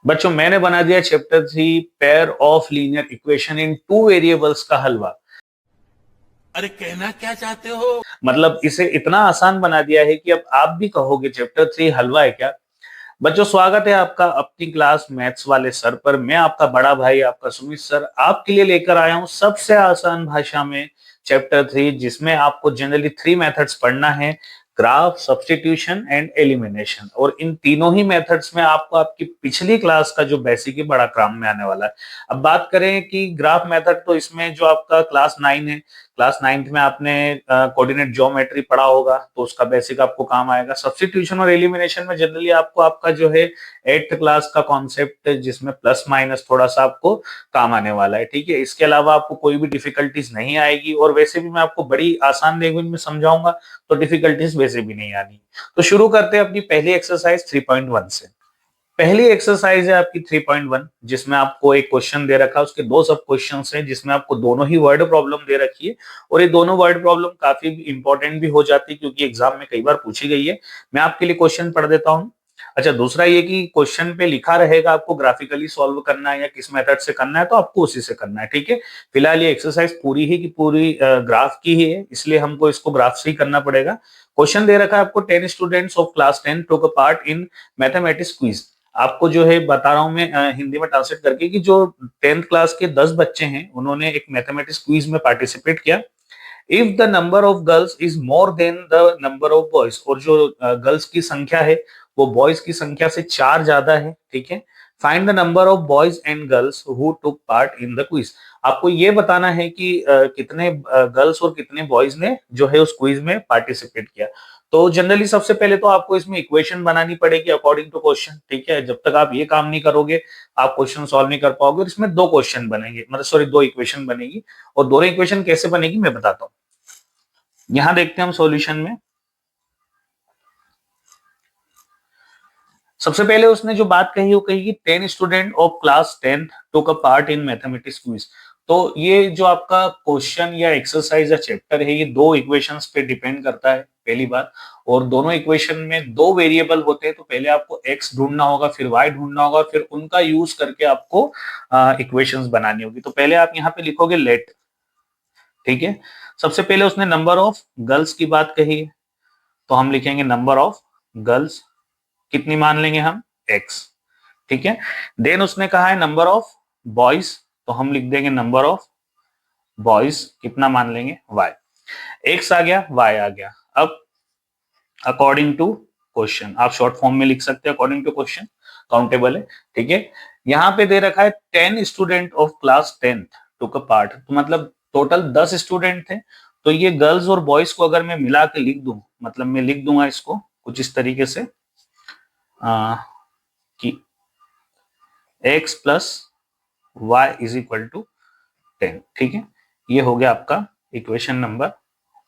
बच्चों मैंने बना दिया chapter 3 pair of linear equation in two variables का हलवा। अरे कहना क्या चाहते हो? मतलब इसे इतना आसान बना दिया है कि अब आप भी कहोगे चैप्टर 3 हलवा है क्या। बच्चों स्वागत है आपका अपनी क्लास मैथ्स वाले सर पर। मैं आपका बड़ा भाई आपका सुमित सर आपके लिए लेकर आया हूं सबसे आसान भाषा में चैप्टर 3, जिसमें आपको जनरली 3 मेथड्स पढ़ना है, ग्राफ, सब्स्टिट्यूशन एंड एलिमिनेशन। और इन तीनों ही मेथड्स में आपको आपकी पिछली क्लास का जो बेसिक ही बड़ा काम में आने वाला है। अब बात करें कि ग्राफ मेथड, तो इसमें जो आपका क्लास 9 है, क्लास 9th में आपने कोऑर्डिनेट ज्योमेट्री पढ़ा होगा, तो उसका बेसिक आपको काम आएगा। सब्स्टिट्यूशन और एलिमिनेशन में जनरली आपको आपका जो है 8th क्लास का कॉन्सेप्ट, जिसमें प्लस माइनस थोड़ा सा आपको काम आने वाला है। ठीक है, इसके अलावा आपको कोई भी डिफिकल्टीज नहीं आएगी, और वैसे भी मैं आपको बड़ी आसान लैंग्वेज में समझाऊंगा, तो डिफिकल्टीज वैसे भी नहीं आनी। तो शुरू करते हैं अपनी पहली एक्सरसाइज 3.1 से। पहली एक्सरसाइज है आपकी 3.1, जिसमें आपको एक क्वेश्चन दे रखा है, उसके दो सब क्वेश्चन हैं, जिसमें आपको दोनों ही वर्ड प्रॉब्लम दे रखी है। और ये दोनों वर्ड प्रॉब्लम काफी इंपॉर्टेंट भी हो जाती है, क्योंकि एग्जाम में कई बार पूछी गई है। मैं आपके लिए क्वेश्चन पढ़ देता हूँ। अच्छा, दूसरा ये कि क्वेश्चन पे लिखा रहेगा आपको ग्राफिकली सॉल्व करना है या किस मेथड से करना है, तो आपको उसी से करना है। ठीक है, फिलहाल ये एक्सरसाइज पूरी ही की पूरी ग्राफ की ही है, इसलिए हमको इसको ग्राफ से ही करना पड़ेगा। क्वेश्चन दे रखा है आपको 10 students of class 10 took a part in mathematics quiz. आपको जो है बता रहा हूं मैं हिंदी में ट्रांसलेट करके, कि जो 10th क्लास के 10 बच्चे हैं उन्होंने एक मैथमेटिक्स क्विज में पार्टिसिपेट किया। If the number of girls is more than the number of boys, और जो गर्ल्स की संख्या है वो बॉयज की संख्या से 4 ज्यादा है। ठीक है, find the number of boys and girls who took part in the quiz. आपको ये बताना है कि कितने गर्ल्स और कितने बॉयज ने जो है उस क्विज में पार्टिसिपेट किया। तो जनरली सबसे पहले तो आपको इसमें इक्वेशन बनानी पड़ेगी अकॉर्डिंग टू क्वेश्चन। ठीक है, जब तक आप ये काम नहीं करोगे आप क्वेश्चन सॉल्व नहीं कर पाओगे। और इसमें दो क्वेश्चन बनेंगे, मतलब सॉरी, दो इक्वेशन बनेगी। और दोनों इक्वेशन कैसे बनेगी मैं बताता हूँ। यहां देखते हैं हम सॉल्यूशन में। सबसे पहले उसने जो बात कही वो कही कि 10 student of class 10 took a part in mathematics quiz. तो ये जो आपका क्वेश्चन या एक्सरसाइज या चैप्टर है, ये दो इक्वेशंस पे डिपेंड करता है पहली बात। और दोनों इक्वेशन में दो वेरिएबल होते हैं, तो पहले आपको एक्स ढूंढना होगा, फिर वाई ढूंढना होगा, और फिर उनका यूज करके आपको इक्वेशंस बनानी होगी। तो पहले आप यहाँ पे लिखोगे लेट। ठीक है, सबसे पहले उसने नंबर ऑफ गर्ल्स की बात कही है, तो हम लिखेंगे नंबर ऑफ गर्ल्स, कितनी मान लेंगे हम, एक्स। ठीक है, देन उसने कहा है नंबर ऑफ बॉयज, तो हम लिख देंगे नंबर ऑफ बॉयज, कितना मान लेंगे, वाई। एक्स आ गया, वाई आ गया। अब अकॉर्डिंग टू क्वेश्चन, आप शॉर्ट फॉर्म में लिख सकते हैं अकॉर्डिंग टू क्वेश्चन, काउंटेबल है। ठीक है, यहां पे दे रखा है 10 student of class 10 took a part, तो मतलब टोटल 10 स्टूडेंट थे। तो ये गर्ल्स और बॉयज को अगर मैं मिला के लिख दूं, मतलब मैं लिख दूंगा इसको कुछ इस तरीके से कि x plus y is equal to 10। ठीक है, ये हो गया आपका इक्वेशन नंबर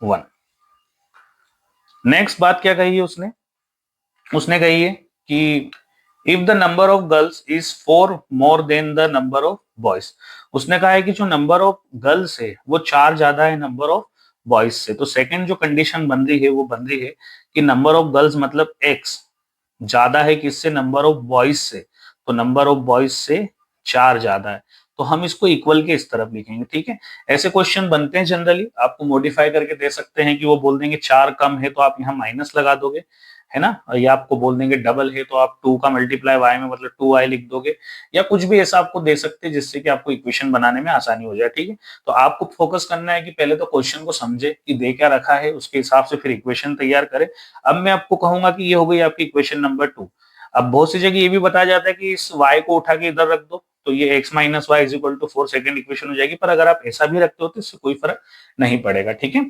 1। नेक्स्ट बात क्या कही है उसने, उसने कही है कि if the number of girls is 4 more than the number of boys. उसने कहा है कि जो नंबर ऑफ गर्ल्स है वो 4 ज्यादा है नंबर ऑफ बॉयज से। तो सेकंड जो कंडीशन बन रही है वो बन रही है कि नंबर ऑफ गर्ल्स मतलब एक्स ज्यादा है किससे, नंबर ऑफ बॉयज से। तो नंबर ऑफ बॉयज से 4 ज्यादा है, तो हम इसको इक्वल के इस तरफ लिखेंगे। ठीक है, ऐसे क्वेश्चन बनते हैं जनरली, आपको मॉडिफाई करके दे सकते हैं कि वो बोल देंगे 4 कम है तो आप यहाँ माइनस लगा दोगे, है ना, या आपको बोल देंगे डबल है तो आप 2 का मल्टीप्लाई वाई में मतलब 2i लिख दोगे, या कुछ भी ऐसा आपको दे सकते हैं जिससे कि आपको इक्वेशन बनाने में आसानी हो जाए। ठीक है, तो आपको फोकस करना है कि पहले तो क्वेश्चन को समझे कि दे क्या रखा है, उसके हिसाब से फिर इक्वेशन तैयार करें। अब मैं आपको कहूंगा कि ये हो गई आपकी इक्वेशन नंबर 2। अब बहुत सी जगह ये भी बताया जाता है कि इस y को उठा के इधर रख दो, तो ये x minus y is equal to 4 second equation हो जाएगी। पर अगर आप ऐसा भी रखते हो तो इससे कोई फर्क नहीं पड़ेगा। ठीक है,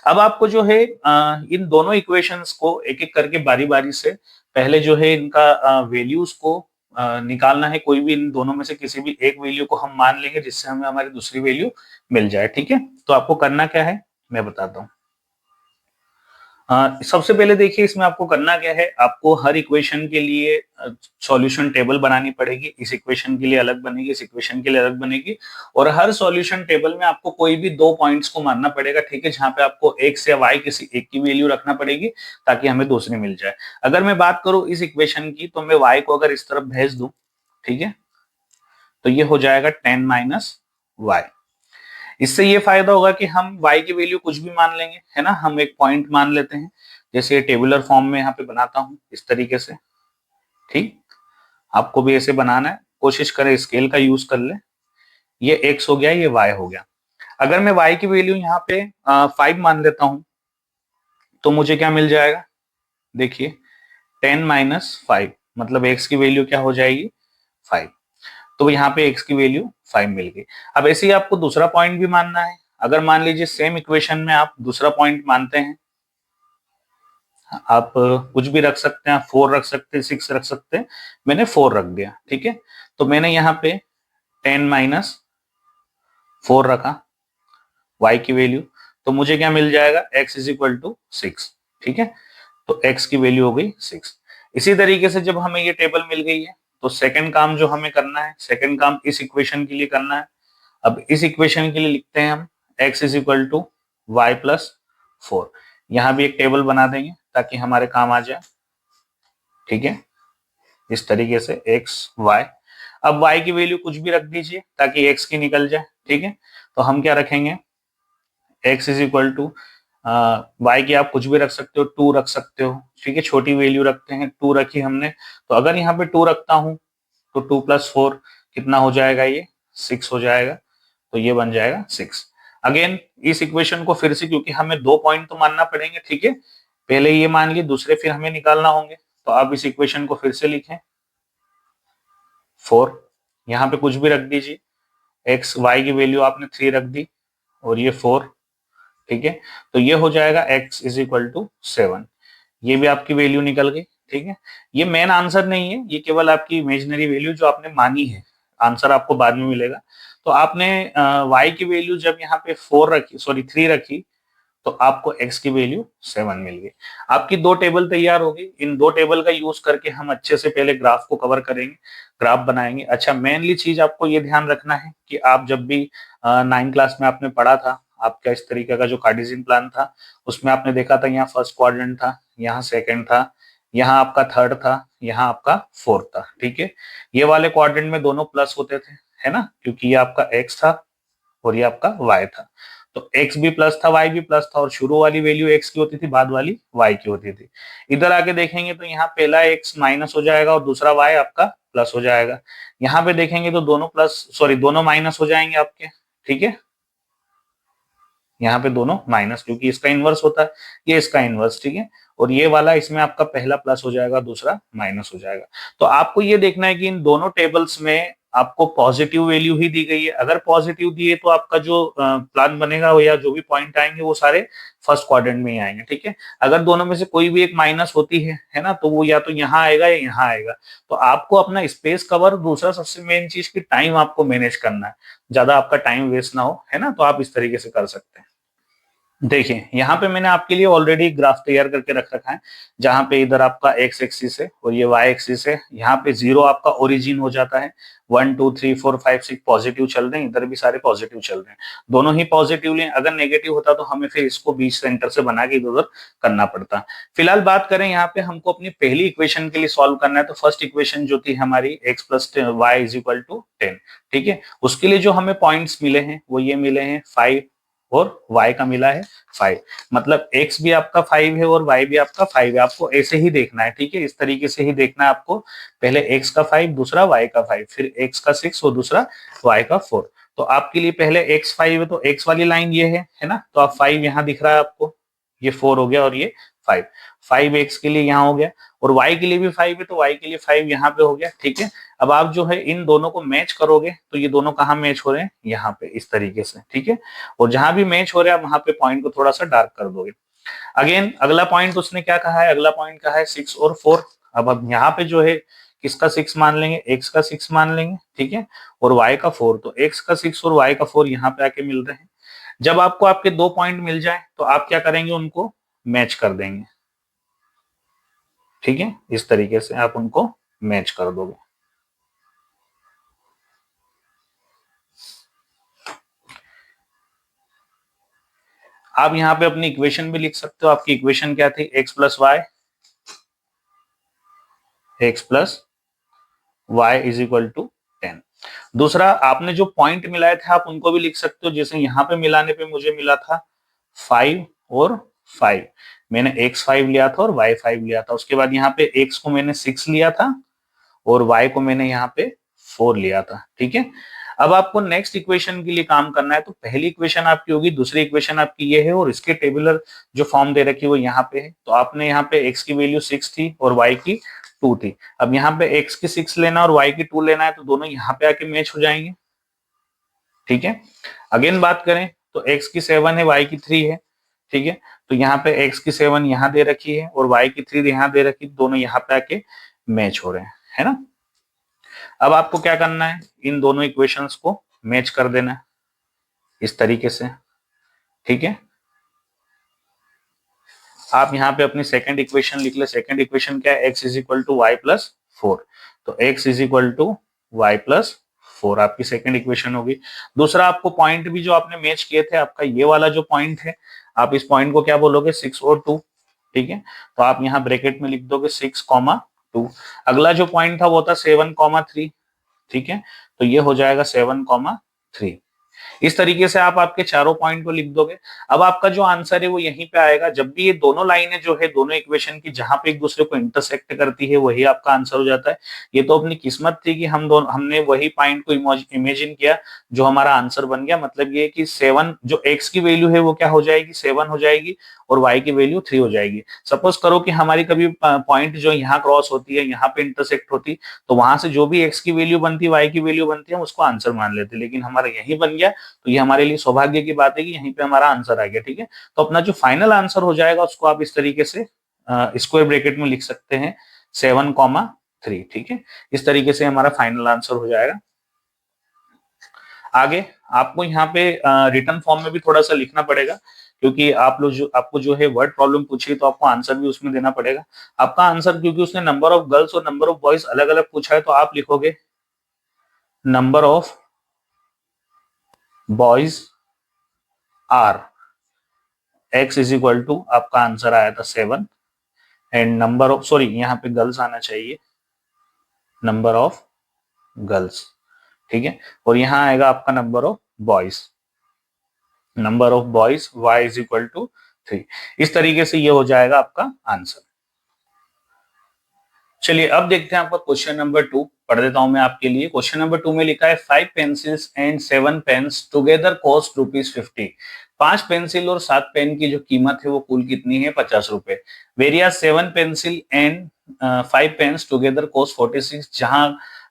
अब आपको जो है इन दोनों इक्वेशंस को एक एक करके बारी बारी से पहले जो है इनका वैल्यूज को निकालना है। कोई भी इन दोनों में से किसी भी एक वैल्यू को हम मान लेंगे, जिससे हमें हमारी दूसरी वैल्यू मिल जाए। ठीक है, तो आपको करना क्या है मैं बताता हूँ। सबसे पहले देखिए इसमें आपको करना क्या है, आपको हर इक्वेशन के लिए सॉल्यूशन टेबल बनानी पड़ेगी। इस इक्वेशन के लिए अलग बनेगी, इस इक्वेशन के लिए अलग बनेगी, और हर सॉल्यूशन टेबल में आपको कोई भी दो पॉइंट्स को मानना पड़ेगा। ठीक है, जहां पे आपको एक्स या वाई किसी एक की वैल्यू रखना पड़ेगी ताकि हमें दूसरी मिल जाए। अगर मैं बात करूं इस इक्वेशन की, तो मैं वाई को अगर इस तरफ भेज दूं, ठीक है, तो ये हो जाएगा 10 माइनस वाई। इससे ये फायदा होगा कि हम y की वैल्यू कुछ भी मान लेंगे, है ना, हम एक पॉइंट मान लेते हैं, जैसे टेबुलर फॉर्म में यहाँ पे बनाता हूं इस तरीके से। ठीक, आपको भी ऐसे बनाना है, कोशिश करें स्केल का यूज कर ले। ये x हो गया, ये y हो गया। अगर मैं y की वैल्यू यहाँ पे 5 मान लेता हूं तो मुझे क्या मिल जाएगा, देखिए 10 माइनस 5, मतलब x की वैल्यू क्या हो जाएगी 5। तो यहाँ पे x की वैल्यू 5 मिल गई। अब ऐसे ही आपको दूसरा पॉइंट भी मानना है। अगर मान लीजिए सेम इक्वेशन में आप दूसरा पॉइंट मानते हैं, आप कुछ भी रख सकते हैं, 4 रख सकते हैं, 6 रख सकते हैं, मैंने 4 रख दिया। ठीक है, तो मैंने यहाँ पे 10 माइनस 4 रखा y की वैल्यू, तो मुझे क्या मिल जाएगा, x इज इक्वल टू 6। ठीक है, तो x की वैल्यू हो गई 6। इसी तरीके से जब हमें ये टेबल मिल गई है तो सेकंड काम जो हमें करना है, सेकंड काम इस इक्वेशन के लिए करना है। अब इस इक्वेशन के लिए लिखते हैं हम x is equal to y plus 4। यहां भी एक टेबल बना देंगे ताकि हमारे काम आ जाए। ठीक है, इस तरीके से x y। अब y की वैल्यू कुछ भी रख दीजिए ताकि x की निकल जाए। ठीक है, तो हम क्या रखेंगे, x is equal to y की आप कुछ भी रख सकते हो, 2 रख सकते हो। ठीक है, छोटी वैल्यू रखते हैं, 2 रखी हमने, तो अगर यहाँ पे 2 रखता हूं तो 2 प्लस 4 कितना हो जाएगा, ये 6 हो जाएगा। तो ये बन जाएगा 6। अगेन इस इक्वेशन को फिर से, क्योंकि हमें 2 पॉइंट तो मानना पड़ेंगे। ठीक है, पहले ये मान लिए, दूसरे फिर हमें निकालना होंगे, तो आप इस इक्वेशन को फिर से लिखें 4, यहाँ पे कुछ भी रख दीजिए, एक्स वाई की वैल्यू आपने 3 रख दी और ये 4। ठीक है, तो ये हो जाएगा x इज इक्वल टू 7। ये भी आपकी वैल्यू निकल गई। ठीक है, ये मेन आंसर नहीं है, ये केवल आपकी इमेजिनरी वैल्यू जो आपने मानी है, आंसर आपको बाद में मिलेगा। तो आपने y की वैल्यू जब यहाँ पे 4 रखी, सॉरी 3 रखी, तो आपको x की वैल्यू 7 मिल गई। आपकी 2 टेबल तैयार होगी। इन 2 टेबल का यूज करके हम अच्छे से पहले ग्राफ को कवर करेंगे, ग्राफ बनाएंगे। अच्छा, मेनली चीज आपको ये ध्यान रखना है कि आप जब भी 9 क्लास में आपने पढ़ा था, आपका इस तरीके का जो कार्टेशियन प्लान था, उसमें आपने देखा था यहाँ फर्स्ट क्वाड्रेंट था, यहाँ सेकंड था, यहाँ आपका थर्ड था, यहाँ आपका फोर्थ था। ठीक है, ये वाले क्वाड्रेंट में दोनों प्लस होते थे, है ना, क्योंकि ये आपका एक्स था और ये आपका वाई था। तो x भी प्लस था, y भी प्लस था, और शुरू वाली वैल्यू x की होती थी, बाद वाली y की होती थी। इधर आके देखेंगे तो यहाँ पहला x माइनस हो जाएगा और दूसरा y आपका प्लस हो जाएगा। यहाँ पे देखेंगे तो दोनों प्लस, सॉरी दोनों माइनस हो जाएंगे आपके। ठीक है, यहाँ पे दोनों माइनस, क्योंकि इसका इनवर्स होता है, ये इसका इनवर्स। ठीक है, और ये वाला इसमें आपका पहला प्लस हो जाएगा, दूसरा माइनस हो जाएगा। तो आपको ये देखना है कि इन दोनों टेबल्स में आपको पॉजिटिव वैल्यू ही दी गई है। अगर पॉजिटिव दी है तो आपका जो प्लान बनेगा या जो भी पॉइंट आएंगे वो सारे फर्स्ट क्वाड्रेंट में ही आएंगे। ठीक है, अगर दोनों में से कोई भी एक माइनस होती है ना, तो वो या तो यहाँ आएगा या यहाँ आएगा। तो आपको अपना स्पेस कवर, दूसरा सबसे मेन चीज की टाइम आपको मैनेज करना है, ज्यादा आपका टाइम वेस्ट ना हो, है ना। तो आप इस तरीके से कर सकते हैं। देखिए, यहाँ पे मैंने आपके लिए ऑलरेडी ग्राफ तैयार करके रख रखा है, जहां पे इधर आपका एक्स एक्सिस है और ये वाई एक्सिस है। यहाँ पे 0 आपका ओरिजिन हो जाता है, 1 2 3 4 5 6 पॉजिटिव चल रहे हैं, इधर भी सारे पॉजिटिव चल रहे हैं, दोनों ही पॉजिटिव लें। अगर नेगेटिव होता तो हमें फिर इसको बीच सेंटर से बना के इधर उधर करना पड़ता। फिलहाल बात करें, यहाँ पे हमको अपनी पहली इक्वेशन के लिए सॉल्व करना है। तो फर्स्ट इक्वेशन जो थी हमारी x plus y is equal to 10। ठीक है, उसके लिए जो हमें पॉइंट्स मिले हैं वो ये मिले हैं 5 और y का मिला है 5। मतलब x भी आपका 5 है और y भी आपका 5 है। आपको ऐसे ही देखना है। ठीक है, इस तरीके से ही देखना है आपको, पहले x का 5, दूसरा y का 5, फिर x का 6 और दूसरा y का 4। तो आपके लिए पहले x 5 है तो x वाली लाइन ये है ना, तो आप 5 यहाँ दिख रहा है आपको, ये 4 हो गया और ये 5। 5x के लिए यहाँ हो गया, और y के लिए भी 5 है तो y के लिए 5 यहाँ पे हो गया। ठीक है, अब आप जो है इन दोनों को मैच करोगे तो ये दोनों कहाँ मैच हो रहे हैं, यहाँ पे इस तरीके से। ठीक है, और जहां भी मैच हो रहा है वहां पे पॉइंट को थोड़ा सा डार्क कर दोगे। अगेन अगला पॉइंट उसने क्या कहा है, अगला पॉइंट कहा है 6 और 4। अब यहाँ पे जो है किसका 6 मान लेंगे, x का 6 मान लेंगे। ठीक है, और y का 4, तो x का 6 और y का 4 यहाँ पे आके मिल रहे हैं। जब आपको आपके 2 पॉइंट मिल जाए तो आप क्या करेंगे, उनको मैच कर देंगे। ठीक है, इस तरीके से आप उनको मैच कर दोगे। आप यहाँ पे अपनी इक्वेशन भी लिख सकते हो। आपकी इक्वेशन क्या थी, x plus y, x plus y is equal to 10। दूसरा, आपने जो पॉइंट मिलाए थे आप उनको भी लिख सकते हो, जैसे यहाँ पे मिलाने पे मुझे मिला था 5 और 5, मैंने x5 लिया था और y5 लिया था। उसके बाद यहाँ पे x को मैंने 6 लिया था और y को मैंने यहाँ पे 4 लिया था। ठीक है, अब आपको नेक्स्ट इक्वेशन के लिए काम करना है। तो पहली इक्वेशन आपकी होगी, दूसरी इक्वेशन आपकी ये है और इसके टेबुलर जो फॉर्म दे रखी है वो यहाँ पे है। तो आपने यहाँ पे x की वैल्यू 6 थी और y की 2 थी। अब यहाँ पे x की 6 लेना और y की 2 लेना है, तो दोनों यहाँ पे आके मैच हो जाएंगे। ठीक है, अगेन बात करें तो x की 7 है, y की 3 है। ठीक है, तो यहाँ पे x की 7 यहाँ दे रखी है और y की 3 यहाँ दे रखी, दोनों यहाँ पे आके मैच हो रहे हैं, है ना। अब आपको क्या करना है, इन दोनों इक्वेशंस को मैच कर देना है इस तरीके से। ठीक है, आप यहाँ पे अपनी सेकंड इक्वेशन लिख ले। सेकंड इक्वेशन क्या है, x is equal to y plus 4। तो x is equal to y plus 4 आपकी सेकंड इक्वेशन होगी। दूसरा, आपको पॉइंट भी जो आपने मैच किए थे, आपका ये वाला जो पॉइंट है, आप इस पॉइंट को क्या बोलोगे, 6 और 2। ठीक है, तो आप यहाँ ब्रैकेट में लिख दोगे 6, 2। अगला जो पॉइंट था वो था 7, 3। ठीक है, तो ये हो जाएगा 7, 3। इस तरीके से आप आपके चारों पॉइंट को लिख दोगे। अब आपका जो आंसर है वो यहीं पे आएगा। जब भी ये दोनों लाइनें जो है दोनों इक्वेशन की जहां पे एक दूसरे को इंटरसेक्ट करती है, वही आपका आंसर हो जाता है। ये तो अपनी किस्मत थी कि हमने वही पॉइंट को इमेजिन किया जो हमारा आंसर बन गया। मतलब ये कि 7 जो x की वैल्यू है वो क्या हो जाएगी, 7 हो जाएगी और y की वैल्यू 3 हो जाएगी। सपोज करो कि हमारी कभी पॉइंट जो यहाँ क्रॉस होती है, यहाँ पे इंटरसेक्ट होती, तो वहां से जो भी x की वैल्यू बनती है, y की वैल्यू बनती है, हम उसको आंसर मान लेते, लेकिन हमारा यही बन गया। तो ये हमारे लिए सौभाग्य की बात है कि यहीं पे हमारा आंसर आ गया। ठीक है, तो अपना जो फाइनल आंसर हो जाएगा उसको आप इस तरीके से स्क्वायर ब्रैकेट में लिख सकते हैं 7, 3। ठीक है, इस तरीके से हमारा फाइनल आंसर हो जाएगा। आगे आपको यहाँ पे रिटर्न फॉर्म में भी थोड़ा सा लिखना पड़ेगा, क्योंकि आपको जो है वर्ड प्रॉब्लम पूछी तो आपको आंसर भी उसमें देना पड़ेगा। आपका आंसर, क्योंकि उसने नंबर ऑफ गर्ल्स और नंबर ऑफ बॉयज अलग अलग पूछा है, तो आप लिखोगे number of boys are, x is equal to, आपका आंसर आया था 7, एंड नंबर ऑफ, सॉरी यहाँ पे गर्ल्स आना चाहिए, नंबर ऑफ गर्ल्स। ठीक है, और यहाँ आएगा आपका number of boys, number of boys y is equal to 3। इस तरीके से ये हो जाएगा आपका आंसर। चलिए अब देखते हैं आपका क्वेश्चन नंबर 2, पढ़ देता हूं मैं आपके लिए। क्वेश्चन नंबर 2 में लिखा है 5 pencils and 7 pens together cost ₹50। 5 pencil और 7 पेन की जो कीमत है वो कुल कितनी है, 50 रुपए। वेरिया 7 pencil and 5 pens together cost 46, जहां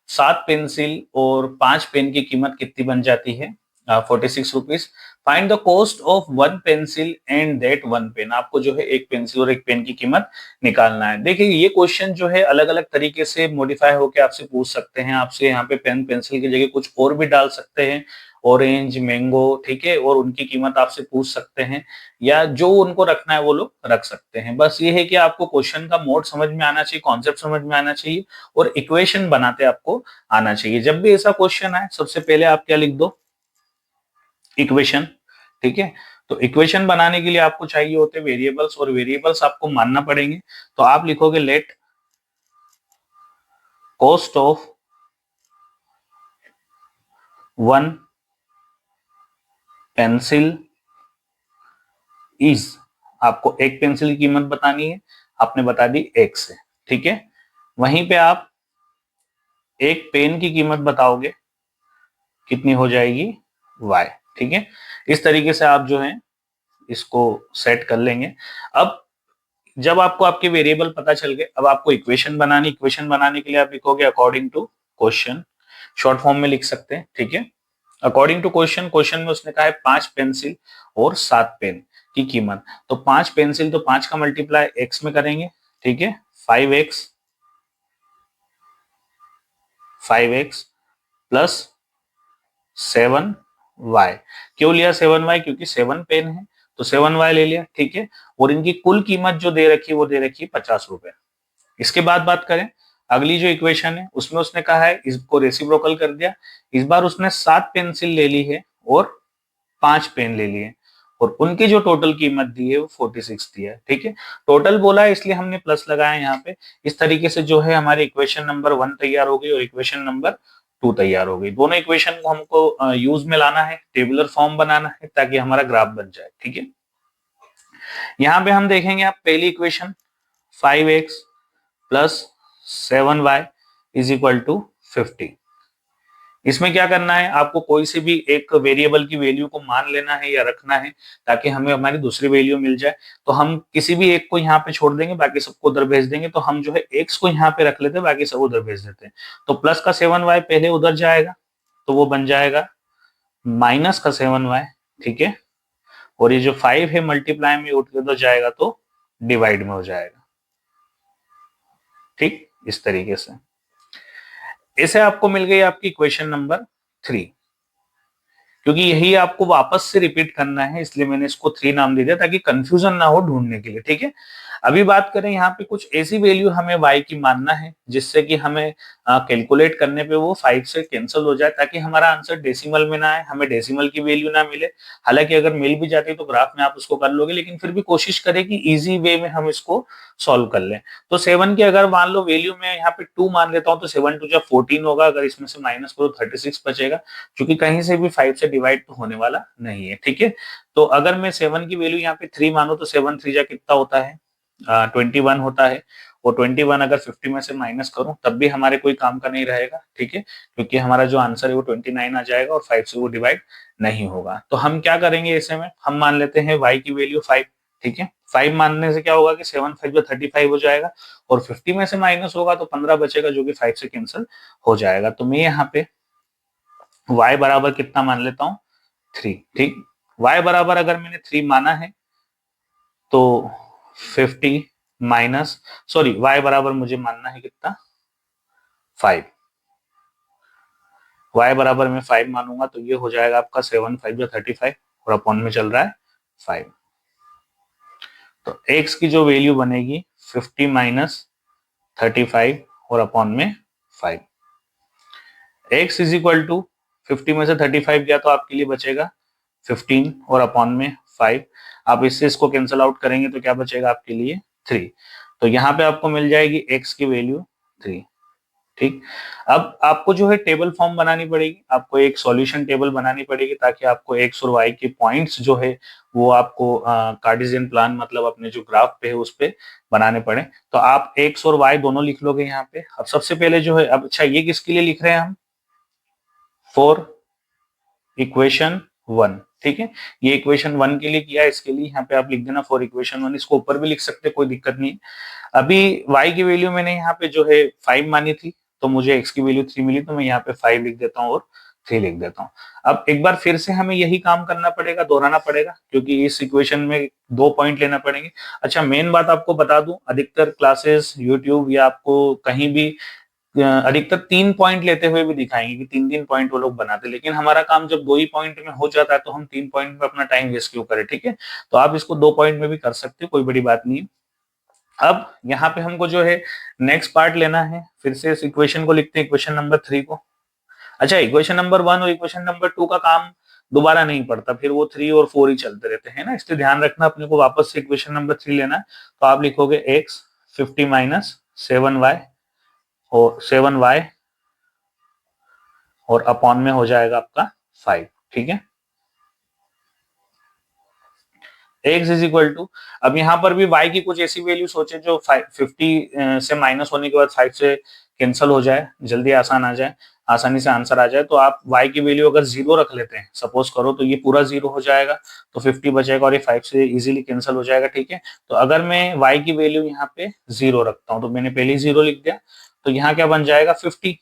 7 पेंसिल और 5 पेन की कीमत कितनी बन जाती है, 46 rupees. Find the cost of 1 pencil and that 1 pen. आपको जो है एक पेंसिल और एक पेन की कीमत निकालना है। देखिए ये क्वेश्चन जो है अलग अलग तरीके से मॉडिफाई होकर आपसे पूछ सकते हैं। आपसे यहाँ पे पेन पेंसिल की जगह कुछ और भी डाल सकते हैं, ऑरेंज, मैंगो, ठीक है, और उनकी कीमत आपसे पूछ सकते हैं, या जो उनको रखना है वो लोग रख सकते हैं। बस ये है कि आपको क्वेश्चन का मोड समझ में आना चाहिए, कॉन्सेप्ट समझ में आना चाहिए और इक्वेशन बनाते आपको आना चाहिए। जब भी ऐसा क्वेश्चन आए सबसे पहले आप क्या लिख दो, इक्वेशन। ठीक है, तो इक्वेशन बनाने के लिए आपको चाहिए होते वेरिएबल्स, और वेरिएबल्स आपको मानना पड़ेंगे। तो आप लिखोगे let cost of 1 pencil is, आपको एक पेंसिल की कीमत बतानी है, आपने बता दी x है। ठीक है, वहीं पे आप एक पेन की कीमत बताओगे, कितनी हो जाएगी, y। ठीक है, इस तरीके से आप जो है इसको सेट कर लेंगे। अब जब आपको आपके वेरिएबल पता चल गए, अब आपको इक्वेशन बनानी। इक्वेशन बनाने के लिए आप लिखोगे according to question, short form में लिख सकते हैं। ठीक है, अकॉर्डिंग टू क्वेश्चन, क्वेश्चन में उसने कहा है 5 पेंसिल और 7 पेन की कीमत। तो 5 पेंसिल, तो 5 का मल्टीप्लाई x में करेंगे। ठीक है, 5x प्लस 7y। क्यों लिया 7y, क्योंकि 7 पेन है तो 7y ले लिया। ठीक है, और इनकी कुल कीमत जो दे रखी है वो दे रखी है 50 रुपए। इसके बाद बात करें, अगली जो इक्वेशन है उसमें उसने कहा है इसको रेसिप्रोकल कर दिया। इस बार उसने 7 पेंसिल ले ली है और 5 पेन ले लिए, और उनकी जो टोटल कीमत दी है वो 46 दी है। ठीक है, टोटल बोला है इसलिए हमने प्लस लगाया यहाँ पे। इस तरीके से जो है हमारी इक्वेशन नंबर 1 तैयार हो गई और इक्वेशन नंबर 2 तैयार हो गई। दोनों इक्वेशन को हमको यूज में लाना है, टेबुलर फॉर्म बनाना है ताकि हमारा ग्राफ बन जाए। ठीक है, यहाँ पे हम देखेंगे आप पहली equation 5x plus 7y is equal to 50। इसमें क्या करना है, आपको कोई से भी एक वेरिएबल की वैल्यू को मान लेना है या रखना है ताकि हमें हमारी दूसरी वैल्यू मिल जाए। तो हम किसी भी एक को यहाँ पे छोड़ देंगे, बाकी सबको उधर भेज देंगे। तो हम जो है एक्स को यहाँ पे रख लेते हैं, बाकी सब उधर भेज देते हैं। तो प्लस का 7y पहले उधर जाएगा तो वो बन जाएगा माइनस का 7y। ठीक है, और ये जो 5 है मल्टीप्लाई में उठ के उधर जाएगा तो डिवाइड में हो जाएगा। ठीक, इस तरीके से इसे आपको मिल गई आपकी इक्वेशन नंबर 3। क्योंकि यही आपको वापस से रिपीट करना है इसलिए मैंने इसको 3 नाम दे दिया ताकि कंफ्यूजन ना हो ढूंढने के लिए। ठीक है, अभी बात करें यहाँ पे कुछ ऐसी वैल्यू हमें y की मानना है जिससे कि हमें कैलकुलेट करने पे वो 5 से कैंसिल हो जाए ताकि हमारा आंसर डेसिमल में ना आए, हमें डेसिमल की वैल्यू ना मिले। हालांकि अगर मिल भी जाती है तो ग्राफ में आप उसको कर लोगे, लेकिन फिर भी कोशिश करें कि इजी वे में हम इसको सॉल्व कर लें। तो 7 की अगर मान लो वैल्यू में यहाँ पे 2 मान लेता हूँ तो 7 2 जब 14 होगा, अगर इसमें से माइनस करो 36 बचेगा, क्योंकि कहीं से भी 5 से डिवाइड तो होने वाला नहीं है। ठीक है, तो अगर मैं 7 की वैल्यू यहाँ पे 3 मानू तो 7 3 जा कितना होता है 21 होता है। और 21 अगर 50 में से माइनस करूं तब भी हमारे कोई काम का नहीं रहेगा। ठीक है, क्योंकि हमारा जो आंसर है वो 29 आ जाएगा और 5 से वो डिवाइड नहीं होगा। तो हम क्या करेंगे, ऐसे में हम मान लेते हैं y की वैल्यू 5। ठीक है, 5 मानने से क्या होगा कि 7 5 35 हो जाएगा और 50 में से माइनस होगा तो 15 बचेगा जो कि 5 से कैंसिल हो जाएगा। तो मैं यहाँ पे y बराबर कितना मान लेता हूँ 3। ठीक, y बराबर अगर मैंने 3 माना है तो 50 माइनस सॉरी y बराबर मुझे मानना है कितना 5। y बराबर मैं 5 मानूंगा तो ये हो जाएगा आपका 7 5 35 और अपॉन में चल रहा है 5। तो x की जो वैल्यू बनेगी 50 माइनस 35 और अपॉन में 5। x इज इक्वल टू 50 में से 35 गया तो आपके लिए बचेगा 15 और अपॉन में 5। आप इससे इसको कैंसिल आउट करेंगे तो क्या बचेगा आपके लिए 3। तो यहाँ पे आपको मिल जाएगी x की वैल्यू 3। ठीक, अब आपको जो है टेबल फॉर्म बनानी पड़ेगी, आपको एक सॉल्यूशन टेबल बनानी पड़ेगी ताकि आपको x और y के पॉइंट्स जो है वो आपको कार्टेशियन प्लान मतलब अपने जो ग्राफ पे है उस पे बनाने पड़े। तो आप x और y दोनों लिख लोगे यहाँ पे। अब सबसे पहले जो है, अब अच्छा ये किसके लिए लिख रहे हैं हम, फॉर इक्वेशन 1। ठीक है, ये इक्वेशन 1 के लिए किया है, इसके लिए यहाँ पे आप लिख देना फॉर इक्वेशन 1। इसको ऊपर भी लिख सकते, कोई दिक्कत नहीं। अभी y की वैल्यू मैंने यहाँ पे जो है 5 मानी थी तो मुझे x की वैल्यू 3 मिली, तो मैं यहाँ पे 5 लिख देता हूँ और 3 लिख देता हूँ। अब एक बार फिर से हमें यही काम करना पड़ेगा, दोहराना पड़ेगा, क्योंकि इस इक्वेशन में 2 पॉइंट लेना पड़ेंगे। अच्छा, मेन बात आपको बता दूं, अधिकतर क्लासेस यूट्यूब या आपको कहीं भी अधिकतर 3 पॉइंट लेते हुए भी दिखाएंगे कि 3 3 पॉइंट वो लोग बनाते, लेकिन हमारा काम जब 2 ही पॉइंट में हो जाता है तो हम 3 पॉइंट में अपना टाइम वेस्ट क्यों करें। ठीक है, तो आप इसको 2 पॉइंट में भी कर सकते हो, कोई बड़ी बात नहीं। अब यहाँ पे हमको जो है नेक्स्ट पार्ट लेना है, फिर से इस इक्वेशन को लिखते हैं, इक्वेशन नंबर 3 को। अच्छा, इक्वेशन नंबर 1 और इक्वेशन नंबर 2 का काम दोबारा नहीं पड़ता, फिर वो 3 और 4 ही चलते रहते हैं ना, इसलिए ध्यान रखना अपने को वापस से इक्वेशन नंबर 3 लेना है। तो आप लिखोगे x 50 माइनस 7y और 7y और अपॉन में हो जाएगा आपका 5। ठीक है, x इज इक्वल टू, अब यहाँ पर भी y की कुछ ऐसी वैल्यू सोचे जो 50 से माइनस होने के बाद 5 से कैंसिल हो जाए, जल्दी आसान आ जाए, आसानी से आंसर आ जाए। तो आप y की वैल्यू अगर 0 रख लेते हैं सपोज करो तो ये पूरा 0 हो जाएगा, तो 50 बचेगा और ये 5 से इजीली कैंसिल हो जाएगा। ठीक है, तो अगर मैं y की वैल्यू यहाँ पे 0 रखता हूँ तो मैंने पहले ही 0 लिख दिया, तो यहाँ क्या बन जाएगा 50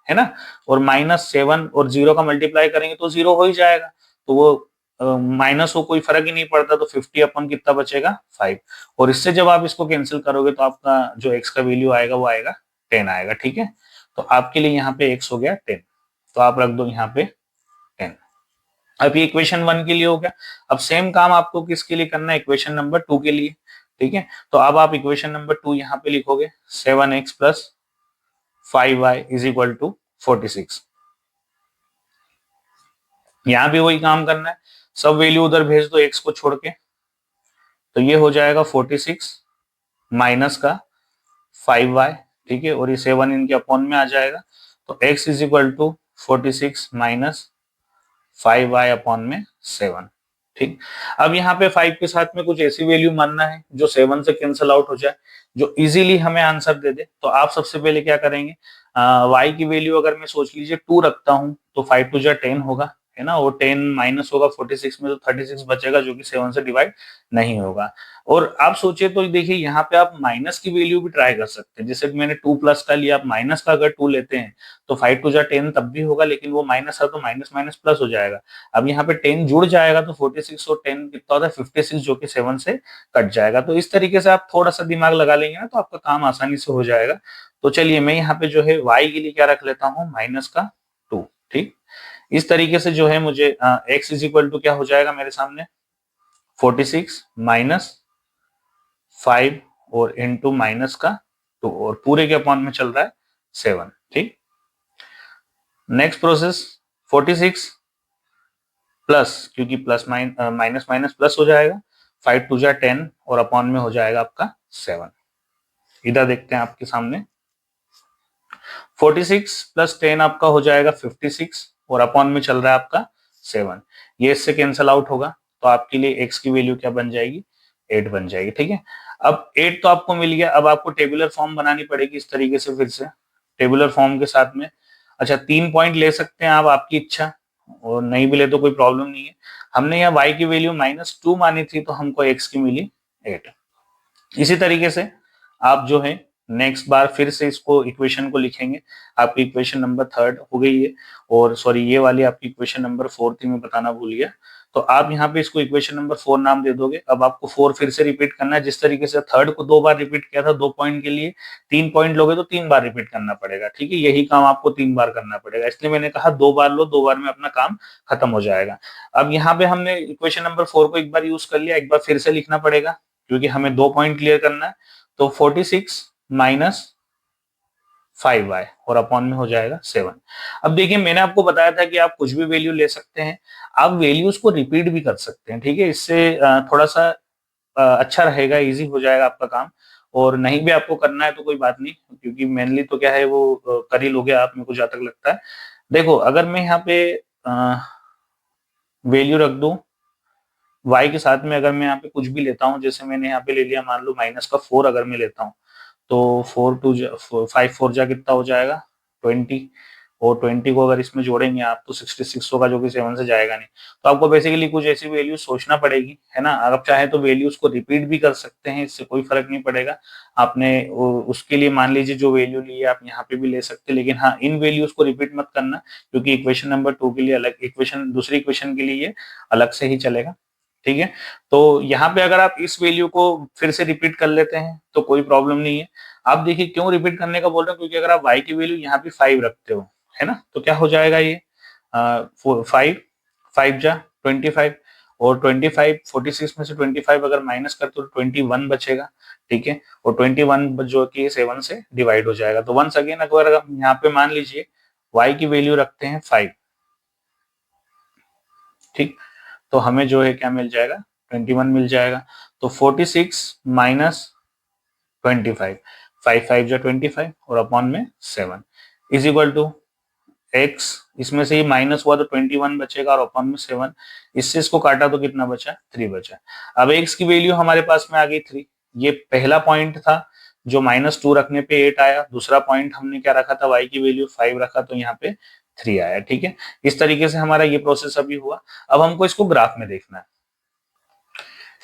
है ना, और माइनस 7 और 0 का मल्टीप्लाई करेंगे तो 0 हो ही जाएगा, तो वो माइनस हो कोई फर्क ही नहीं पड़ता। तो 50 अपन कितना बचेगा 5, और इससे जब आप इसको कैंसिल करोगे तो आपका जो x का वैल्यू आएगा वो आएगा 10 आएगा। ठीक है, तो आपके लिए यहाँ पे x हो गया 10, तो आप रख दो यहाँ पे 10। अब ये इक्वेशन 1 के लिए हो गया। अब सेम काम आपको किसके लिए करना है, इक्वेशन नंबर 2 के लिए। ठीक है, तो अब आप इक्वेशन नंबर 2 यहाँ पे लिखोगे 7x plus 5y is equal to 46। यहां भी वही काम करना है, सब वैल्यू उधर भेज दो x को छोड़ के, तो ये हो जाएगा 46 माइनस का 5y, ठीक है, और ये 7 इनके अपॉन में आ जाएगा, तो x is equal to 46 minus 5y upon में 7, ठीक। अब यहाँ पे 5 के साथ में कुछ ऐसी वैल्यू मानना है जो 7 से कैंसिल आउट हो जाए, जो इजीली हमें आंसर दे दे। तो आप सबसे पहले क्या करेंगे, y की वैल्यू अगर मैं सोच लीजिए 2 रखता हूं, तो 5 टू जा 10 होगा, है ना, वो 10 माइनस होगा 46 में, तो 36 बचेगा जो कि 7 से डिवाइड नहीं होगा। और आप सोचिए तो देखिए यहाँ पे आप माइनस की वैल्यू भी ट्राई कर सकते हैं, जैसे मैंने 2 प्लस का लिया, आप माइनस का अगर 2 लेते हैं तो 5 टू जा 10 तब भी होगा, लेकिन वो माइनस है तो माइनस माइनस प्लस हो जाएगा। अब यहाँ पे 10 जुड़ जाएगा तो 46 और 10 कितना होता है 56, जो कि 7 से कट जाएगा। तो इस तरीके से आप थोड़ा सा दिमाग लगा लेंगे ना, तो आपका काम आसानी से हो जाएगा। तो चलिए मैं यहाँ पे जो है y के लिए क्या रख लेता हूँ, माइनस का 2, ठीक। इस तरीके से जो है मुझे x इज इक्वल टू क्या हो जाएगा मेरे सामने, 46 माइनस 5 और इंटू माइनस का 2, और पूरे के अपॉन में चल रहा है 7, ठीक। नेक्स्ट प्रोसेस 46 प्लस, क्योंकि प्लस माइनस माइनस प्लस हो जाएगा, 5 टू जा 10 और अपॉन में हो जाएगा आपका 7। इधर देखते हैं आपके सामने 46 प्लस 10 आपका हो जाएगा 56 और अपॉन में चल रहा है आपका 7। ये इससे कैंसिल आउट होगा, तो आपके लिए x की वैल्यू क्या बन जाएगी, 8 बन जाएगी, ठीक है। अब 8 तो आपको मिल गया, अब आपको टेबुलर फॉर्म बनानी पड़ेगी इस तरीके से, फिर से टेबुलर फॉर्म के साथ में। अच्छा 3 पॉइंट ले सकते हैं आप, आपकी इच्छा, और नहीं भी ले तो कोई प्रॉब्लम नहीं है। हमने यहाँ y की वैल्यू -2 मानी थी, तो हमको x की मिली 8। इसी तरीके से आप जो है नेक्स्ट बार फिर से इसको इक्वेशन को लिखेंगे। आपकी इक्वेशन नंबर 3 हो गई है, और सॉरी ये वाली आपकी इक्वेशन नंबर 4 थी, मैं बताना भूल गया। तो आप यहाँ पे इसको इक्वेशन नंबर 4 नाम दे दोगे। अब आपको 4 फिर से रिपीट करना है, जिस तरीके से 3 को 2 बार रिपीट किया था 2 पॉइंट के लिए, 3 पॉइंट लोगे तो 3 बार रिपीट करना पड़ेगा, ठीक है। यही काम आपको 3 बार करना पड़ेगा, इसलिए मैंने कहा 2 बार लो, 2 बार में अपना काम खत्म हो जाएगा। अब यहाँ पे हमने इक्वेशन नंबर 4 को एक बार यूज कर लिया, एक बार फिर से लिखना पड़ेगा, क्योंकि हमें 2 पॉइंट क्लियर करना है। तो 46 माइनस 5y और अपॉन में हो जाएगा 7। अब देखिए मैंने आपको बताया था कि आप कुछ भी वैल्यू ले सकते हैं, आप वैल्यूज को रिपीट भी कर सकते हैं, ठीक है। इससे थोड़ा सा अच्छा रहेगा, इजी हो जाएगा आपका काम। और नहीं भी आपको करना है तो कोई बात नहीं, क्योंकि मेनली तो क्या है वो कर ही लोगे आप, मेरे को जहां तक लगता है। देखो अगर मैं यहाँ पे वैल्यू रख दूं y के साथ में, अगर मैं यहाँ पे कुछ भी लेता हूँ, जैसे मैंने यहाँ पे ले लिया मान लो -4 अगर मैं लेता हूँ, तो 5 4 जा कितना हो जाएगा 20, और 20 को अगर इसमें जोड़ेंगे आप तो 66 होगा, जो कि 7 से जाएगा नहीं। तो आपको बेसिकली कुछ ऐसी वैल्यू सोचना पड़ेगी, है ना। अगर आप चाहे तो वैल्यूज को रिपीट भी कर सकते हैं, इससे कोई फर्क नहीं पड़ेगा। आपने उसके लिए मान लीजिए जो वैल्यू ली है आप यहाँ पे भी ले सकते हैं, लेकिन हाँ इन वैल्यूज को रिपीट मत करना, क्योंकि इक्वेशन नंबर 2 के लिए अलग इक्वेशन, दूसरी इक्वेशन के लिए अलग से ही चलेगा, ठीक है। तो यहाँ पे अगर आप इस वैल्यू को फिर से रिपीट कर लेते हैं तो कोई प्रॉब्लम नहीं है। आप देखिए क्यों रिपीट करने का बोल रहे हो, क्योंकि अगर आप y की वैल्यू यहाँ पे 5 रखते हो, है ना, तो क्या हो जाएगा ये 5 5 जा 25, और 25 46 में से 25 अगर माइनस करते हो तो 21 बचेगा, ठीक है। और 21 जो कि 7 से डिवाइड हो जाएगा। तो वंस अगेन अगर हम यहाँ पे मान लीजिए y की वैल्यू रखते हैं 5, ठीक, तो हमें जो है क्या मिल जाएगा 21 मिल जाएगा। तो 46 माइनस 25, 5 5 जा 25 और अपॉन में 7 इज इक्वल टू x, इसमें से ही माइनस हुआ तो 21 बचेगा और अपॉन में 7, इससे इसको काटा तो कितना बचा 3 बचा। अब x की वैल्यू हमारे पास में आ गई 3। ये पहला पॉइंट था जो -2 रखने पे 8 आया, दूसरा पॉइंट हमने क्या रखा था y की वैल्यू 5 रखा तो यहाँ पे 3 आया, ठीक है। इस तरीके से हमारा ये प्रोसेस अभी हुआ। अब हमको इसको ग्राफ में देखना है।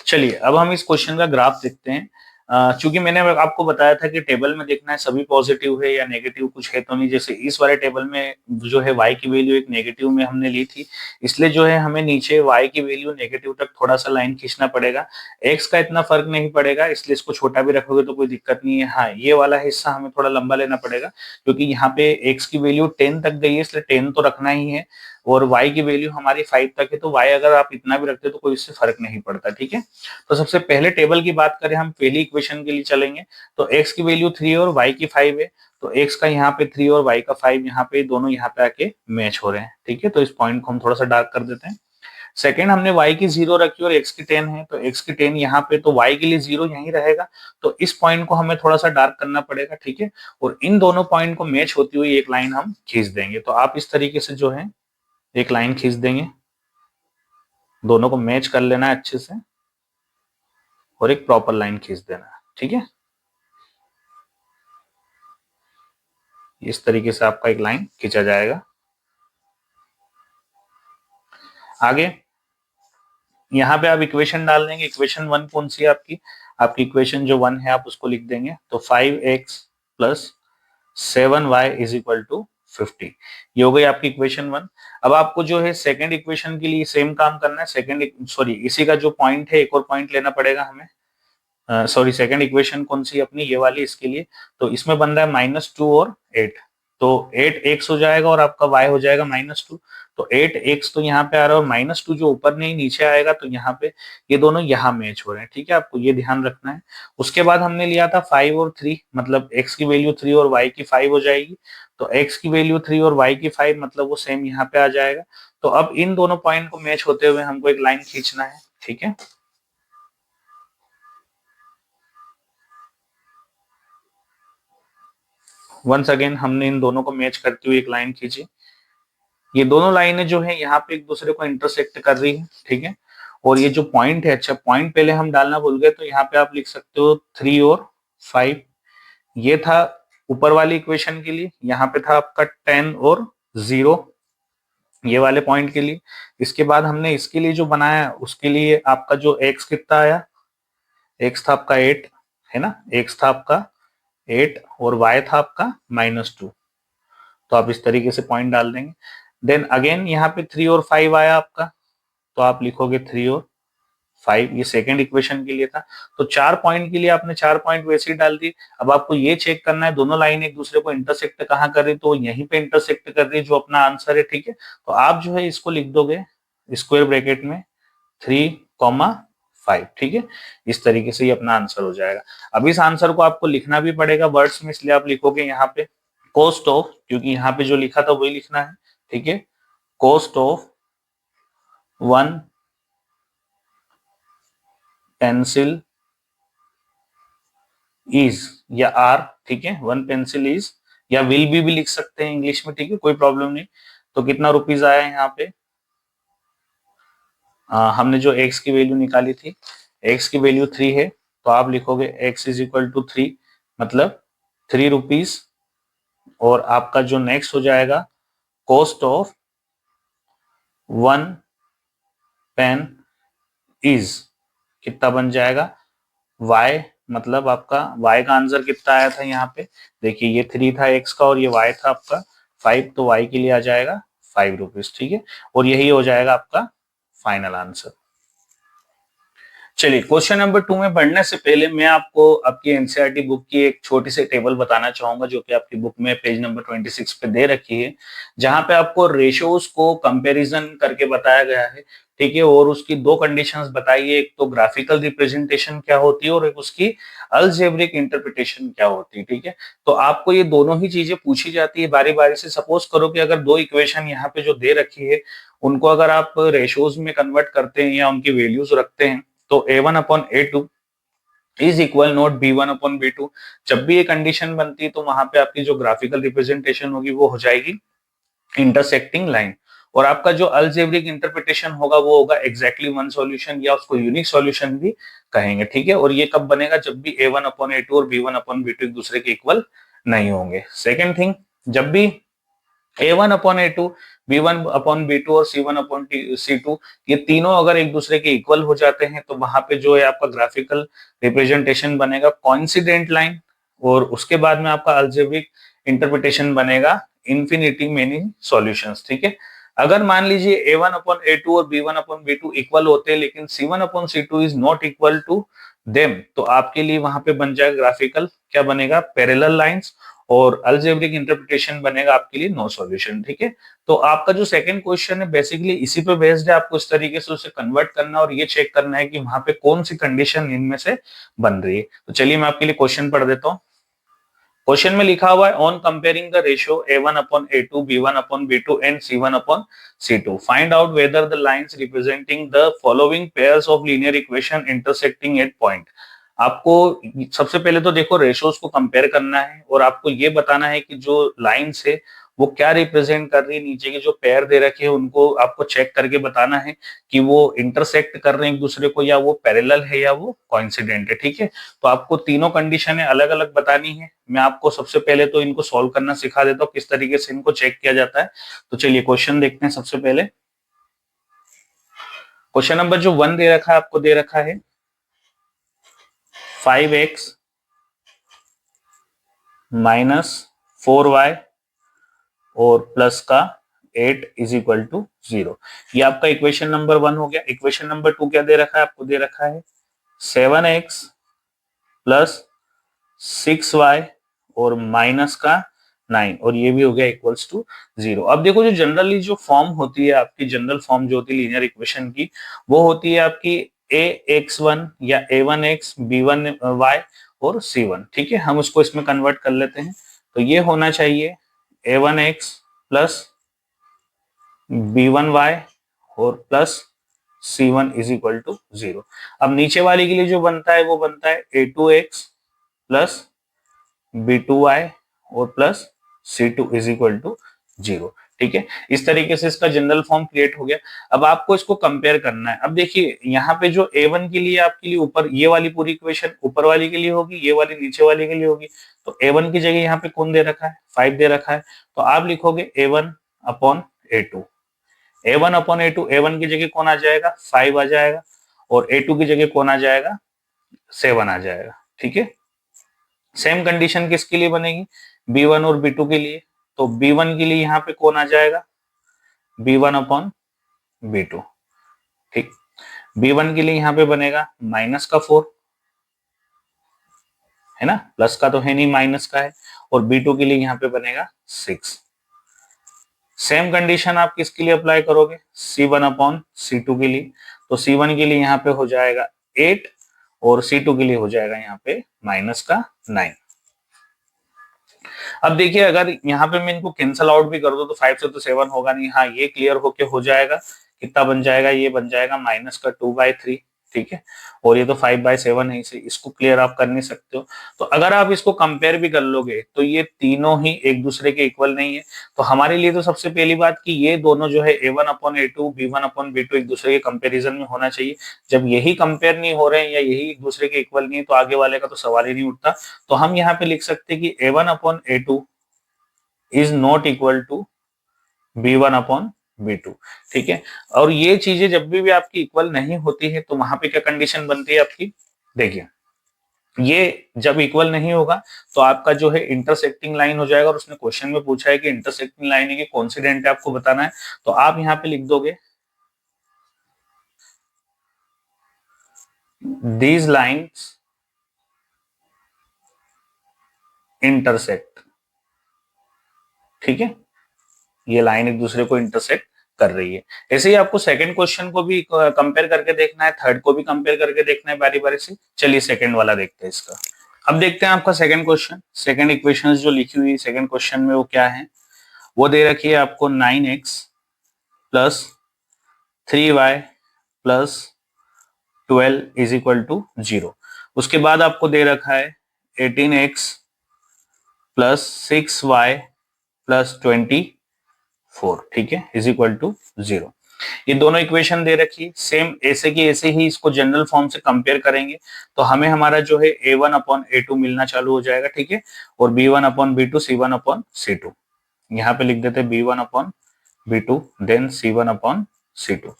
चलिए अब हम इस क्वेश्चन का ग्राफ देखते हैं। चूंकि मैंने आपको बताया था कि टेबल में देखना है सभी पॉजिटिव है या नेगेटिव कुछ है तो नहीं। जैसे इस वाले टेबल में जो है y की वैल्यू एक नेगेटिव में हमने ली थी, इसलिए जो है हमें नीचे y की वैल्यू नेगेटिव तक थोड़ा सा लाइन खींचना पड़ेगा। x का इतना फर्क नहीं पड़ेगा, इसलिए इसको छोटा भी रखोगे तो कोई दिक्कत नहीं है। हाँ ये वाला हिस्सा हमें थोड़ा लंबा लेना पड़ेगा, क्योंकि यहाँ पे x की वैल्यू 10 तक गई है, इसलिए 10 तो रखना ही है, और y की वैल्यू हमारी 5 तक है, तो y अगर आप इतना भी रखते तो कोई इससे फर्क नहीं पड़ता, ठीक है। तो सबसे पहले टेबल की बात करें, हम पहली इक्वेशन के लिए चलेंगे। तो x की वैल्यू 3 और y की 5 है, तो x का यहाँ पे 3 और y का 5 यहाँ पे दोनों यहाँ पे आके मैच हो रहे हैं, ठीक है। तो इस पॉइंट को हम थोड़ा सा डार्क कर देते हैं। सेकंड हमने y की 0 रखी और x की 10 है, तो x की 10 यहाँ पे, तो y के लिए 0 यहीं रहेगा। तो इस पॉइंट को हमें थोड़ा सा डार्क करना पड़ेगा, ठीक है। और इन दोनों पॉइंट को मैच होती हुई एक लाइन हम खींच देंगे। तो आप इस तरीके से जो है एक लाइन खींच देंगे, दोनों को मैच कर लेना है अच्छे से और एक प्रॉपर लाइन खींच देना है, ठीक है। इस तरीके से आपका एक लाइन खींचा जाएगा। आगे यहाँ पे आप इक्वेशन डाल देंगे। इक्वेशन 1 कौन सी है आपकी? आपकी इक्वेशन जो 1 है आप उसको लिख देंगे। तो 5x plus 7y is equal to 50, ये हो गई आपकी इक्वेशन 1। अब आपको जो है सेकंड इक्वेशन के लिए सेम काम करना है। इसी का जो पॉइंट है एक और पॉइंट लेना पड़ेगा हमें। सेकंड इक्वेशन कौन सी अपनी? ये वाली। इसके लिए तो इसमें बन रहा है -2 और 8, तो 8x हो जाएगा और आपका y हो जाएगा -2। तो 8x तो यहाँ पे आ रहा है और -2 जो ऊपर नहीं नीचे आएगा, तो यहाँ पे ये दोनों यहाँ मैच हो रहे हैं, ठीक है। आपको ये ध्यान रखना है। उसके बाद हमने लिया था 5 और 3, मतलब x की वैल्यू 3 और y की 5 हो जाएगी। तो x की वैल्यू 3 और y की 5, मतलब वो सेम यहाँ पे आ जाएगा। तो अब इन दोनों पॉइंट को मैच होते हुए हमको एक लाइन खींचना है, ठीक है। वंस अगेन हमने इन दोनों को मैच करते हुए एक लाइन खींची। ये दोनों लाइनें जो है यहाँ पे एक दूसरे को इंटरसेक्ट कर रही है, ठीक है। और ये जो पॉइंट है, अच्छा पॉइंट पहले हम डालना भूल गए, तो यहाँ पे आप लिख सकते हो 3 और 5। ये था ऊपर वाली इक्वेशन के लिए। यहाँ पे था आपका 10 और 0 ये वाले पॉइंट के लिए। इसके बाद हमने इसके लिए जो बनाया उसके लिए आपका जो x कितना आया, x था आपका 8, है ना। x था आपका 8 और y था आपका -2। तो आप इस तरीके से पॉइंट डाल देंगे। देन अगेन यहाँ पे 3 और 5 आया आपका, तो आप लिखोगे 3 और 5। ये सेकंड इक्वेशन के लिए था। तो 4 पॉइंट के लिए आपने 4 पॉइंट वैसे ही डाल दिए। अब आपको ये चेक करना है दोनों लाइन एक दूसरे को इंटरसेक्ट कहाँ कर रही, तो यहीं पे इंटरसेक्ट कर रही है, जो अपना आंसर है, ठीक है। तो आप जो है इसको लिख दोगे स्क्वायर ब्रैकेट में 3,5, ठीक है। इस तरीके से ये अपना आंसर हो जाएगा। अब इस आंसर को आपको लिखना भी पड़ेगा वर्ड्स में, इसलिए आप लिखोगे यहाँ पे कोस्ट ऑफ, क्योंकि यहाँ पे जो लिखा था वही लिखना है, ठीक है। कोस्ट ऑफ 1 पेंसिल इज या आर, ठीक है। 1 पेंसिल इज या विल भी लिख सकते हैं इंग्लिश में, ठीक है, कोई प्रॉब्लम नहीं। तो कितना रुपीज आया है यहाँ पे? हमने जो x की वैल्यू निकाली थी, x की वैल्यू 3 है, तो आप लिखोगे x इज इक्वल टू 3, मतलब 3 रुपीज। और आपका जो नेक्स्ट हो जाएगा कॉस्ट ऑफ 1 पेन इज कितना बन जाएगा? y, मतलब आपका y का आंसर कितना आया था यहाँ पे? देखिए ये 3 था x का और ये y था आपका 5, तो y के लिए आ जाएगा 5 रुपीज, ठीक है। और यही हो जाएगा आपका फाइनल आंसर। चलिए क्वेश्चन नंबर 2 में बढ़ने से पहले मैं आपको आपकी एनसीईआरटी बुक की एक छोटी सी टेबल बताना चाहूंगा, जो कि आपकी बुक में पेज नंबर 26 पे दे रखी है, जहां पे आपको रेशियोज को कंपैरिजन करके बताया गया है, ठीक है। और उसकी दो कंडीशंस बताई है, एक तो ग्राफिकल रिप्रेजेंटेशन क्या होती है और एक उसकी अलजेब्रिक इंटरप्रिटेशन क्या होती है, ठीक है। तो आपको ये दोनों ही चीजें पूछी जाती है बारी बारी से। सपोज करो कि अगर दो इक्वेशन यहाँ पे जो दे रखी है उनको अगर आप रेशियोज में कन्वर्ट करते हैं या उनकी वैल्यूज रखते हैं, तो a1/a2 is equal not b1/b2। जब भी ये कंडीशन बनती है तो वहां पे आपकी जो ग्राफिकल रिप्रेजेंटेशन होगी वो हो जाएगी इंटरसेक्टिंग लाइन। और आपका जो अलजेब्रिक इंटरप्रिटेशन होगा वो होगा एग्जैक्टली वन सॉल्यूशन, या उसको यूनिक सॉल्यूशन भी कहेंगे, ठीक है। और ये कब बनेगा? जब भी a1/a2 और b1/b2 एक दूसरे के इक्वल नहीं होंगे। सेकेंड थिंग, जब भी a1/a2, b1/b2 और c1/c2 ये तीनों अगर एक दूसरे के इक्वल हो जाते हैं, तो वहां पे जो है आपका ग्राफिकल रिप्रेजेंटेशन बनेगा कोइंसिडेंट लाइन, और उसके बाद में आपका अलजेब्रिक इंटरप्रिटेशन बनेगा इन्फिनिटी मेनी सॉल्यूशंस, ठीक है। अगर मान लीजिए a1/a2 और b1/b2 इक्वल होते हैं लेकिन c1/c2 is not equal to them, तो आपके लिए वहां पे बन जाएगा ग्राफिकल क्या बनेगा? Parallel lines. और अलजेब्रिक इंटरप्रिटेशन बनेगा आपके लिए नो सॉल्यूशन, ठीक है। तो आपका जो सेकंड क्वेश्चन है बेसिकली इसी पे बेस्ड है। आपको इस तरीके से उसे कन्वर्ट करना और ये चेक करना है कि वहां पे कौन सी कंडीशन इनमें से बन रही है। तो चलिए मैं आपके लिए क्वेश्चन पढ़ देता हूँ। क्वेश्चन में लिखा हुआ है on comparing the ratio a1 upon a2 b1 upon b2 and c1 upon c2 find out whether the lines representing the following pairs of linear equation intersecting at point. आपको सबसे पहले तो देखो रेशियोज को कंपेयर करना है और आपको ये बताना है कि जो लाइंस है वो क्या रिप्रेजेंट कर रही है, नीचे के जो पेयर दे रखे हैं उनको आपको चेक करके बताना है कि वो इंटरसेक्ट कर रहे हैं एक दूसरे को या वो पैरेलल है या वो कोइंसिडेंट है। ठीक है, तो आपको तीनों कंडीशन अलग अलग बतानी है। मैं आपको सबसे पहले तो इनको सॉल्व करना सिखा देता हूँ किस तरीके से इनको चेक किया जाता है। तो चलिए क्वेश्चन देखते हैं। सबसे पहले क्वेश्चन नंबर जो 1 दे रखा है, आपको दे रखा है 5x माइनस 4y और प्लस का 8 इज इक्वल टू 0। ये आपका इक्वेशन नंबर 1 हो गया। इक्वेशन नंबर 2 क्या दे रखा है, आपको दे रखा है 7x प्लस 6y और माइनस का 9 और ये भी हो गया इक्वल्स टू 0। अब देखो जो जनरली जो फॉर्म होती है आपकी, जनरल फॉर्म जो होती है लीनियर इक्वेशन की, वो होती है आपकी ax1 या a1x b1y और c1। ठीक है, हम उसको इसमें कन्वर्ट कर लेते हैं। तो ये होना चाहिए a1x प्लस b1y और plus c1 is equal to 0। अब नीचे वाले के लिए जो बनता है वो बनता है a2x प्लस b2y और plus c2 is equal to 0। ठीक है, इस तरीके से इसका जनरल फॉर्म क्रिएट हो गया। अब आपको इसको कंपेयर करना है। अब देखिए यहाँ पे जो a1 के लिए आपके लिए ऊपर ये वाली पूरी इक्वेशन ऊपर वाली के लिए होगी, ये वाली नीचे वाली के लिए होगी। तो a1 की जगह यहाँ पे कौन दे रखा है, 5 दे रखा है। तो आप लिखोगे a1 upon a2। a1 upon a2, a1 की जगह कौन आ जाएगा, 5 आ जाएगा और a2 की जगह कौन आ जाएगा, 7 आ जाएगा। ठीक है, सेम कंडीशन किसके लिए बनेगी, b1 और b2 के लिए। तो b1 के लिए यहाँ पे कौन आ जाएगा, b1 अपॉन b2। ठीक, b1 के लिए यहाँ पे बनेगा माइनस का 4 है ना, प्लस का तो है नहीं, माइनस का है। और b2 के लिए यहाँ पे बनेगा 6। सेम कंडीशन आप किसके लिए अप्लाई करोगे, c1 अपॉन c2 के लिए। तो c1 के लिए यहाँ पे हो जाएगा 8 और c2 के लिए हो जाएगा यहाँ पे माइनस का 9। अब देखिए अगर यहाँ पे मैं इनको कैंसल आउट भी कर दूं तो 5 से तो 7 होगा नहीं। हाँ, ये क्लियर होके हो जाएगा। कितना बन जाएगा, ये बन जाएगा माइनस का 2/3। ठीक है, और ये तो 5/7 है, इसे इसको क्लियर आप कर नहीं सकते हो। तो अगर आप इसको कंपेयर भी कर लोगे तो ये तीनों ही एक दूसरे के इक्वल नहीं है। तो हमारे लिए तो सबसे पहली बात कि ये दोनों जो है a1 upon a2 b1 upon b2 एक दूसरे के कंपेरिजन में होना चाहिए। जब यही कंपेयर नहीं हो रहे हैं या यही एक दूसरे के इक्वल नहीं है तो आगे वाले का तो सवाल ही नहीं उठता। तो हम यहाँ पे लिख सकते हैं कि a1 upon a2 is not equal to b1 upon b2। ठीक है, और ये चीजें जब भी आपकी इक्वल नहीं होती है तो वहां पे क्या कंडीशन बनती है आपकी, देखिए ये जब इक्वल नहीं होगा तो आपका जो है इंटरसेक्टिंग लाइन हो जाएगा। और उसने क्वेश्चन में पूछा है कि इंटरसेक्टिंग लाइन है कि कोइंसिडेंट है, आपको बताना है। तो आप यहाँ पे लिख दोगे दीज लाइन्स इंटरसेक्ट। ठीक है, ये लाइन एक दूसरे को इंटरसेक्ट कर रही है। ऐसे ही आपको सेकंड क्वेश्चन को भी कंपेयर करके देखना है, थर्ड को भी कंपेयर करके देखना है बारी बारी से। चलिए सेकंड वाला देखते हैं इसका। अब देखते हैं आपका सेकंड क्वेश्चन। सेकंड इक्वेशन जो लिखी हुई है सेकंड क्वेश्चन में वो क्या है, वो दे रखी है आपको 9x plus 3y plus 12 is equal to 0। उसके बाद आपको दे रखा है 18x प्लस 6y प्लस 24। ठीक है, इज इक्वल टू 0। ये दोनों इक्वेशन दे रखी है सेम, ऐसे की ऐसे ही इसको जनरल फॉर्म से कंपेयर करेंगे तो हमें हमारा जो है a1 अपॉन a2 मिलना चालू हो जाएगा। ठीक है, और b1 upon b2 c1 upon c2। यहाँ पे लिख देते b1 upon b2 then c1 upon c2।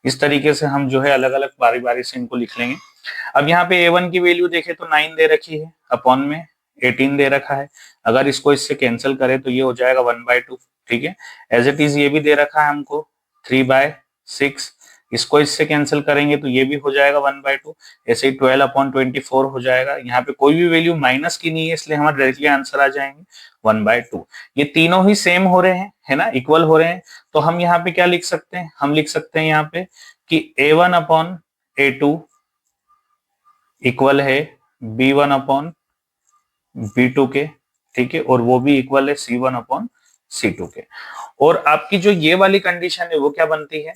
इस तरीके से हम जो है अलग अलग बारी बारी से इनको लिख लेंगे। अब यहाँ पे a1 की वैल्यू देखें तो 9 दे रखी है, अपॉन में 18 दे रखा है। अगर इसको इससे कैंसिल करें तो ये हो जाएगा 1/2। ठीक है, एज इट इज ये भी दे रखा है हमको 3/6। इसको इससे कैंसिल करेंगे तो ये भी हो जाएगा 1/2। ऐसे ही 12/24 हो जाएगा। यहाँ पे कोई भी वैल्यू माइनस की नहीं है इसलिए हमारे डायरेक्टली आंसर आ जाएंगे 1/2। ये तीनों ही सेम हो रहे हैं, है ना, इक्वल हो रहे हैं। तो हम यहाँ पे क्या लिख सकते हैं, हम लिख सकते हैं यहाँ पे कि a1 अपॉन a2 इक्वल है b1 अपॉन b2 के। ठीक है, और वो भी इक्वल है C1 अपॉन C2 के। और आपकी जो ये वाली कंडीशन है वो क्या बनती है,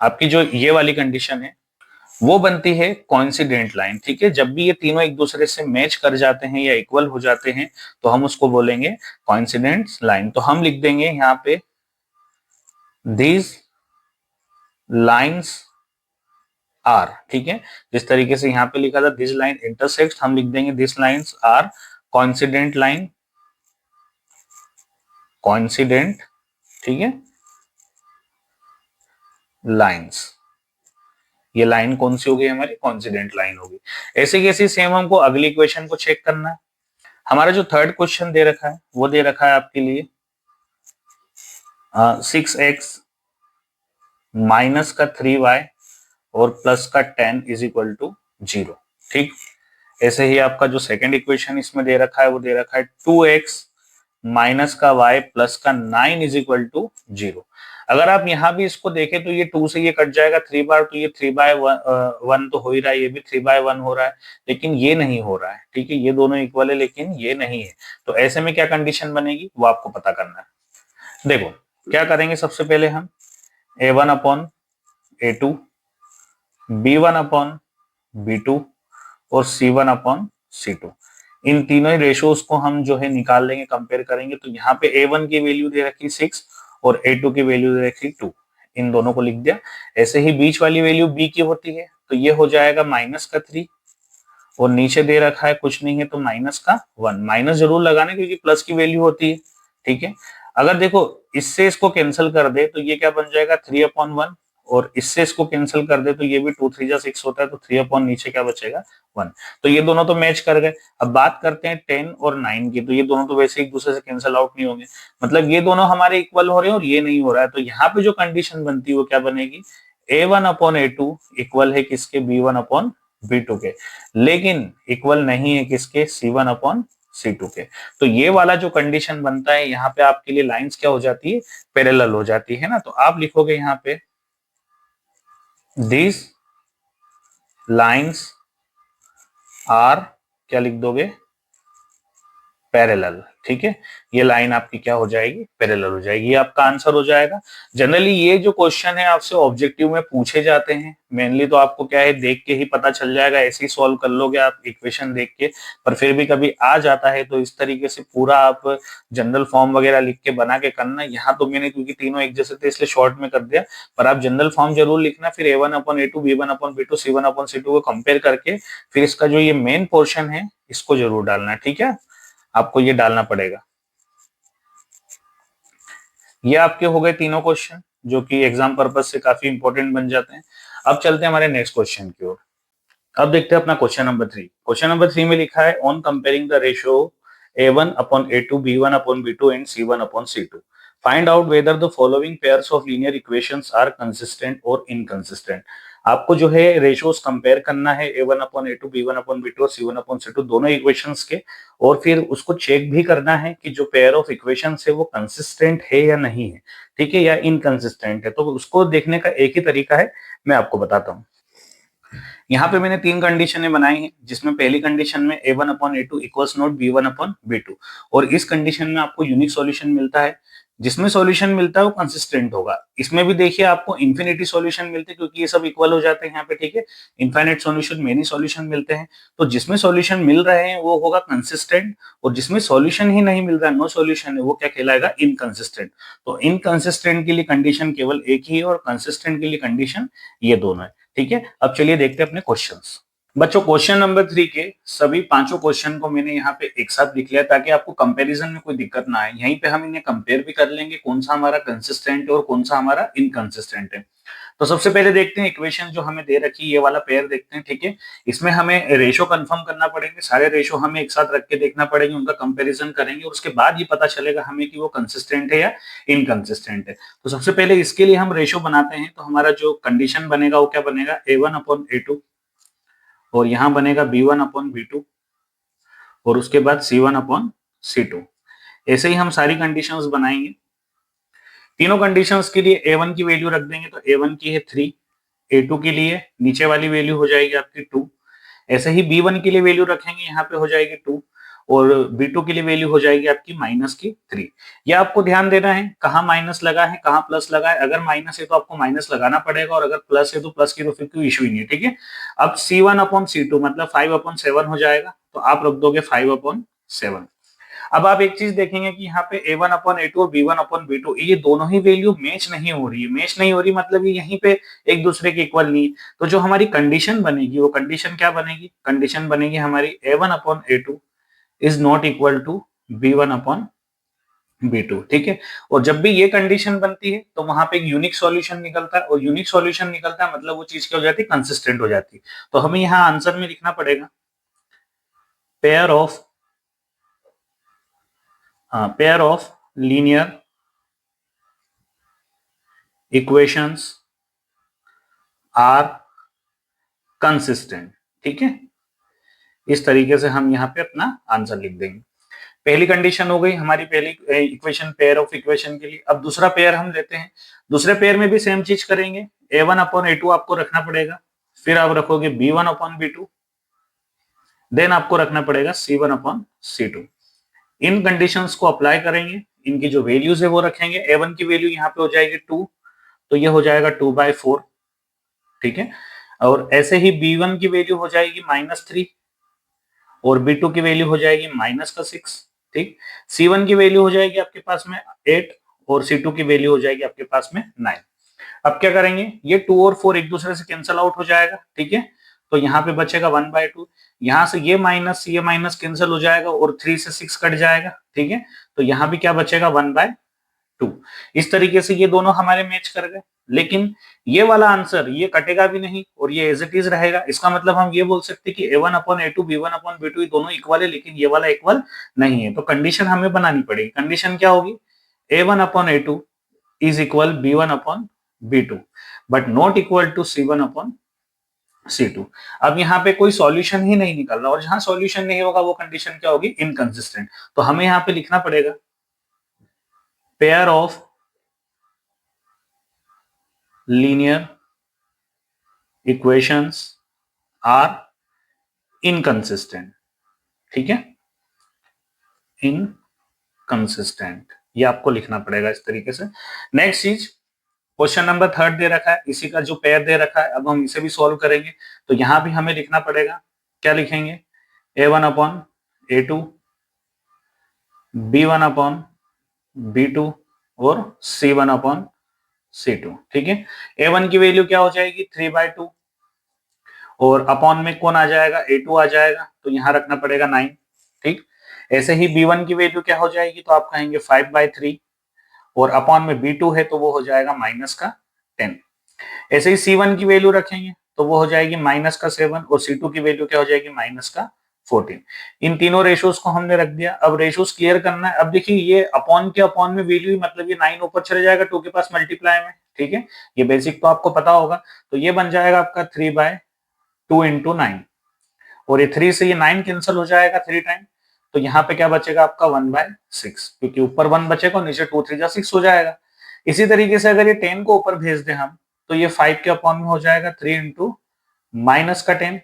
आपकी जो ये वाली कंडीशन है वो बनती है कॉइंसिडेंट लाइन। ठीक है, जब भी ये तीनों एक दूसरे से मैच कर जाते हैं या इक्वल हो जाते हैं तो हम उसको बोलेंगे कॉइंसिडेंट लाइन। तो हम लिख देंगे यहाँ पे दीज लाइन्स आर, ठीक है, जिस तरीके से यहाँ पे लिखा था दिस लाइन इंटरसेक्ट, हम लिख देंगे दिस लाइन्स आर कॉइंसिडेंट लाइन, कॉइंसिडेंट, ठीक है, लाइन्स। ये लाइन कौन सी होगी हमारी, कॉन्सिडेंट लाइन होगी। ऐसे कैसे सेम हमको अगली इक्वेशन को चेक करना है। हमारा जो थर्ड क्वेश्चन दे रखा है वो दे रखा है आपके लिए 6x माइनस का 3y और प्लस का 10 इज इक्वल टू 0। ठीक, ऐसे ही आपका जो सेकंड इक्वेशन इसमें दे रखा है वो दे रखा है 2x माइनस का y प्लस का 9 इज इक्वल टू 0। अगर आप यहाँ भी इसको देखें तो ये 2 से ये कट जाएगा 3 बार, तो ये 3/1 तो हो ही रहा है, ये भी 3/1 हो रहा है, लेकिन ये नहीं हो रहा है। ठीक है, ये दोनों इक्वल है लेकिन ये नहीं है। तो ऐसे में क्या कंडीशन बनेगी वो आपको पता करना है। देखो क्या करेंगे, सबसे पहले हम A1 upon A2, B1 upon B2 और C1 अपॉन C2, इन तीनों ही रेशोज को हम जो है निकाल लेंगे, कंपेयर करेंगे। तो यहाँ पे A1 की वैल्यू दे रखी 6 और A2 की वैल्यू दे रखी 2, इन दोनों को लिख दिया। ऐसे ही बीच वाली वैल्यू B की होती है तो ये हो जाएगा माइनस का 3 और नीचे दे रखा है कुछ नहीं है तो माइनस का 1। माइनस जरूर लगाना क्योंकि प्लस की वैल्यू होती है। ठीक है, अगर देखो इससे इसको कैंसिल कर दे तो ये क्या बन जाएगा 3/1, और इससे इसको कैंसिल कर दे तो ये भी 2 3 जा 6 होता है, तो 3 अपॉन नीचे क्या बचेगा 1। तो ये दोनों तो मैच कर गए। अब बात करते हैं 10 और 9 की, तो ये दोनों तो वैसे एक दूसरे से कैंसिल आउट नहीं होंगे, मतलब ये दोनों हमारे इक्वल हो रहे हैं और ये नहीं हो रहा है। तो यहाँ पे जो कंडीशन बनती है वो क्या बनेगी, A1 अपॉन A2 इक्वल है किसके, B1 अपॉन B2 के, लेकिन इक्वल नहीं है किसके, C1 अपॉन C2 के। तो ये वाला जो कंडीशन बनता है यहाँ पे आपके लिए लाइंस क्या हो जाती है, पैरेलल हो जाती है ना। तो आप लिखोगे यहाँ पे दिस लाइंस आर, क्या लिख दोगे, पैरेलल। ठीक है, ये लाइन आपकी क्या हो जाएगी, पैरेलल हो जाएगी, ये आपका आंसर हो जाएगा। जनरली ये जो क्वेश्चन है आपसे ऑब्जेक्टिव में पूछे जाते हैं, मेनली तो आपको क्या है देख के ही पता चल जाएगा, ऐसे ही सॉल्व कर लोगे आप इक्वेशन देख के। पर फिर भी कभी आ जाता है तो इस तरीके से पूरा आप जनरल फॉर्म वगैरह लिख के बना के करना। यहाँ तो मैंने क्योंकि तीनों एक जैसे थे इसलिए शॉर्ट में कर दिया, पर आप जनरल फॉर्म जरूर लिखना, फिर A1 upon A2, B1 upon B2, C1 upon C2 को कंपेयर करके फिर इसका जो ये मेन पोर्शन है इसको जरूर डालना। ठीक है, आपको ये डालना पड़ेगा। ये आपके हो गए तीनों क्वेश्चन जो कि एग्जाम पर्पज से काफी इंपॉर्टेंट बन जाते हैं। अब चलते हैं हमारे नेक्स्ट क्वेश्चन की ओर। अब देखते हैं अपना क्वेश्चन नंबर 3। क्वेश्चन नंबर 3 में लिखा है on comparing the ratio A1 upon A2, B1 upon B2 and C1 upon C2 find out whether the following pairs of linear equations are consistent और inconsistent. आपको जो है रेशियोज कंपेयर करना है A1 upon A2, B1 upon B2 और C1 upon C2 दोनों equations के, और फिर उसको चेक भी करना है कि जो पेयर ऑफ इक्वेशंस है वो कंसिस्टेंट है या नहीं है, ठीक है, या इनकंसिस्टेंट है। तो उसको देखने का एक ही तरीका है, मैं आपको बताता हूँ। यहाँ पे मैंने 3 कंडीशनें बनाई हैं, जिसमें पहली कंडीशन में A1 upon A2 equals not B1 upon B2, और इस कंडीशन में आपको यूनिक सॉल्यूशन मिलता है। जिसमें सॉल्यूशन मिलता है वो कंसिस्टेंट होगा। इसमें भी देखिए आपको इन्फिनिटी सॉल्यूशन मिलते हैं क्योंकि ये सब इक्वल हो जाते हैं यहाँ पे। ठीक है, इनफाइनाइट सॉल्यूशन, मेनी सॉल्यूशन मिलते हैं। तो जिसमें सॉल्यूशन मिल रहे हैं वो होगा कंसिस्टेंट, और जिसमें सॉल्यूशन ही नहीं मिल रहा है, नो सॉल्यूशन है, वो क्या कहलाएगा, इनकंसिस्टेंट। तो इनकंसिस्टेंट के लिए कंडीशन केवल एक ही है और कंसिस्टेंट के लिए कंडीशन ये दोनों है। ठीक है, अब चलिए देखते हैं अपने क्वेश्चंस। बच्चों क्वेश्चन नंबर 3 के सभी पांचों क्वेश्चन को मैंने यहाँ पे एक साथ लिख लिया ताकि आपको कंपैरिजन में कोई दिक्कत ना आए। यहीं पे हम इन्हें कंपेयर भी कर लेंगे कौन सा हमारा कंसिस्टेंट है और कौन सा हमारा इनकंसिस्टेंट है। तो सबसे पहले देखते हैं इक्वेशन जो हमें दे रखी है, ये वाला पेयर देखते हैं। ठीक है, इसमें हमें रेशो कंफर्म करना पड़ेंगे, सारे रेशो हमें एक साथ रख के देखना पड़ेंगे, उनका कंपैरिजन करेंगे और उसके बाद ये पता चलेगा हमें कि वो कंसिस्टेंट है या इनकंसिस्टेंट है। तो सबसे पहले इसके लिए हम रेशो बनाते हैं। तो हमारा जो कंडीशन बनेगा वो क्या बनेगा, A1 अपॉन A2, और यहां बनेगा B1 अपॉन B2, और उसके बाद C1 अपॉन C2। ऐसे ही हम सारी कंडीशंस बनाएंगे। तीनों कंडीशंस के लिए A1 की वैल्यू रख देंगे, तो A1 की है 3, A2 के लिए नीचे वाली वैल्यू हो जाएगी आपकी 2, ऐसे ही B1 के लिए वैल्यू रखेंगे, यहाँ पे हो जाएगी 2, और B2 के लिए वैल्यू हो जाएगी आपकी -3। ये आपको ध्यान देना है कहाँ माइनस लगा है कहाँ प्लस लगा है। अगर माइनस है तो आपको माइनस लगाना पड़ेगा और अगर प्लस है तो प्लस की तो फिर कोई इशू ही नहीं है, ठीक है। अब C1/C2 मतलब 5/7 हो जाएगा, तो आप रख दोगे 5/7। अब आप एक चीज देखेंगे कि यहाँ पे A1/A2 और B1/B2 ये दोनों ही वैल्यू मैच नहीं हो रही है। मैच नहीं हो रही मतलब ये यहीं पे एक दूसरे के इक्वल नहीं है। तो जो हमारी कंडीशन बनेगी वो कंडीशन क्या बनेगी, कंडीशन बनेगी हमारी A1/A2 is not equal to B1/B2, ठीक है। और जब भी ये कंडीशन बनती है तो वहां पे एक यूनिक सॉल्यूशन निकलता है, और यूनिक सॉल्यूशन निकलता है मतलब वो चीज क्या हो जाती है, कंसिस्टेंट हो जाती है। तो हमें यहाँ आंसर में लिखना पड़ेगा pair of linear equations are consistent, ठीक है। इस तरीके से हम यहाँ पे अपना आंसर लिख देंगे। पहली कंडीशन हो गई हमारी, पहली इक्वेशन पेयर ऑफ इक्वेशन के लिए। अब दूसरा पेयर हम लेते हैं। दूसरे पेयर में भी सेम चीज करेंगे, A1/A2 आपको रखना पड़ेगा, फिर आप रखोगे B1/B2, देन आपको रखना पड़ेगा C1/C2। इन कंडीशंस को अप्लाई करेंगे, इनकी जो वैल्यूज है वो रखेंगे। A1 की वैल्यू यहाँ पे हो जाएगी 2, तो ये हो जाएगा 2/4, ठीक है। और ऐसे ही B1 की वैल्यू हो जाएगी -3 और B2 की वैल्यू हो जाएगी -6, ठीक। C1 की वैल्यू हो जाएगी आपके पास में 8 और C2 की वैल्यू हो जाएगी आपके पास में 9। अब क्या करेंगे, ये 2 और 4 एक दूसरे से कैंसिल आउट हो जाएगा, ठीक है। तो यहाँ पे बचेगा 1/2, यहाँ से ये माइनस कैंसिल हो जाएगा और 3 से 6 कट जाएगा, ठीक है। तो यहाँ भी क्या बचेगा 1/2। इस तरीके से ये दोनों हमारे मैच कर गए। लेकिन ये वाला आंसर ये कटेगा भी नहीं और ये एज इट इज रहेगा। इसका मतलब हम ये बोल सकते हैं कि A1/A2 B1/B2 ये दोनों इक्वल है, लेकिन ये वाला इक्वल नहीं है। तो कंडीशन हमें बनानी पड़ेगी। कंडीशन क्या होगी, A1/A2 is equal B1/B2 but not equal to C1/C2। अब यहाँ पे कोई सॉल्यूशन ही नहीं निकल रहा, और जहां सॉल्यूशन नहीं होगा वो कंडीशन क्या होगी, इनकंसिस्टेंट। तो हमें यहाँ पे लिखना पड़ेगा pair of linear equations are inconsistent, ठीक है, इनकंसिस्टेंट। ये आपको लिखना पड़ेगा इस तरीके से। नेक्स्ट चीज, क्वेश्चन नंबर 3 दे रखा है, इसी का जो पेयर दे रखा है, अब हम इसे भी सॉल्व करेंगे। तो यहां भी हमें लिखना पड़ेगा, क्या लिखेंगे, A1/A2 B1/B2 और C1/C2, ठीक है। A1 की वैल्यू क्या हो जाएगी 3/2 और अपॉन में कौन आ जाएगा, A2 आ जाएगा, तो यहां रखना पड़ेगा 9, ठीक। ऐसे ही B1 की वैल्यू क्या हो जाएगी, तो आप कहेंगे 5/3 और अपॉन में B2 है तो वो हो जाएगा -10। ऐसे ही C1 की वैल्यू रखेंगे तो वो हो जाएगी -7 और C2 की वैल्यू क्या हो जाएगी -14। इन तीनों रेशोज को हमने रख दिया। अब रेशोज क्लियर करना है। अब देखिए ये अपॉन के अपॉन में वैल्यू, मतलब ये 9 ऊपर चले जाएगा 2 के पास मल्टीप्लाई में, ठीक है। ये बेसिक तो आपको पता होगा। तो ये बन जाएगा आपका 3/2 इंटू 9 और ये 3 से ये 9 कैंसिल हो जाएगा 3 टाइम। तो यहाँ पे क्या बचेगा आपका 1/6, क्योंकि ऊपर 1 बचेगा और नीचे 2 3 जा 6 हो जाएगा। इसी तरीके से अगर ये 10 को ऊपर भेज दें हम, तो ये 5 के अपॉन में हो जाएगा 3 इंटू -10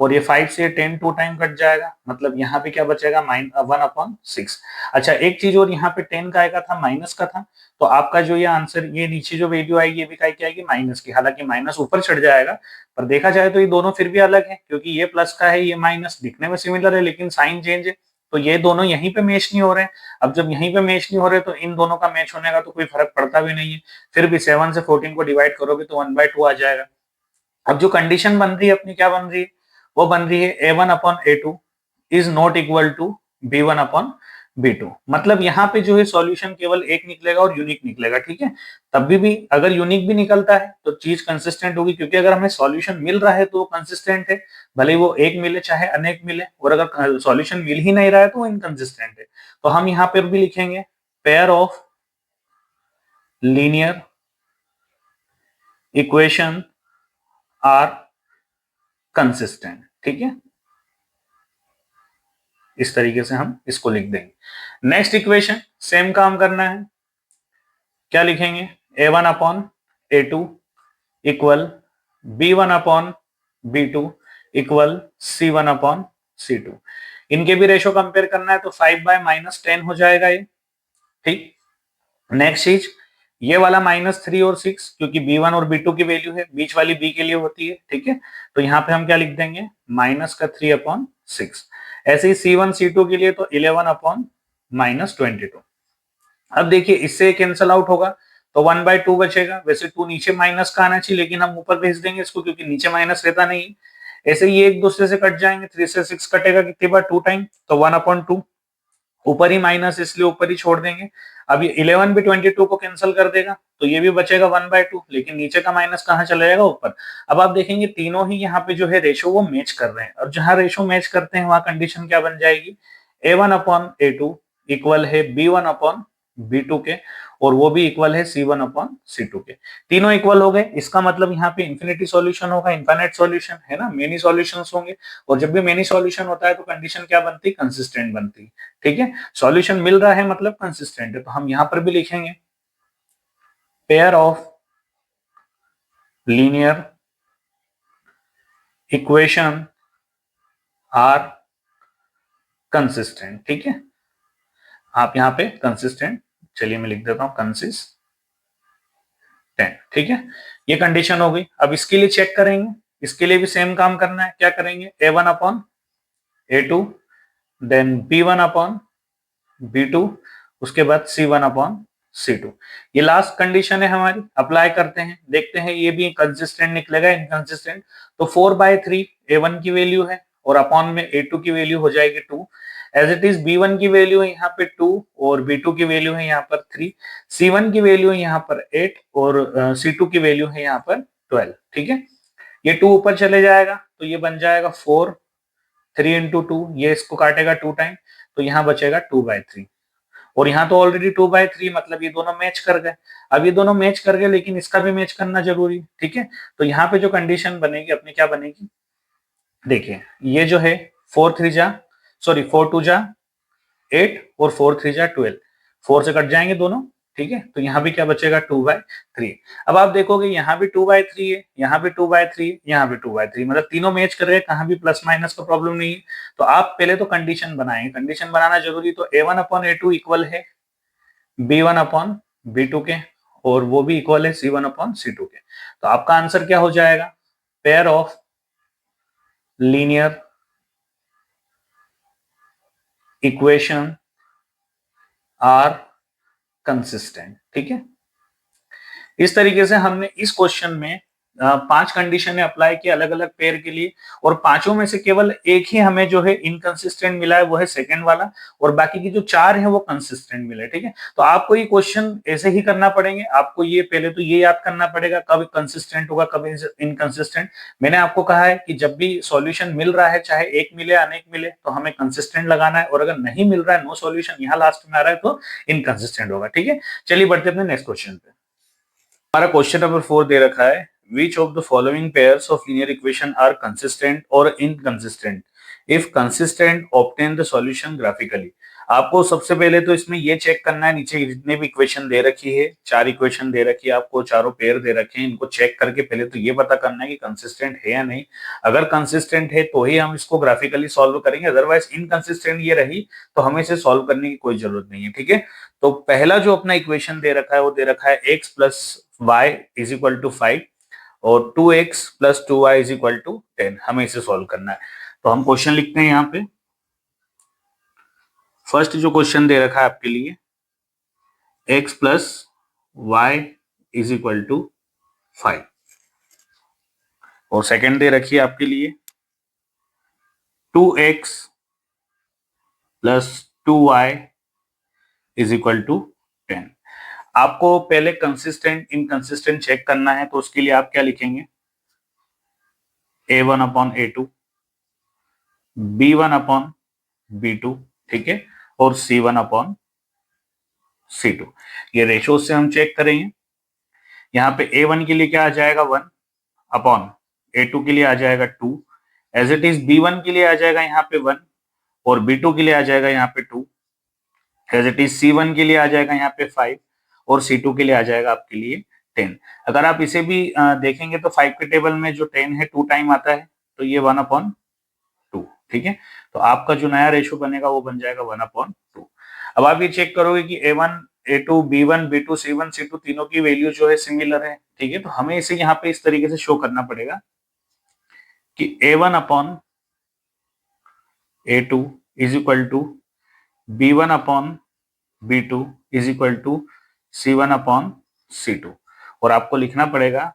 और ये 5 से 10 2 टाइम कट जाएगा, मतलब यहाँ पे क्या बचेगा 1/6। अच्छा एक चीज और, यहाँ पे 10 का आएगा था, माइनस का था, तो आपका जो ये आंसर, ये नीचे जो वैल्यू आएगी ये भी क्या आएगी, माइनस की। हालांकि माइनस ऊपर चढ़ जाएगा, पर देखा जाए तो ये दोनों फिर भी अलग है, क्योंकि ये प्लस का है, ये माइनस, दिखने में सिमिलर है लेकिन साइन चेंज है। तो ये दोनों यहीं पे मैच नहीं हो रहे हैं। अब जब यहीं पे मैच नहीं हो रहे तो इन दोनों का मैच होने का तो कोई फर्क पड़ता भी नहीं है। फिर भी 7 से 14 को डिवाइड करोगे तो 1/2 आ जाएगा। अब जो कंडीशन बन रही है अपनी, क्या बन रही है, वो बन रही है A1/A2 is not equal to B1/B2। मतलब यहाँ पे जो है सॉल्यूशन केवल एक निकलेगा और यूनिक निकलेगा, ठीक है। तब भी अगर यूनिक भी निकलता है तो चीज कंसिस्टेंट होगी, क्योंकि अगर हमें सॉल्यूशन मिल रहा है तो वो कंसिस्टेंट है, भले वो एक मिले चाहे अनेक मिले। और अगर सॉल्यूशन मिल ही नहीं रहा है तो वो इनकंसिस्टेंट है। तो हम यहाँ पर भी लिखेंगे pair of linear equation are consistent, ठीक है। इस तरीके से हम इसको लिख देंगे। नेक्स्ट इक्वेशन, सेम काम करना है। क्या लिखेंगे, A1/A2 equal B1/B2 equal C1/C2। इनके भी रेशो कंपेयर करना है तो 5/-10 हो जाएगा ये, ठीक। नेक्स्ट चीज, ये वाला -3 और 6, क्योंकि B1 और B2 की वैल्यू है, बीच वाली B के लिए होती है, ठीक है। तो यहाँ पे हम क्या लिख देंगे, -3/6। ऐसे ही C1 C2 के लिए तो 11/-22। अब देखिए इससे कैंसल आउट होगा तो 1/2 बचेगा। वैसे 2 नीचे माइनस का आना चाहिए, लेकिन हम ऊपर भेज देंगे इसको क्योंकि नीचे माइनस रहता नहीं। ऐसे ये एक दूसरे से कट जाएंगे, 3 से 6 कटेगा कितनी बार, 2 टाइम, तो 1/2। ऊपर ही माइनस इसलिए ऊपर ही छोड़ देंगे। अब ये 11 भी 22 को कैंसिल कर देगा तो ये भी बचेगा 1/2, लेकिन नीचे का माइनस कहाँ चला जाएगा, ऊपर। अब आप देखेंगे तीनों ही यहाँ पे जो है रेशो वो मैच कर रहे हैं, और जहां रेशो मैच करते हैं वहां कंडीशन क्या बन जाएगी, A1/A2 इक्वल है B1/B2 के, और वो भी इक्वल है C1/C2 के। तीनों इक्वल हो गए, इसका मतलब यहाँ पे इंफिनिटी सॉल्यूशन होगा, इनफाइनाइट सॉल्यूशन है ना, मेनी सॉल्यूशंस होंगे। और जब भी मेनी सॉल्यूशन होता है तो कंडीशन क्या बनती है, कंसिस्टेंट बनती है, ठीक है। सॉल्यूशन मिल रहा है मतलब कंसिस्टेंट है, तो हम यहां पर भी लिखेंगे pair of linear equation are consistent, ठीक है। आप यहां पे कंसिस्टेंट, चलिए मैं लिख देता हूं कंसिस्टेंट, ठीक है। ये कंडीशन हो गई। अब इसके लिए चेक करेंगे, इसके लिए भी सेम काम करना है। क्या करेंगे, A1/A2, देन B1/B2, उसके बाद C1/C2। ये लास्ट कंडीशन है हमारी, अप्लाई करते हैं, देखते हैं ये भी कंसिस्टेंट निकलेगा, इनकंसिस्टेंट। तो 4/3 A1 की वैल्यू है, और अपॉन में A2 की वैल्यू हो जाएगी 2। एज इट इज B1 की वैल्यू है यहाँ पे 2, और B2 की वैल्यू है यहाँ पर 3। C1 की वैल्यू है यहाँ पर 8, और C2 की वैल्यू है यहाँ पर 12, ठीक है। ये 2 ऊपर चले जाएगा तो ये बन जाएगा 4, 3 इंटू 2, ये इसको काटेगा 2 टाइम, तो यहाँ बचेगा 2/3। और यहाँ तो ऑलरेडी 2/3, मतलब ये दोनों मैच कर गए। अब ये दोनों मैच कर गए, लेकिन इसका भी मैच करना जरूरी, ठीक है। तो यहाँ पे जो कंडीशन बनेगी अपनी क्या बनेगी, देखिए ये जो है 4 2 और 4 3 4 से कट जाएंगे दोनों, ठीक है। तो यहाँ भी क्या बचेगा, 2/3। अब आप देखोगे यहाँ भी 2/3 है, यहाँ भी 2/3, यहाँ भी 2/3, मतलब तीनों मैच कर रहे, कहाँ भी प्लस माइनस का प्रॉब्लम नहीं है। तो आप पहले तो कंडीशन बनाएंगे, कंडीशन बनाना जरूरी। तो A1/A2 इक्वल है B1/B2 के, और वो भी इक्वल है C1/C2 के। तो आपका आंसर क्या हो जाएगा, pair of linear equation are consistent, ठीक है। इस तरीके से हमने इस क्वेश्चन में 5 कंडीशन अप्लाई की अलग अलग पेयर के लिए, और पांचों में से केवल एक ही हमें जो है इनकंसिस्टेंट मिला है, वो है सेकंड वाला, और बाकी की जो 4 है वो कंसिस्टेंट मिले, ठीक है। तो आपको ये क्वेश्चन ऐसे ही करना पड़ेंगे, आपको ये पहले तो ये याद करना पड़ेगा कब कंसिस्टेंट होगा, कब इनकंसिस्टेंट। मैंने आपको कहा है कि जब भी सॉल्यूशन मिल रहा है, चाहे एक मिले अनेक मिले, तो हमें कंसिस्टेंट लगाना है, और अगर नहीं मिल रहा है, नो सॉल्यूशन यहाँ लास्ट में आ रहा है, तो इनकंसिस्टेंट होगा, ठीक है। चलिए बढ़ते अपने नेक्स्ट क्वेश्चन पे। हमारा क्वेश्चन नंबर 4 दे रखा है, which of the following pairs of linear equation are consistent और inconsistent, if consistent obtain the solution graphically. आपको सबसे पहले तो इसमें ये चेक करना है, नीचे जितने भी इक्वेशन दे रखी है, 4 इक्वेशन दे रखी है आपको, चारों पेयर दे रखे हैं, इनको चेक करके पहले तो ये पता करना है कि कंसिस्टेंट है या नहीं। अगर कंसिस्टेंट है तो ही हम इसको ग्राफिकली सॉल्व करेंगे, अदरवाइज इनकंसिस्टेंट ये रही तो हमें इसे सॉल्व करने की कोई जरूरत नहीं है, ठीक है। तो पहला जो अपना इक्वेशन दे रखा है वो दे रखा है x plus y is equal to 5 और 2x plus 2y is equal to 10। हमें इसे सॉल्व करना है, तो हम क्वेश्चन लिखते हैं यहाँ पे। फर्स्ट जो क्वेश्चन दे रखा है आपके लिए, x plus y is equal to 5, और सेकंड दे रखी है आपके लिए 2x plus 2y is equal to 10। आपको पहले कंसिस्टेंट इनकंसिस्टेंट चेक करना है, तो उसके लिए आप क्या लिखेंगे, A1/A2, B1/B2, ठीक है, और C1/C2। ये रेशो से हम चेक करेंगे। यहाँ पे A1 के लिए क्या आ जाएगा 1 अपॉन A2 के लिए आ जाएगा 2, एज इट इज B1 के लिए आ जाएगा यहाँ पे 1, और B2 के लिए आ जाएगा यहाँ पे 2, एज इट इज C1 के लिए आ जाएगा यहाँ पे 5, और C2 के लिए आ जाएगा आपके लिए 10। अगर आप इसे भी देखेंगे तो 5 के टेबल में जो 10 है 2 टाइम आता है, तो ये 1/2, ठीक है। तो आपका जो नया रेशो बनेगा वो बन जाएगा 1/2। अब आप ये चेक करोगे कि A1 A2 B1 B2 C1 C2 तीनों की वैल्यू जो है सिमिलर है, ठीक है। तो हमें इसे यहाँ पे इस तरीके से शो करना पड़ेगा कि A1/A2 is equal to B1/B2 is equal to C1/C2, और आपको लिखना पड़ेगा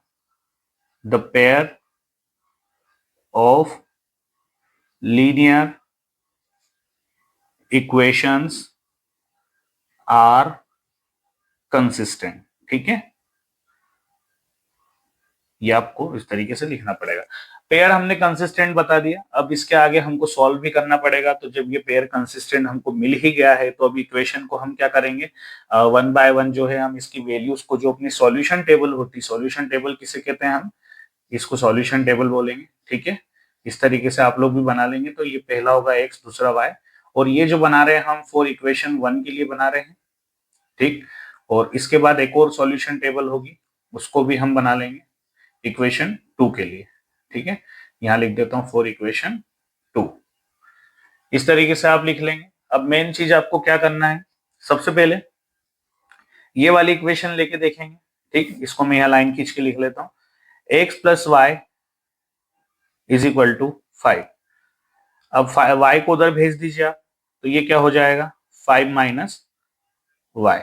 the pair of linear equations are consistent, ठीक है। ये आपको इस तरीके से लिखना पड़ेगा। पेयर हमने कंसिस्टेंट बता दिया, अब इसके आगे हमको सॉल्व भी करना पड़ेगा। तो जब ये पेयर कंसिस्टेंट हमको मिल ही गया है तो अब इक्वेशन को हम क्या करेंगे, 1 बाय 1 जो है हम इसकी वैल्यूज को, जो अपनी सॉल्यूशन टेबल होती है, सॉल्यूशन टेबल किसे कहते हैं, हम इसको सॉल्यूशन टेबल बोलेंगे, ठीक है। इस तरीके से आप लोग भी बना लेंगे। तो ये पहला होगा x, दूसरा y, और ये जो बना रहे हैं हम फॉर इक्वेशन 1 के लिए बना रहे हैं, ठीक। और इसके बाद एक और सॉल्यूशन टेबल होगी, उसको भी हम बना लेंगे इक्वेशन 2 के लिए, ठीक है। यहां लिख देता हूं फॉर इक्वेशन 2। इस तरीके से आप लिख लेंगे। अब मेन चीज आपको क्या करना है, सबसे पहले ये वाली इक्वेशन लेके देखेंगे, ठीक। इसको मैं यहां लाइन खींच के लिख लेता हूं, x plus y is equal to 5। अब y को उधर भेज दीजिए आप, तो ये क्या हो जाएगा, 5 माइनस y।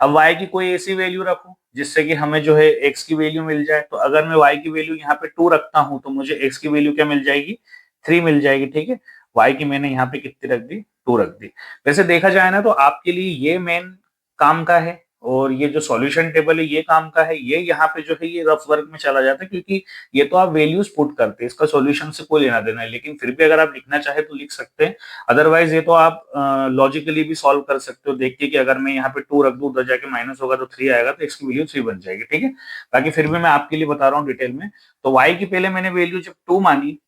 अब y की कोई ऐसी वैल्यू रखो जिससे कि हमें जो है x की वैल्यू मिल जाए। तो अगर मैं y की वैल्यू यहाँ पे 2 रखता हूं तो मुझे x की वैल्यू क्या मिल जाएगी, 3 मिल जाएगी, ठीक है। y की मैंने यहाँ पे कितनी रख दी, 2 रख दी। वैसे देखा जाए ना तो आपके लिए ये मेन काम का है, और ये जो सॉल्यूशन टेबल है ये काम का है। ये यहाँ पे जो है ये रफ वर्क में चला जाता है, क्योंकि ये तो आप वैल्यूज पुट करते हैं, इसका सॉल्यूशन से कोई लेना देना है। लेकिन फिर भी अगर आप लिखना चाहे तो लिख सकते हैं, अदरवाइज ये तो आप लॉजिकली भी सॉल्व कर सकते हो। देखिए कि अगर मैं यहाँ पे 2 रख दूं, उधर जाके माइनस होगा तो 3 आएगा, तो इसकी वैल्यू 3 बन जाएगी, ठीक है। बाकी फिर भी मैं आपके लिए बता रहा हूँ डिटेल में। तो y की पहले मैंने वैल्यू जब 2 मानी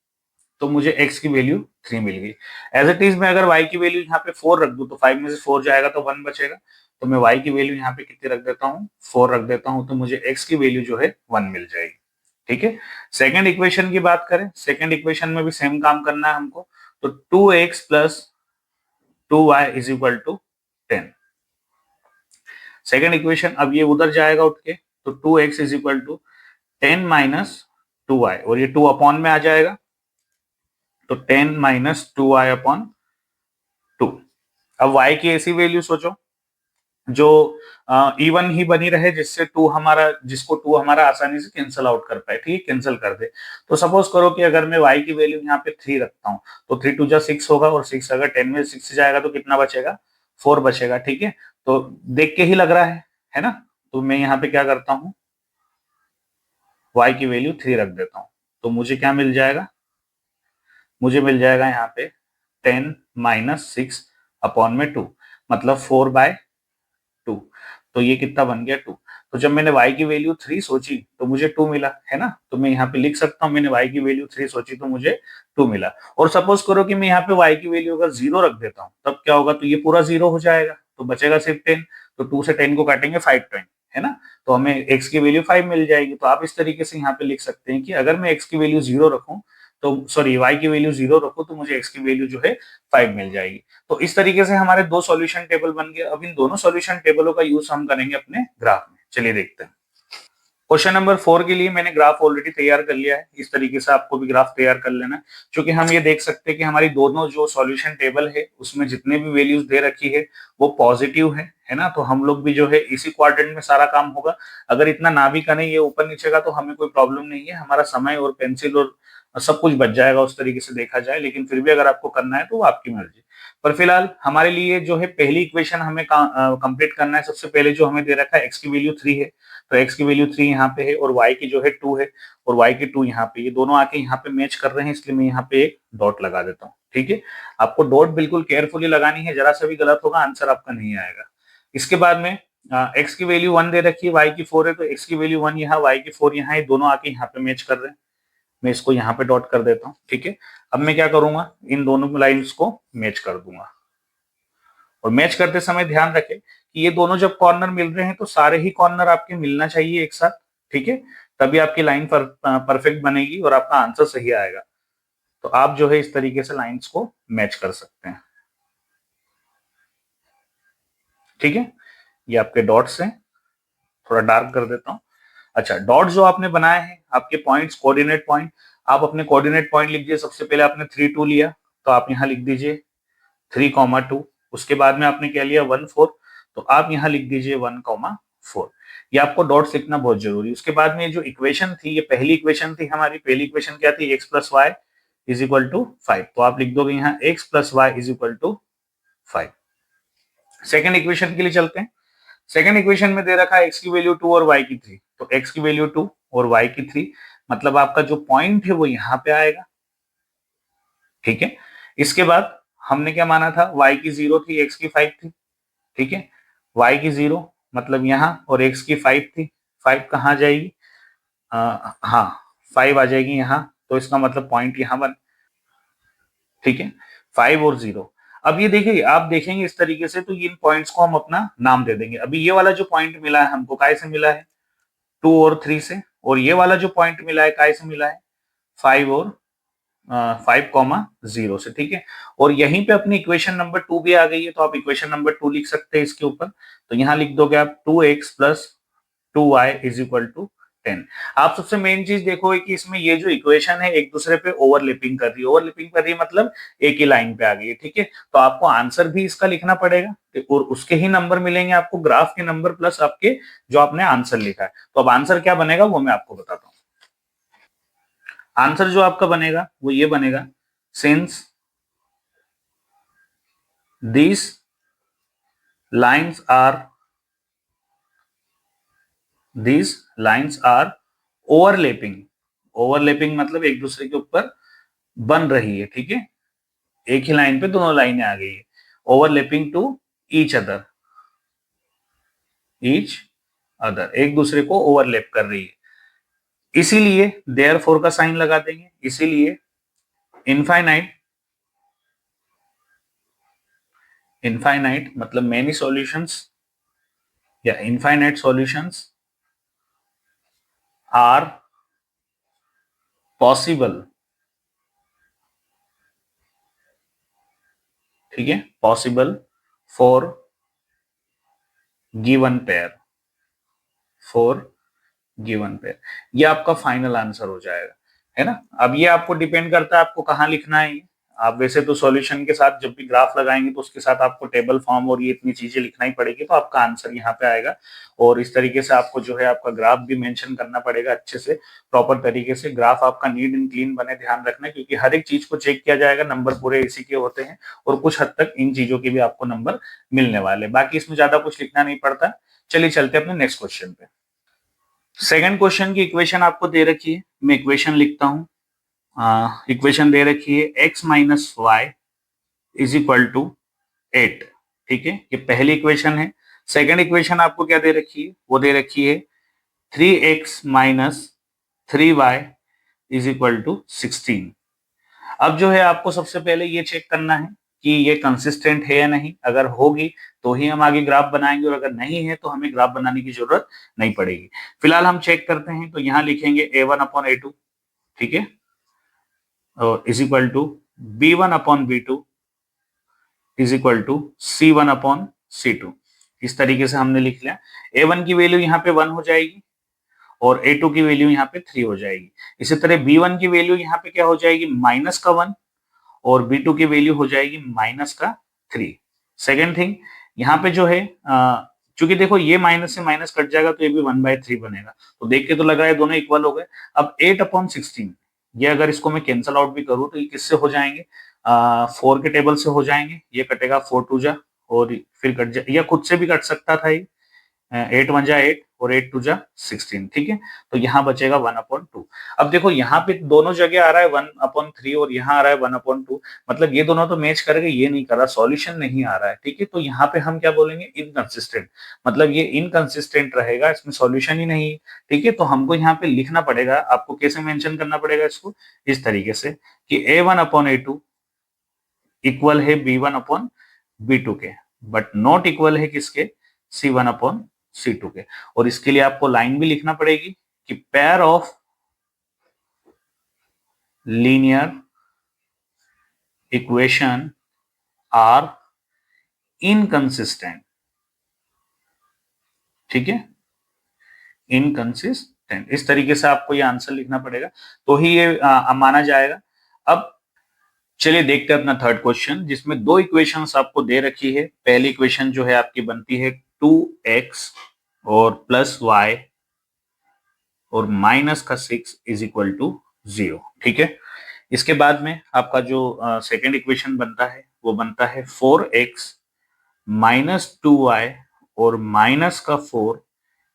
तो मुझे x की वैल्यू 3 मिल गई। एज इट इज मैं अगर y की वैल्यू यहाँ पे 4 रख दूं तो 5 में से 4 जाएगा तो 1 बचेगा। तो मैं y की वैल्यू यहाँ पे कितनी रख देता हूँ, 4 रख देता हूँ, तो मुझे x की वैल्यू जो है 1 मिल जाएगी, ठीक है। सेकंड इक्वेशन की बात करें, सेकंड इक्वेशन में भी सेम काम करना है हमको। तो 2x plus 2y is equal to 10। Second equation, अब ये उधर जाएगा उठ के, तो 2x is equal to 10 minus 2y, और ये 2 अपॉन में आ जाएगा, तो 10 माइनस 2y अपॉन 2। अब y की ऐसी वैल्यू सोचो जो इवन ही बनी रहे, जिससे 2 हमारा, जिसको 2 हमारा आसानी से कैंसिल आउट कर पाए, ठीक है, कैंसिल कर दे। तो सपोज करो कि अगर मैं y की वैल्यू यहाँ पे 3 रखता हूँ, तो 3 टू जा 6 होगा, और 6 अगर 10 में 6 जाएगा तो कितना बचेगा, 4 बचेगा, ठीक है। तो देख के ही लग रहा है ना। तो मैं यहाँ पे क्या करता हूँ, y की वैल्यू 3 रख देता हूँ, तो मुझे क्या मिल जाएगा, मुझे मिल जाएगा यहाँ पे 10 माइनस 6 अपॉन में 2, मतलब 4/2। तो ये कितना बन गया, 2। तो जब मैंने y की वैल्यू 3 सोची तो मुझे 2 मिला, है ना। तो मैं यहाँ पे लिख सकता हूँ, मैंने y की वैल्यू 3 सोची तो मुझे 2 मिला। और सपोज करो कि मैं यहाँ पे y की वैल्यू अगर 0 रख देता हूँ, तब क्या होगा, तो ये पूरा 0 हो जाएगा, तो बचेगा सिर्फ 10। तो 2 से 10 को काटेंगे 5 टाइम, है ना। तो हमें x की वैल्यू 5 मिल जाएगी। तो आप इस तरीके से यहाँ पे लिख सकते हैं कि अगर मैं x की वैल्यू 0 रखूं, तो सॉरी y की वैल्यू 0 रखूं, तो मुझे x की वैल्यू जो है 5 मिल जाएगी। तो इस तरीके से हमारे 2 सॉल्यूशन टेबल बन गए। अब इन दोनों सॉल्यूशन टेबलों का यूज हम करेंगे अपने ग्राफ में। चलिए देखते हैं। क्वेश्चन नंबर 4 के लिए मैंने ग्राफ ऑलरेडी तैयार कर लिया है। इस तरीके से आपको भी ग्राफ तैयार कर लेना है, क्योंकि हम ये देख सकते हैं कि हमारी दोनों जो सॉल्यूशन टेबल है उसमें जितने भी वैल्यूज दे रखी है वो पॉजिटिव है ना। तो हम लोग भी जो है इसी क्वाड्रेंट में सारा काम होगा। अगर इतना ना भी करें, ये ऊपर नीचे का, तो हमें कोई प्रॉब्लम नहीं है, हमारा समय और पेंसिल और सब कुछ बच जाएगा उस तरीके से देखा जाए। लेकिन फिर भी अगर आपको करना है तो वो आपकी मर्जी। पर फिलहाल हमारे लिए जो है पहली इक्वेशन हमें कंप्लीट करना है। सबसे पहले जो हमें दे रखा है, एक्स की वैल्यू 3 है, तो x की वैल्यू 3 यहाँ पे है, और y की जो है 2 है, और y की 2 यहाँ पे, ये दोनों आके यहाँ पे मैच कर रहे हैं, इसलिए मैं यहाँ पे एक डॉट लगा देता हूँ, ठीक है। आपको डॉट बिल्कुल केयरफुली लगानी है, जरा सा भी गलत होगा आंसर आपका नहीं आएगा। इसके बाद में x की वैल्यू 1 दे रखी है, y की 4 है, तो x की वैल्यू 1 यहाँ, y की 4 यहाँ, ये दोनों आके यहाँ पे मैच कर रहे हैं। मैं इसको यहाँ पे डॉट कर देता हूँ, ठीक है। अब मैं क्या करूंगा, इन दोनों लाइन्स को मैच कर दूंगा। और मैच करते समय ध्यान रखें कि ये दोनों जब कॉर्नर मिल रहे हैं तो सारे ही कॉर्नर आपके मिलना चाहिए एक साथ, ठीक है। तभी आपकी लाइन परफेक्ट बनेगी और आपका आंसर सही आएगा। तो आप जो है इस तरीके से लाइंस को मैच कर सकते हैं। ठीक है, ये आपके डॉट्स हैं, थोड़ा डार्क कर देता हूं। अच्छा, डॉट जो आपने बनाए हैं आपके पॉइंट्स, कोऑर्डिनेट पॉइंट, आप अपने कोऑर्डिनेट पॉइंट लिख दीजिए। सबसे पहले आपने 3 2 लिया, तो आप यहां लिख दीजिए 3 2। उसके बाद में आपने क्या लिया 1 4, तो आप यहां लिख दीजिए 1 4। ये आपको डॉट्स लिखना बहुत जरूरी। उसके बाद में जो इक्वेशन थी, ये पहली इक्वेशन थी हमारी। पहली इक्वेशन क्या थी, x plus y is equal to 5, तो आप लिख दोगे यहाँ x plus y is equal to 5। Second equation के लिए चलते हैं। सेकेंड इक्वेशन में दे रखा है x की वैल्यू 2 और y की 3, तो x की वैल्यू 2 और y की 3, मतलब आपका जो पॉइंट है वो यहां पे आएगा। ठीक है, इसके बाद हमने क्या माना था, y की 0 थी, x की 5 थी। ठीक है, y की 0 मतलब यहां, और x की 5 थी। 5 कहाँ जाएगी, हाँ 5 आ जाएगी यहाँ, तो इसका मतलब पॉइंट यहाँ बन। ठीक है, 5 और 0। अब ये देखिए, आप देखेंगे इस तरीके से, तो इन पॉइंट्स को हम अपना नाम दे देंगे। अभी ये वाला जो पॉइंट मिला है हमको काय से मिला है, 2 और 3 से, और ये वाला जो पॉइंट मिला है काय से मिला है, 5 और 5 0 से। ठीक है, और यहीं पे अपनी इक्वेशन नंबर 2 भी आ गई है, तो आप इक्वेशन नंबर 2 लिख सकते हैं इसके ऊपर। तो यहां लिख दोगे आप 2x plus 2y is equal to 10। आप सबसे मेन चीज देखोगे कि इसमें ये जो इक्वेशन है एक दूसरे पे ओवरलैपिंग कर रही है। ओवरलैपिंग कर रही है मतलब एक ही लाइन पे आ गई है। ठीक है, तो आपको आंसर भी इसका लिखना पड़ेगा, और उसके ही नंबर मिलेंगे आपको, ग्राफ के नंबर प्लस आपके जो आपने आंसर लिखा है। तो अब आंसर क्या बनेगा वो मैं आपको बताता हूं। आंसर जो आपका बनेगा वो ये बनेगा, since these lines are these lines are overlapping। Overlapping मतलब एक दूसरे के ऊपर बन रही है। ठीक है, एक ही लाइन पे दोनों लाइनें आ गई है। ओवरलैपिंग टू ईच अदर, एक दूसरे को ओवरलैप कर रही है, इसीलिए देयरफॉर का साइन लगा देंगे। इसीलिए इनफाइनाइट, इनफाइनाइट मतलब मेनी सॉल्यूशंस या इनफाइनाइट सॉल्यूशंस आर पॉसिबल। ठीक है, possible for given pair, for given pair. ये आपका फाइनल आंसर हो जाएगा, है ना। अब ये आपको डिपेंड करता है आपको कहाँ लिखना है ये। आप वैसे तो सॉल्यूशन के साथ जब भी ग्राफ लगाएंगे तो उसके साथ आपको टेबल फॉर्म और ये इतनी चीजें लिखना ही पड़ेगी, तो आपका आंसर यहाँ पे आएगा। और इस तरीके से आपको जो है आपका ग्राफ भी मेंशन करना पड़ेगा अच्छे से, प्रॉपर तरीके से। ग्राफ आपका नीट एंड क्लीन बने, ध्यान रखना, क्योंकि हर एक चीज को चेक किया जाएगा, नंबर पूरे इसी के होते हैं, और कुछ हद तक इन चीजों के भी आपको नंबर मिलने वाले। बाकी इसमें ज्यादा कुछ लिखना नहीं पड़ता। चलिए चलते हैं अपने नेक्स्ट क्वेश्चन पे। सेकंड क्वेश्चन की इक्वेशन आपको दे रखी है, मैं इक्वेशन लिखता हूं। इक्वेशन दे रखी है x minus y is equal to 8। ठीक है, ये पहली इक्वेशन है। सेकंड इक्वेशन आपको क्या दे रखी है, वो दे रखी है 3x minus 3y is equal to 16। अब जो है आपको सबसे पहले ये चेक करना है कि ये कंसिस्टेंट है या नहीं। अगर होगी तो ही हम आगे ग्राफ बनाएंगे, और अगर नहीं है तो हमें ग्राफ बनाने की जरूरत नहीं पड़ेगी। फिलहाल हम चेक करते हैं, तो यहां लिखेंगे a1/a2। ठीक है, और is equal to b1/b2 is equal to c1/c2। इस तरीके से हमने लिख लिया। a1 की वैल्यू यहाँ पे 1 हो जाएगी, और a2 की वैल्यू यहाँ पे 3 हो जाएगी। इसी तरह b1 की वैल्यू यहाँ पे क्या हो जाएगी, -1, और b2 की वैल्यू हो जाएगी -3। सेकेंड थिंग, यहाँ पे जो है चूंकि देखो ये माइनस से माइनस कट जाएगा, तो ये भी 1/3 बनेगा। तो देख के तो लग रहा है दोनों इक्वल हो गए। अब 8/16, ये अगर इसको मैं कैंसल आउट भी करूं तो ये किससे हो जाएंगे, 4 के टेबल से हो जाएंगे। ये कटेगा 4 2 जा, और फिर कट जा, या खुद से भी कट सकता था ये। 8 1 जा 8 और 8 2 जा 16। ठीक है, तो यहाँ बचेगा 1/2। अब देखो यहाँ पे दोनों जगह आ रहा है 1/3, और यहाँ आ रहा है 1/2, मतलब ये दोनों तो मैच कर गए, ये नहीं कर रहा, सॉल्यूशन नहीं आ रहा है। ठीक है, तो यहाँ पे हम क्या बोलेंगे, इनकंसिस्टेंट, मतलब ये इनकंसिस्टेंट रहेगा, इसमें सॉल्यूशन ही नहीं है। ठीक है, तो हमको यहाँ पे लिखना पड़ेगा, आपको कैसे मेंशन करना पड़ेगा इसको, इस तरीके से कि a1/a2 इक्वल है b1/b2 के, बट नॉट इक्वल है किसके, c1/c2 के। और इसके लिए आपको लाइन भी लिखना पड़ेगी कि pair of linear equation are inconsistent, ठीक है, इनकंसिस्टेंट, इस तरीके से आपको ये आंसर लिखना पड़ेगा तो ही ये माना जाएगा। अब चलिए देखते हैं अपना थर्ड क्वेश्चन, जिसमें दो इक्वेशंस आपको दे रखी है। पहली इक्वेशन जो है आपकी बनती है 2x और प्लस y और माइनस का 6 इज इक्वल टू 0, ठीक है। इसके बाद में आपका जो सेकेंड इक्वेशन बनता है वो बनता है 4x माइनस 2y और माइनस का 4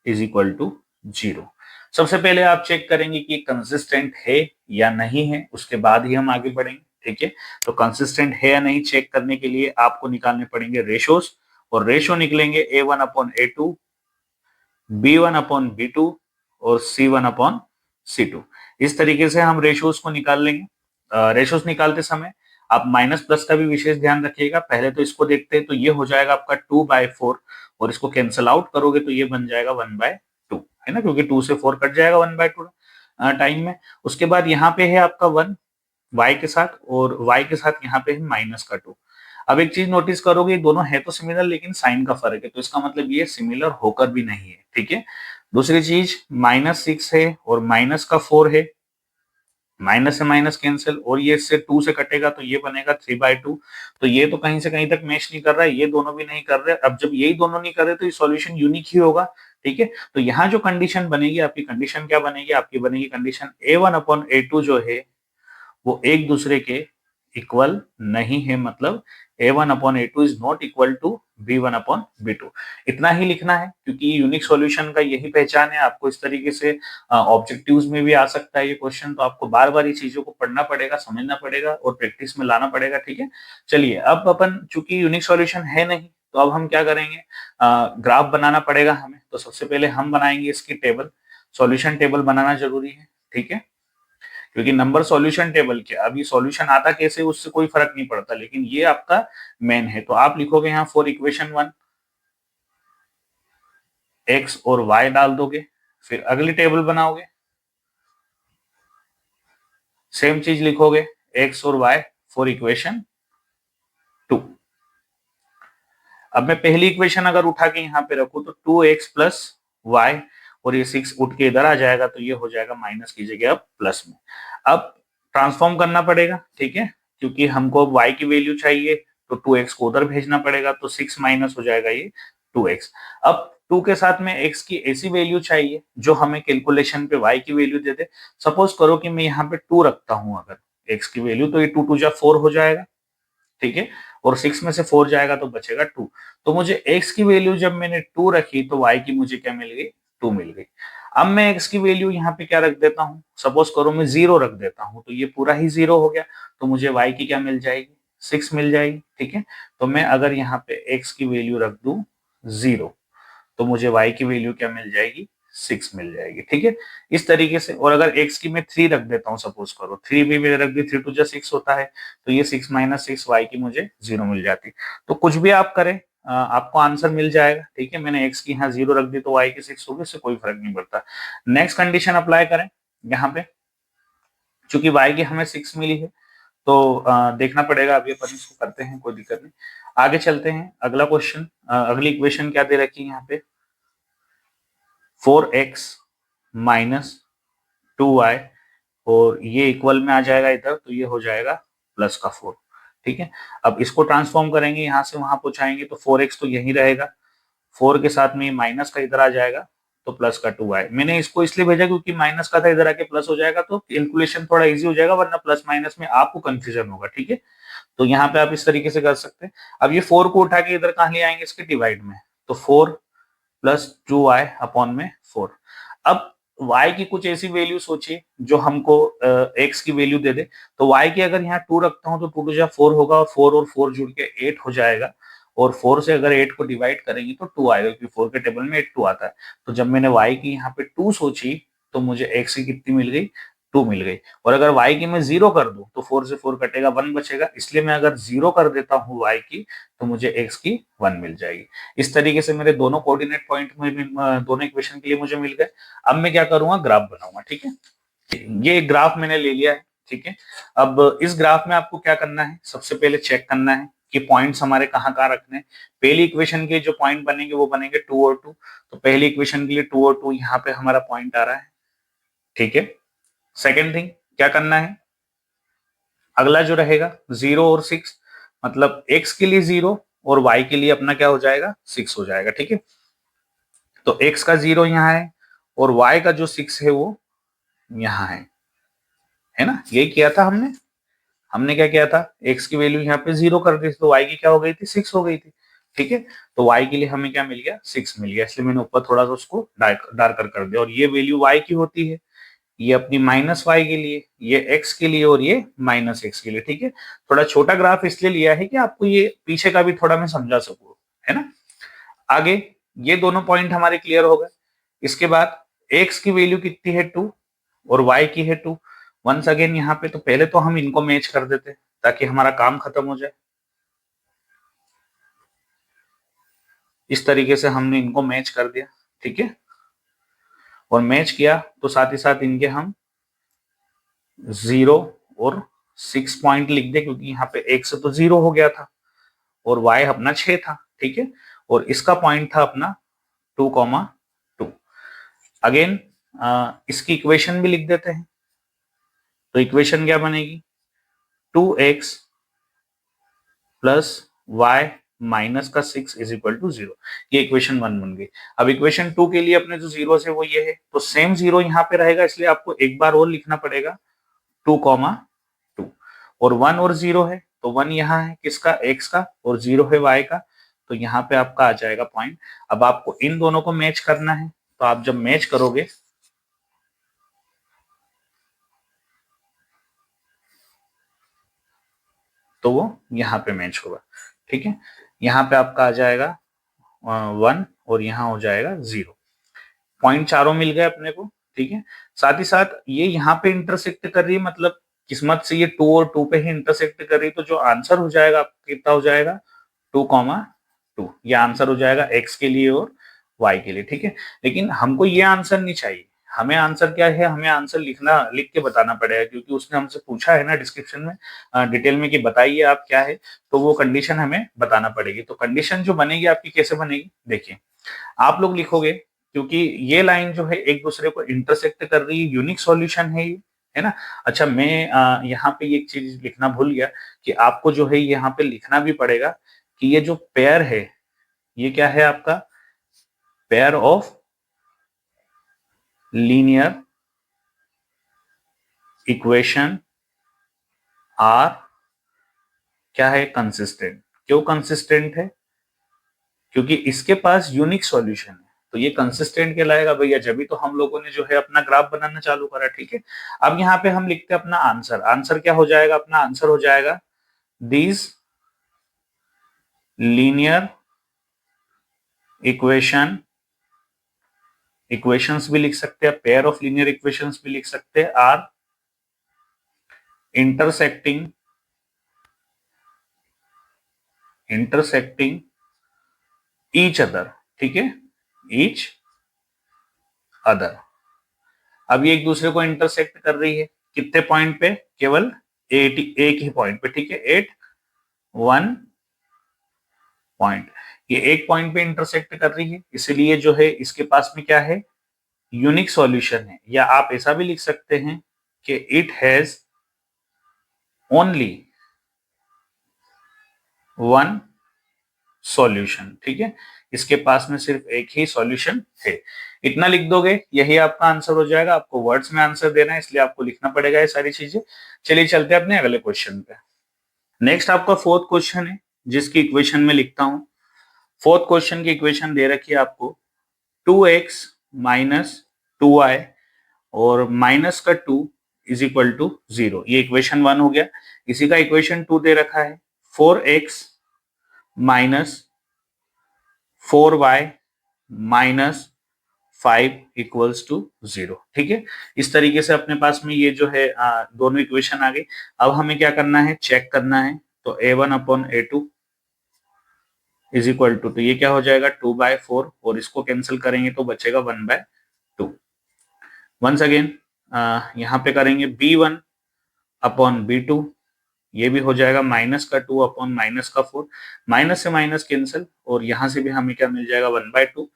इज इक्वल टू 0। सबसे पहले आप चेक करेंगे कि कंसिस्टेंट है या नहीं है, उसके बाद ही हम आगे बढ़ेंगे, ठीक है। तो कंसिस्टेंट है या नहीं चेक करने के लिए आपको निकालने पड़ेंगे रेशोस, और रेशो निकलेंगे a1 upon a2, b1 upon b2 और c1 अपॉन c2। इस तरीके से हम रेशोस को निकाल लेंगे। रेशोस निकालते समय आप माइनस प्लस का भी विशेष ध्यान रखिएगा। पहले तो इसको देखते हैं, तो ये हो जाएगा आपका 2/4 और इसको कैंसिल आउट करोगे तो ये बन जाएगा 1/2, है ना, क्योंकि 2 से 4 कट जाएगा 1/2 टाइम में। उसके बाद यहाँ पे है आपका 1 y के साथ और y के साथ यहाँ पे है माइनस का 2। अब एक चीज नोटिस करोगे, दोनों है तो सिमिलर लेकिन साइन का फर्क है, तो इसका मतलब ये सिमिलर होकर भी नहीं है, ठीक है। दूसरी चीज -6 है और माइनस का 4 है, माइनस से माइनस कैंसिल और ये इससे 2 से कटेगा तो ये बनेगा 3/2। तो ये तो कहीं से कहीं तक मैच नहीं कर रहा है, ये दोनों भी नहीं कर रहे। अब जब यही दोनों नहीं कर रहे तो ये सॉल्यूशन यूनिक ही होगा, ठीक है। तो यहाँ जो कंडीशन बनेगी, आपकी कंडीशन क्या बनेगी, आपकी बनेगी कंडीशन a1 अपॉन a2 जो है वो एक दूसरे के इक्वल नहीं है, मतलब a1 upon a2 is not equal to b1 upon b2। इतना ही लिखना है, क्योंकि यूनिक सॉल्यूशन का यही पहचान है। आपको इस तरीके से ऑब्जेक्टिव्स में भी आ सकता है ये क्वेश्चन, तो आपको बार बार ये चीजों को पढ़ना पड़ेगा, समझना पड़ेगा और प्रैक्टिस में लाना पड़ेगा, ठीक है। चलिए अब अपन चूंकि यूनिक सॉल्यूशन है नहीं, तो अब हम क्या करेंगे, ग्राफ बनाना पड़ेगा हमें। तो सबसे पहले हम बनाएंगे इसकी टेबल, सॉल्यूशन टेबल बनाना जरूरी है, ठीक है, क्योंकि नंबर सॉल्यूशन टेबल के अभी सॉल्यूशन आता कैसे उससे कोई फर्क नहीं पड़ता, लेकिन ये आपका मेन है। तो आप लिखोगे यहाँ फॉर इक्वेशन 1 x और y डाल दोगे, फिर अगली टेबल बनाओगे, सेम चीज लिखोगे x और y फॉर इक्वेशन 2। अब मैं पहली इक्वेशन अगर उठा के यहाँ पे रखूं तो 2x प्लस वाई और ये 6 उठ के इधर आ जाएगा, तो ये हो जाएगा माइनस की जगह अब प्लस में। अब ट्रांसफॉर्म करना पड़ेगा, ठीक है, क्योंकि हमको y की वैल्यू चाहिए तो 2x को उधर भेजना पड़ेगा, तो 6 माइनस हो जाएगा ये 2x। अब 2 के साथ में x की ऐसी वैल्यू चाहिए जो हमें कैलकुलेशन पे y की वैल्यू दे दे। सपोज करो कि मैं यहाँ पे 2 रखता हूं अगर x की वैल्यू, तो ये 2 2 जा 4 हो जाएगा, ठीक है, और 6 में से 4 जाएगा तो बचेगा 2। तो मुझे x की वैल्यू जब मैंने 2 रखी तो y की मुझे क्या मिल गई, 2 मिल गई। अब मैं x की वैल्यू यहाँ पे क्या रख देता हूँ, सपोज करो मैं 0 रख देता हूँ, तो ये पूरा ही 0 हो गया, तो मुझे y की क्या मिल जाएगी, 6 मिल जाएगी, ठीक है। तो मैं अगर यहाँ पे x की वैल्यू रख दूं 0, तो मुझे y की वैल्यू क्या मिल जाएगी, 6 मिल जाएगी, ठीक है, इस तरीके से। और अगर x की मैं 3 रख देता हूँ, सपोज करो 3 भी मैंने रख दी, 3 2 जा 6 होता है, तो ये 6 माइनस 6 y की मुझे 0 मिल जाती। तो कुछ भी आप करें आपको आंसर मिल जाएगा, ठीक है। मैंने x की यहाँ 0 रख दी तो y की 6 होगी, इससे कोई फर्क नहीं पड़ता। नेक्स्ट कंडीशन अप्लाई करें यहाँ पे, चूंकि y की हमें 6 मिली है तो देखना पड़ेगा, अभी अपन इसको करते हैं, कोई दिक्कत नहीं। आगे चलते हैं, अगला क्वेश्चन, अगली इक्वेशन क्या दे रखी है यहाँ पे, 4x माइनस 2y और ये इक्वल में आ जाएगा इधर, तो ये हो जाएगा प्लस का 4, ठीक है। अब इसको ट्रांसफॉर्म करेंगे, यहां से वहां पहुंचाएंगे तो 4x तो यही रहेगा, 4 के साथ में माइनस का इधर आ जाएगा तो प्लस का 2y। मैंने इसको इसलिए भेजा क्योंकि माइनस का था, इधर आके प्लस हो जाएगा तो कैलकुलेशन थोड़ा इजी हो जाएगा, वरना प्लस माइनस में आपको कंफ्यूजन होगा, ठीक है। तो यहाँ पे आप इस तरीके से कर सकते हैं। अब ये 4 को उठा के इधर कहां ले आएंगे, इसके डिवाइड में, तो 4 प्लस 2y अपॉन में 4। अब y की कुछ ऐसी वैल्यू सोचिए जो हमको x की वैल्यू दे दे। तो y की अगर यहाँ 2 रखता हूं तो 2 2 जा 4 होगा और 4 और 4 जुड़ के 8 हो जाएगा, और 4 से अगर 8 को डिवाइड करेंगे तो 2 आएगा, क्योंकि 4 के टेबल में 8 2 आता है। तो जब मैंने y की यहाँ पे 2 सोची तो मुझे x की कितनी मिल गई, 2 मिल गई। और अगर y की मैं 0 कर दूं तो 4 से 4 कटेगा, 1 बचेगा, इसलिए मैं अगर 0 कर देता हूँ y की तो मुझे x की 1 मिल जाएगी। इस तरीके से मेरे दोनों कोऑर्डिनेट पॉइंट में दोनों इक्वेशन के लिए मुझे मिल गए। अब मैं क्या करूंगा, ग्राफ बनाऊंगा, ठीक है। ये ग्राफ मैंने ले लिया है, ठीक है। अब इस ग्राफ में आपको क्या करना है, सबसे पहले चेक करना है कि पॉइंट्स हमारे कहाँ कहाँ रखने हैं। पहली इक्वेशन के जो पॉइंट बनेंगे वो बनेंगे 2 और 2, तो पहली इक्वेशन के लिए 2 और 2 यहाँ पे हमारा पॉइंट आ रहा है, ठीक है। सेकेंड थिंग क्या करना है, अगला जो रहेगा 0 और 6, मतलब x के लिए 0 और y के लिए अपना क्या हो जाएगा 6 हो जाएगा, ठीक है। तो x का 0 यहाँ है और y का जो 6 है वो यहाँ है ना, यही किया था हमने। हमने क्या किया था, x की वैल्यू यहाँ पे 0 कर दी तो y की क्या हो गई थी 6 हो गई थी, ठीक है। तो y के लिए हमें क्या मिल गया 6 मिल गया, इसलिए मैंने ऊपर थोड़ा सा उसको डार्कर कर दिया। और ये वैल्यू y की होती है, ये अपनी -y के लिए, ये x के लिए और ये -x के लिए, ठीक है। थोड़ा छोटा ग्राफ इसलिए लिया है कि आपको ये पीछे का भी थोड़ा मैं समझा सकूं, है ना। आगे ये दोनों पॉइंट हमारे क्लियर हो गए। इसके बाद x की वैल्यू कितनी है 2 और y की है 2। वंस अगेन यहाँ पे तो पहले तो हम इनको मैच कर देते ताकि हमारा काम खत्म हो जाए। इस तरीके से हमने इनको मैच कर दिया, ठीक है। और मैच किया तो साथ ही साथ इनके हम 0 और 6 पॉइंट लिख दे, क्योंकि यहाँ पे x तो 0 हो गया था और y अपना 6 था, ठीक है। और इसका पॉइंट था अपना 2,2। अगेन इसकी इक्वेशन भी लिख देते हैं। तो इक्वेशन क्या बनेगी, 2x प्लस y माइनस का 6 इज इक्वल टू 0। ये इक्वेशन 1 बन गई। अब इक्वेशन 2 के लिए अपने जो 0 है वो ये है, तो सेम 0 यहाँ पे रहेगा, इसलिए आपको एक बार और लिखना पड़ेगा 2,2। और 1 और 0 है तो 1 यहाँ है किसका, x का, और 0 है y का, तो यहाँ पे आपका आ जाएगा पॉइंट। अब आपको इन दोनों को मैच करना है, तो आप जब मैच करोगे तो वो यहाँ पे मैच होगा, ठीक है। यहाँ पे आपका आ जाएगा 1 और यहाँ हो जाएगा 0। पॉइंट चारों मिल गए अपने को, ठीक है। साथ ही साथ ये यहाँ पे इंटरसेक्ट कर रही है, मतलब किस्मत से ये 2 और 2 पे ही इंटरसेक्ट कर रही है, तो जो आंसर हो जाएगा आपका कितना हो जाएगा 2,2। ये आंसर हो जाएगा x के लिए और y के लिए, ठीक है। लेकिन हमको ये आंसर नहीं चाहिए, हमें आंसर क्या है, हमें आंसर लिख के बताना पड़ेगा, क्योंकि उसने हमसे पूछा है ना डिस्क्रिप्शन में डिटेल में कि बताइए आप क्या है, तो वो कंडीशन हमें बताना पड़ेगी। तो कंडीशन जो बनेगी आपकी कैसे बनेगी, देखिए आप लोग लिखोगे, क्योंकि ये लाइन जो है एक दूसरे को इंटरसेक्ट कर रही है, यूनिक सॉल्यूशन है ये, है ना। अच्छा मैं यहाँ पे एक चीज लिखना भूल गया कि आपको जो है यहाँ पे लिखना भी पड़ेगा कि ये जो पेयर है ये क्या है आपका, pair of linear equation are क्या है, कंसिस्टेंट। क्यों कंसिस्टेंट है, क्योंकि इसके पास यूनिक सॉल्यूशन है, तो ये कंसिस्टेंट कहलाएगा भैया, जब भी तो हम लोगों ने जो है अपना ग्राफ बनाना चालू करा, ठीक है। अब यहाँ पे हम लिखते हैं अपना आंसर। आंसर क्या हो जाएगा, अपना आंसर हो जाएगा दीज लीनियर इक्वेशन, इक्वेशंस भी लिख सकते हैं, पेयर ऑफ लीनियर इक्वेशंस भी लिख सकते हैं, आर इंटरसेक्टिंग ईच अदर, ठीक है, ईच अदर। अब ये एक दूसरे को इंटरसेक्ट कर रही है कितने पॉइंट पे, केवल एक ही पॉइंट पे, ठीक है, एट वन पॉइंट। ये एक पॉइंट पे इंटरसेक्ट कर रही है, इसलिए जो है इसके पास में क्या है, यूनिक सॉल्यूशन है। या आप ऐसा भी लिख सकते हैं कि it has only one solution, ठीक है, इसके पास में सिर्फ एक ही सॉल्यूशन है। इतना लिख दोगे यही आपका आंसर हो जाएगा। आपको वर्ड्स में आंसर देना है, इसलिए आपको लिखना पड़ेगा ये सारी चीजें। चलिए चलते हैं अपने अगले क्वेश्चन पे। नेक्स्ट आपका फोर्थ क्वेश्चन है, जिसकी इक्वेशन में लिखता हूं। फोर्थ क्वेश्चन की इक्वेशन दे रखी है आपको 2x माइनस 2y और माइनस का 2 इज इक्वल टू 0। ये इक्वेशन 1 हो गया। इसी का इक्वेशन 2 दे रखा है 4x minus 4y minus 5 equals to 0, ठीक है। इस तरीके से अपने पास में ये जो है दोनों इक्वेशन आ गई। अब हमें क्या करना है, चेक करना है। तो a1 upon a2 is equal to, तो ये क्या हो जाएगा 2/4 और इसको कैंसिल करेंगे तो बचेगा 1/2। वंस अगेन यहाँ पे करेंगे b1 अपॉन B2, ये भी हो जाएगा माइनस का 2 अपॉन माइनस का 4, माइनस से माइनस कैंसिल, और यहां से भी हमें क्या मिल जाएगा 1/2।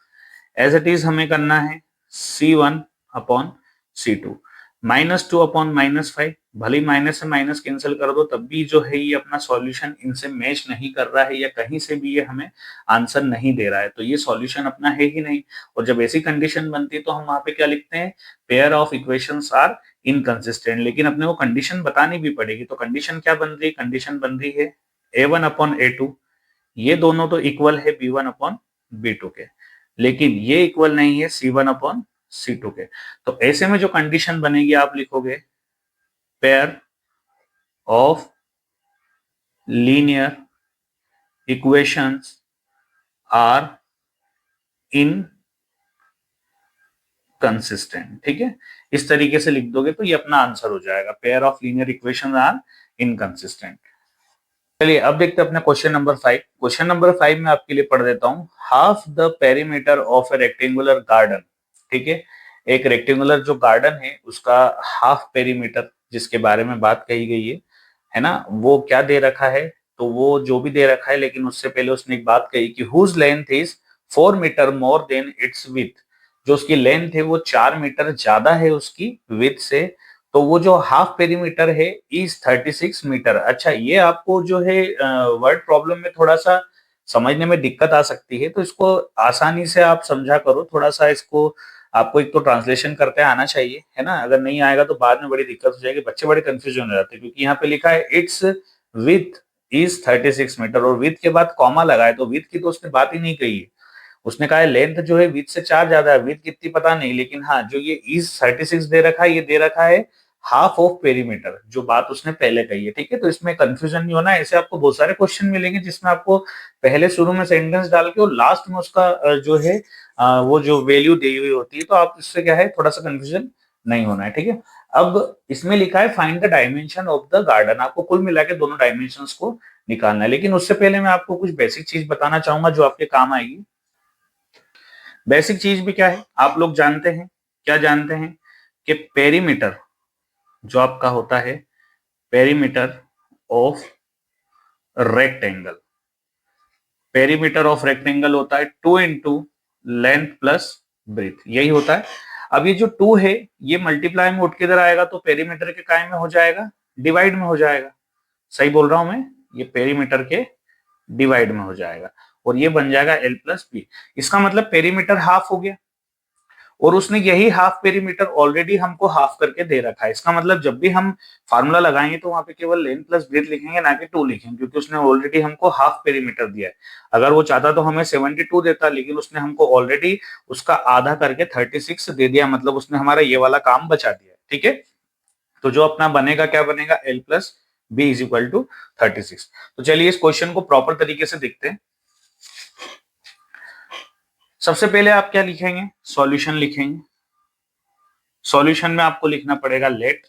एज इट इज हमें करना है C1 अपॉन C2, -2 अपॉन -5, भले ही माइनस से माइनस कैंसिल कर दो तब भी जो है ये अपना सॉल्यूशन इनसे मैच नहीं कर रहा है, या कहीं से भी ये हमें आंसर नहीं दे रहा है, तो ये सॉल्यूशन अपना है ही नहीं। और जब ऐसी कंडीशन बनती है तो हम वहां पे क्या लिखते हैं, pair of equations are inconsistent. लेकिन अपने को कंडीशन बतानी भी पड़ेगी, तो कंडीशन क्या बन रही है, कंडीशन बन रही है A1 अपॉन A2, ये दोनों तो इक्वल है B1 अपॉन B2 के, लेकिन ये इक्वल नहीं है C1 अपॉन C2 के। तो ऐसे में जो कंडीशन बनेगी आप लिखोगे pair of linear equations are inconsistent. ठीक है, इस तरीके से लिख दोगे तो ये अपना आंसर हो जाएगा, pair of linear equation are inconsistent. चलिए अब देखते हैं अपने क्वेश्चन नंबर 5। क्वेश्चन नंबर 5 में आपके लिए पढ़ देता हूं, half the perimeter of A rectangular garden. ठीक है, एक रेक्टेंगुलर जो गार्डन है उसका हाफ पेरीमीटर जिसके बारे में बात कही गई है ना, वो क्या दे रखा है, तो वो जो भी दे रखा है, लेकिन उससे पहले उसने एक बात कही कि whose length is 4 metre more than its width, जो उसकी लेंथ है वो 4 मीटर ज्यादा है उसकी विथ से, तो वो जो हाफ पेरीमीटर है इज 36 मीटर। अच्छा, ये आपको जो है वर्ड प्रॉब्लम में थोड़ा सा समझने में दिक्कत आ सकती है, तो इसको आसानी से आप समझा करो थोड़ा सा इसको। आपको एक तो ट्रांसलेशन करते आना चाहिए, है ना, अगर नहीं आएगा तो बाद में बड़ी दिक्कत हो जाएगी, बच्चे बड़े कंफ्यूजन हो जाते हैं, क्योंकि यहाँ पे लिखा है इट्स विथ इज 36 मीटर और विथ के बाद कॉमा लगा है, तो विथ की तो उसने बात ही नहीं कही है। उसने कहा है लेंथ जो है विथ से 4 ज्यादा है, विथ कितनी पता नहीं, लेकिन हाँ जो ये इज 36 दे रखा है, ये दे रखा है हाफ ऑफ पेरीमीटर, जो बात उसने पहले कही है। ठीक है, तो इसमें कंफ्यूजन नहीं होना है। ऐसे आपको बहुत सारे क्वेश्चन मिलेंगे जिसमें आपको पहले शुरू में सेंटेंस डाल के और लास्ट में उसका जो है वो जो वैल्यू दी हुई होती है, तो आप इससे क्या है थोड़ा सा कंफ्यूजन नहीं होना है। ठीक है, अब इसमें लिखा है find the dimension of the garden, आपको कुल मिला के दोनों डायमेंशन को निकालना है। लेकिन उससे पहले मैं आपको कुछ बेसिक चीज बताना चाहूंगा जो आपके काम आएगी। बेसिक चीज भी क्या है आप लोग जानते हैं, क्या जानते हैं कि पेरीमीटर जो आपका होता है, perimeter of rectangle, perimeter of rectangle होता है 2 इंटू लेंथ प्लस ब्रेथ, यही होता है। अब ये जो 2 है ये मल्टीप्लाई में उठ के इधर आएगा तो पेरीमीटर के काय में हो जाएगा, डिवाइड में हो जाएगा। सही बोल रहा हूं मैं, ये पेरीमीटर के डिवाइड में हो जाएगा और ये बन जाएगा L प्लस बी। इसका मतलब पेरीमीटर हाफ हो गया और उसने यही हाफ पेरीमीटर ऑलरेडी हमको हाफ करके दे रखा है। इसका मतलब जब भी हम फार्मूला लगाएंगे तो वहां पे केवल लेंथ प्लस ब्रेथ लिखेंगे, ना कि 2 लिखेंगे, क्योंकि उसने ऑलरेडी हमको हाफ पेरीमीटर दिया है। अगर वो चाहता तो हमें 72 देता, लेकिन उसने हमको ऑलरेडी उसका आधा करके 36 दे दिया, मतलब उसने हमारा ये वाला काम बचा दिया। ठीक है, तो जो अपना बनेगा क्या बनेगा, L plus b is equal to 36। तो चलिए इस क्वेश्चन को प्रॉपर तरीके से देखते हैं। सबसे पहले आप क्या लिखेंगे, सॉल्यूशन लिखेंगे। सॉल्यूशन में आपको लिखना पड़ेगा लेट,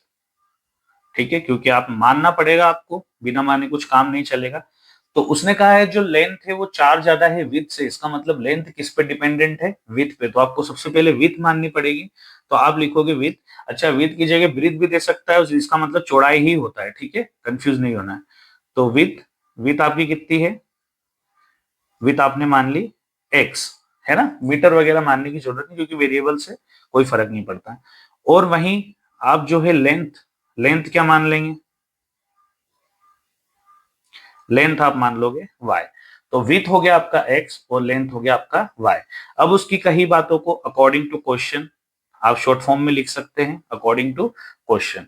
ठीक है, क्योंकि आप मानना पड़ेगा, आपको बिना माने कुछ काम नहीं चलेगा। तो उसने कहा है जो लेंथ है वो 4 ज्यादा है विथ से, इसका मतलब लेंथ किस पे डिपेंडेंट है, विथ पे, तो आपको सबसे पहले विथ माननी पड़ेगी। तो आप लिखोगे विथ। अच्छा, विथ की जगह ब्रीथ भी दे सकता है, इसका मतलब चौड़ाई ही होता है। ठीक है, कंफ्यूज नहीं होना है। तो विथ, विथ आपकी कितनी है, विथ आपने मान ली x, है ना, मीटर वगैरह मानने की जरूरत नहीं क्योंकि वेरिएबल से कोई फर्क नहीं पड़ता है। और वहीं आप जो है लेंथ, लेंथ क्या मान लेंगे, लेंथ आप मान लोगे y। तो विथ हो गया आपका x और लेंथ हो गया आपका y। अब उसकी कही बातों को अकॉर्डिंग टू क्वेश्चन आप शॉर्ट फॉर्म में लिख सकते हैं, अकॉर्डिंग टू क्वेश्चन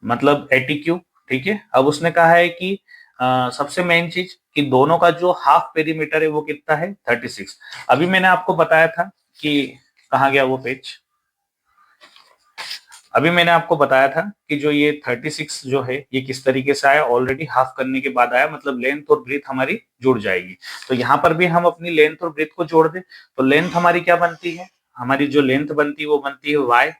मतलब एटीक्यू। ठीक है, अब उसने कहा है कि सबसे मेन चीज कि दोनों का जो हाफ पेरीमीटर है वो कितना है, 36। अभी मैंने आपको बताया था कि कहा गया वो पेज, अभी मैंने आपको बताया था कि जो ये 36 जो है ये किस तरीके से आया, ऑलरेडी हाफ करने के बाद आया, मतलब लेंथ और ब्रीथ हमारी जुड़ जाएगी। तो यहाँ पर भी हम अपनी लेंथ और ब्रीथ को जोड़ दें तो लेंथ हमारी क्या बनती है, हमारी जो लेंथ बनती है वो बनती है y,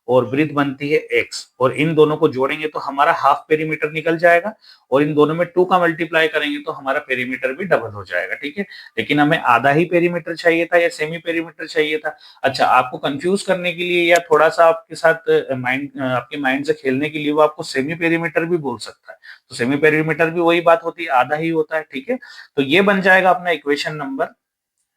और ब्रीथ बनती है x, और इन दोनों को जोड़ेंगे तो हमारा हाफ पेरीमीटर निकल जाएगा, और इन दोनों में 2 का मल्टीप्लाई करेंगे तो हमारा पेरीमीटर भी डबल हो जाएगा, ठीक है। लेकिन हमें आधा ही पेरीमीटर चाहिए था या सेमी पेरीमीटर चाहिए था। अच्छा, आपको कंफ्यूज करने के लिए या थोड़ा सा आपके साथ आपके माइंड से खेलने के लिए वो आपको सेमी पेरीमीटर भी बोल सकता है। तो सेमी पेरीमीटर भी वही बात होती है, आधा ही होता है, ठीक है। तो ये बन जाएगा अपना equation number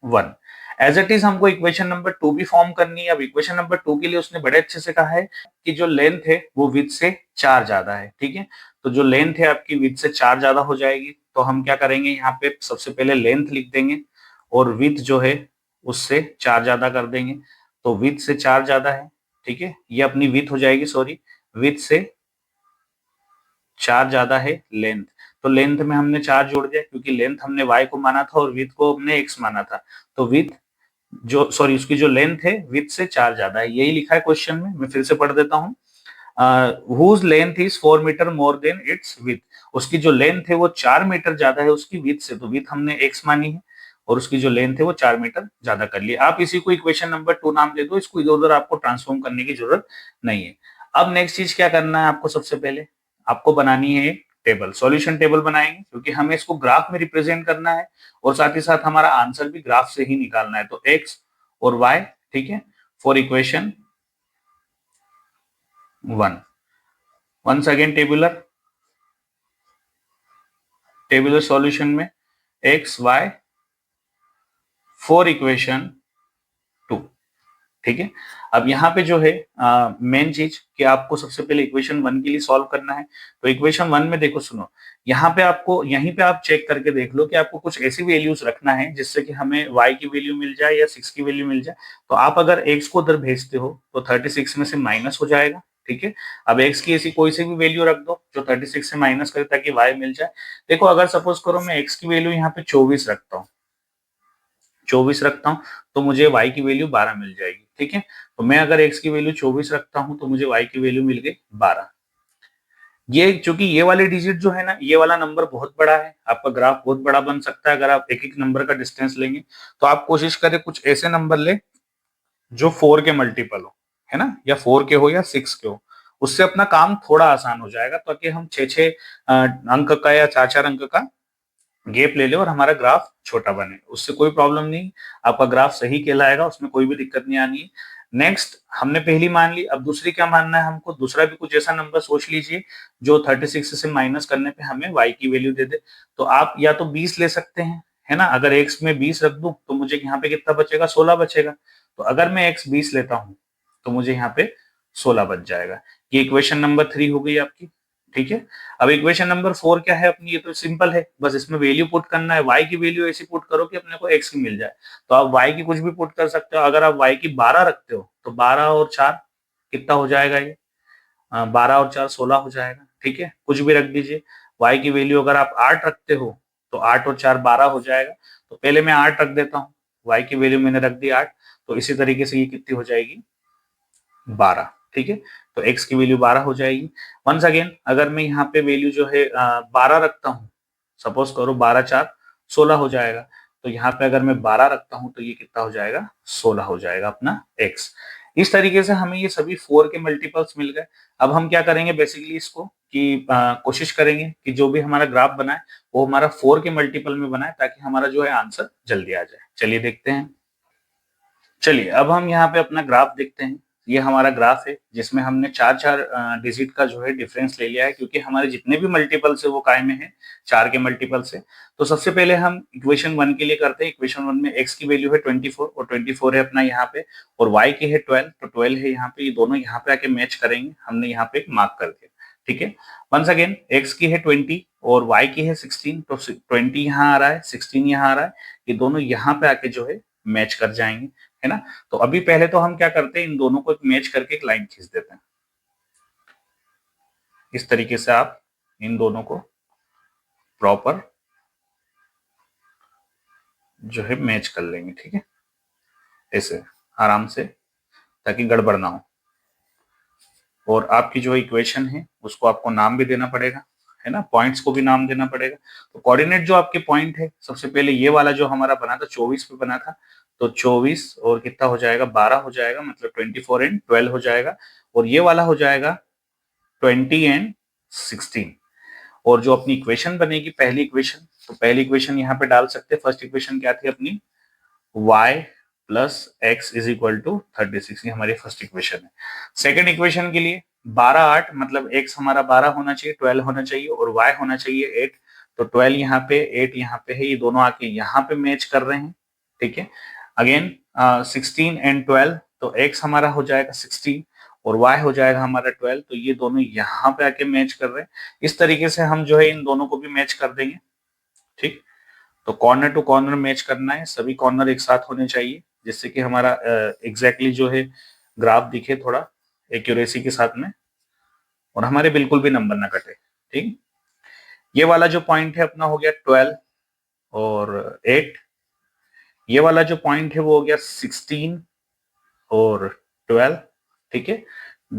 1। As it is हमको इक्वेशन नंबर 2 भी फॉर्म करनी है। अब इक्वेशन नंबर 2 के लिए उसने बड़े अच्छे से कहा है कि जो लेंथ है वो विड्थ से 4 ज्यादा है, ठीक है। तो जो लेंथ है आपकी विड्थ से 4 ज्यादा हो जाएगी, तो हम क्या करेंगे, यहाँ पे सबसे पहले लेंथ लिख देंगे और विड्थ जो है उससे 4 ज्यादा कर देंगे। तो विड्थ से 4 ज्यादा है, ठीक है, ये अपनी विड्थ हो जाएगी, सॉरी, विड्थ से 4 ज्यादा है लेंथ। तो लेंथ में हमने 4 जोड़ दिया क्योंकि लेंथ हमने y को माना था और विड्थ को हमने x माना था। तो विड्थ जो, सॉरी, उसकी जो लेंथ है विड्थ से 4 ज्यादा है, यही लिखा है क्वेश्चन में। मैं फिर से पढ़ देता हूँ। whose length is 4 metre more than its width। उसकी जो लेंथ है वो 4 मीटर ज्यादा है उसकी विड्थ से, तो विड्थ हमने x मानी है और उसकी जो लेंथ है वो 4 मीटर ज्यादा कर ली। आप इसी को इक्वेशन नंबर 2 नाम दे दो, इसको इधर उधर आपको ट्रांसफॉर्म करने की जरूरत नहीं है। अब नेक्स्ट चीज क्या करना है आपको, सबसे पहले आपको बनानी है एक टेबल, सॉल्यूशन टेबल बनाएंगे क्योंकि हमें इसको ग्राफ में रिप्रेजेंट करना है और साथ ही साथ हमारा आंसर भी ग्राफ से ही निकालना है। तो x और y, ठीक है, for equation 1। Once again tabular solution में x y फॉर इक्वेशन 2, ठीक है। अब यहाँ पे जो है मेन चीज कि आपको सबसे पहले इक्वेशन 1 के लिए सॉल्व करना है। तो इक्वेशन 1 में देखो, सुनो, यहाँ पे आपको, यहीं पे आप चेक करके देख लो कि आपको कुछ ऐसी वैल्यूज रखना है जिससे कि हमें y की वैल्यू मिल जाए या 6 की वैल्यू मिल जाए। तो आप अगर x को उधर भेजते हो तो 36 में से माइनस हो जाएगा, ठीक है। अब x की ऐसी कोई सी भी वैल्यू रख दो जो 36 से माइनस करे ताकि y मिल जाए। देखो, अगर सपोज करो मैं x की वैल्यू यहाँ पे 24 रखता हूँ, 24 रखता हूं तो मुझे y की वैल्यू 12 मिल जाएगी, ठीक है। तो मैं अगर x की वैल्यू 24 रखता हूं तो मुझे y की वैल्यू मिल गई 12। ये चूंकि ये वाले डिजिट जो है ना, ये वाला नंबर बहुत बड़ा है, आपका ग्राफ बहुत बड़ा बन सकता है अगर आप एक एक नंबर का डिस्टेंस लेंगे। तो आप कोशिश करें कुछ ऐसे नंबर ले जो 4 के मल्टीपल हो, है ना, या 4 के हो या 6 के हो। उससे अपना काम थोड़ा आसान हो जाएगा ताकि हम 6-6 अंक का या 4-4 अंक का गैप ले ले और हमारा ग्राफ छोटा बने, उससे कोई प्रॉब्लम नहीं, आपका ग्राफ सही कहलाएगा, उसमें कोई भी दिक्कत नहीं आनी है। नेक्स्ट, हमने पहली मान ली, अब दूसरी क्या मानना है हमको, दूसरा भी कुछ ऐसा नंबर सोच लीजिए जो 36 से माइनस करने पे हमें y की वैल्यू दे दे। तो आप या तो 20 ले सकते हैं, है ना, अगर x में 20 रख दूं तो मुझे यहाँ पे कितना बचेगा, 16 बचेगा। तो अगर मैं x 20 लेता हूं तो मुझे यहाँ पे 16 बच जाएगा। ये इक्वेशन नंबर 3 हो गई आपकी, ठीक है। अब इक्वेशन नंबर 4 क्या है अपनी, ये तो सिंपल है, बस इसमें वैल्यू पुट करना है। y की वैल्यू ऐसी पुट करो कि अपने को x की मिल जाए। तो आप y की कुछ भी पुट कर सकते हो। अगर आप y की 12 रखते हो तो 12 और 4 कितना हो जाएगा, ये 12 और 4 16 हो जाएगा, ठीक है। कुछ भी रख दीजिए। y की वैल्यू अगर आप 8 रखते हो तो 8 और 4 12 हो जाएगा। तो पहले मैं 8 रख देता हूँ, y की वैल्यू मैंने रख दी 8, तो इसी तरीके से ये कितनी हो जाएगी, 12, ठीक है। तो x की वैल्यू 12 हो जाएगी। वंस अगेन, अगर मैं यहाँ पे वैल्यू जो है 12 रखता हूँ, सपोज करो 12 4 16 हो जाएगा। तो यहाँ पे अगर मैं 12 रखता हूँ तो ये कितना हो जाएगा, 16 हो जाएगा अपना x। इस तरीके से हमें ये सभी 4 के मल्टीपल्स मिल गए। अब हम क्या करेंगे बेसिकली इसको कि कोशिश करेंगे कि जो भी हमारा ग्राफ बनाए वो हमारा 4 के मल्टीपल में बनाए ताकि हमारा जो है आंसर जल्दी आ जाए। चलिए देखते हैं। चलिए अब हम यहाँ पे अपना ग्राफ देखते हैं। ये हमारा ग्राफ है जिसमें हमने 4-4 डिजिट का जो है डिफरेंस ले लिया है क्योंकि हमारे जितने भी मल्टीपल्स है वो काय में है, 4 के मल्टीपल से। तो सबसे पहले हम इक्वेशन 1 के लिए करते हैं। इक्वेशन 1 में x की वैल्यू है 24 और 24 है अपना यहाँ पे, और y की है 12, तो 12 है यहाँ पे। ये दोनों यहाँ पे आके मैच करेंगे, हमने यहाँ पे मार्क कर दिया, ठीक है। वंस अगेन, x की है 20 और y की है 16, तो 20 यहाँ आ रहा है, 16 यहाँ आ रहा है, ये दोनों यहाँ पे आके जो है मैच कर जाएंगे, है ना। तो अभी पहले तो हम क्या करते हैं, इन दोनों को मैच करके एक लाइन खींच देते हैं। इस तरीके से आप इन दोनों को प्रॉपर जो है मैच कर लेंगे, ठीक है, ऐसे आराम से, ताकि गड़बड़ ना हो। और आपकी जो इक्वेशन है उसको आपको नाम भी देना पड़ेगा, है ना, पॉइंट्स को भी नाम देना पड़ेगा। तो कोऑर्डिनेट जो आपके पॉइंट है, सबसे पहले ये वाला जो हमारा बना था 24 पे बना था, तो 24 और कितना हो जाएगा, 12 हो जाएगा, मतलब 24 एंड 12 हो जाएगा। और ये वाला हो जाएगा 20 एंड 16। और जो अपनी इक्वेशन बनेगी पहली इक्वेशन, तो पहली इक्वेशन यहाँ पे डाल सकते हैं। फर्स्ट इक्वेशन क्या थी अपनी, y plus x is equal to 36, ये हमारी फर्स्ट इक्वेशन है। सेकेंड इक्वेशन के लिए 12 8 मतलब x हमारा 12 होना चाहिए, 12 होना चाहिए और y होना चाहिए 8। तो 12 यहाँ पे 8 यहाँ पे है, ये दोनों आके यहाँ पे मैच कर रहे हैं, ठीक है। अगेन 16 एंड 12, तो x हमारा हो जाएगा 16 और y हो जाएगा हमारा 12, तो ये दोनों यहाँ पे आके मैच कर रहे हैं। इस तरीके से हम जो है इन दोनों को भी मैच कर देंगे, ठीक। तो कॉर्नर टू कॉर्नर मैच करना है, सभी कॉर्नर एक साथ होने चाहिए, जिससे कि हमारा एग्जैक्टली जो है ग्राफ दिखे थोड़ा एक्यूरेसी के साथ में, और हमारे बिल्कुल भी नंबर ना कटे, ठीक। ये वाला जो पॉइंट है अपना हो गया 12 और 8, ये वाला जो पॉइंट है वो हो गया 16 और 12, ठीक है।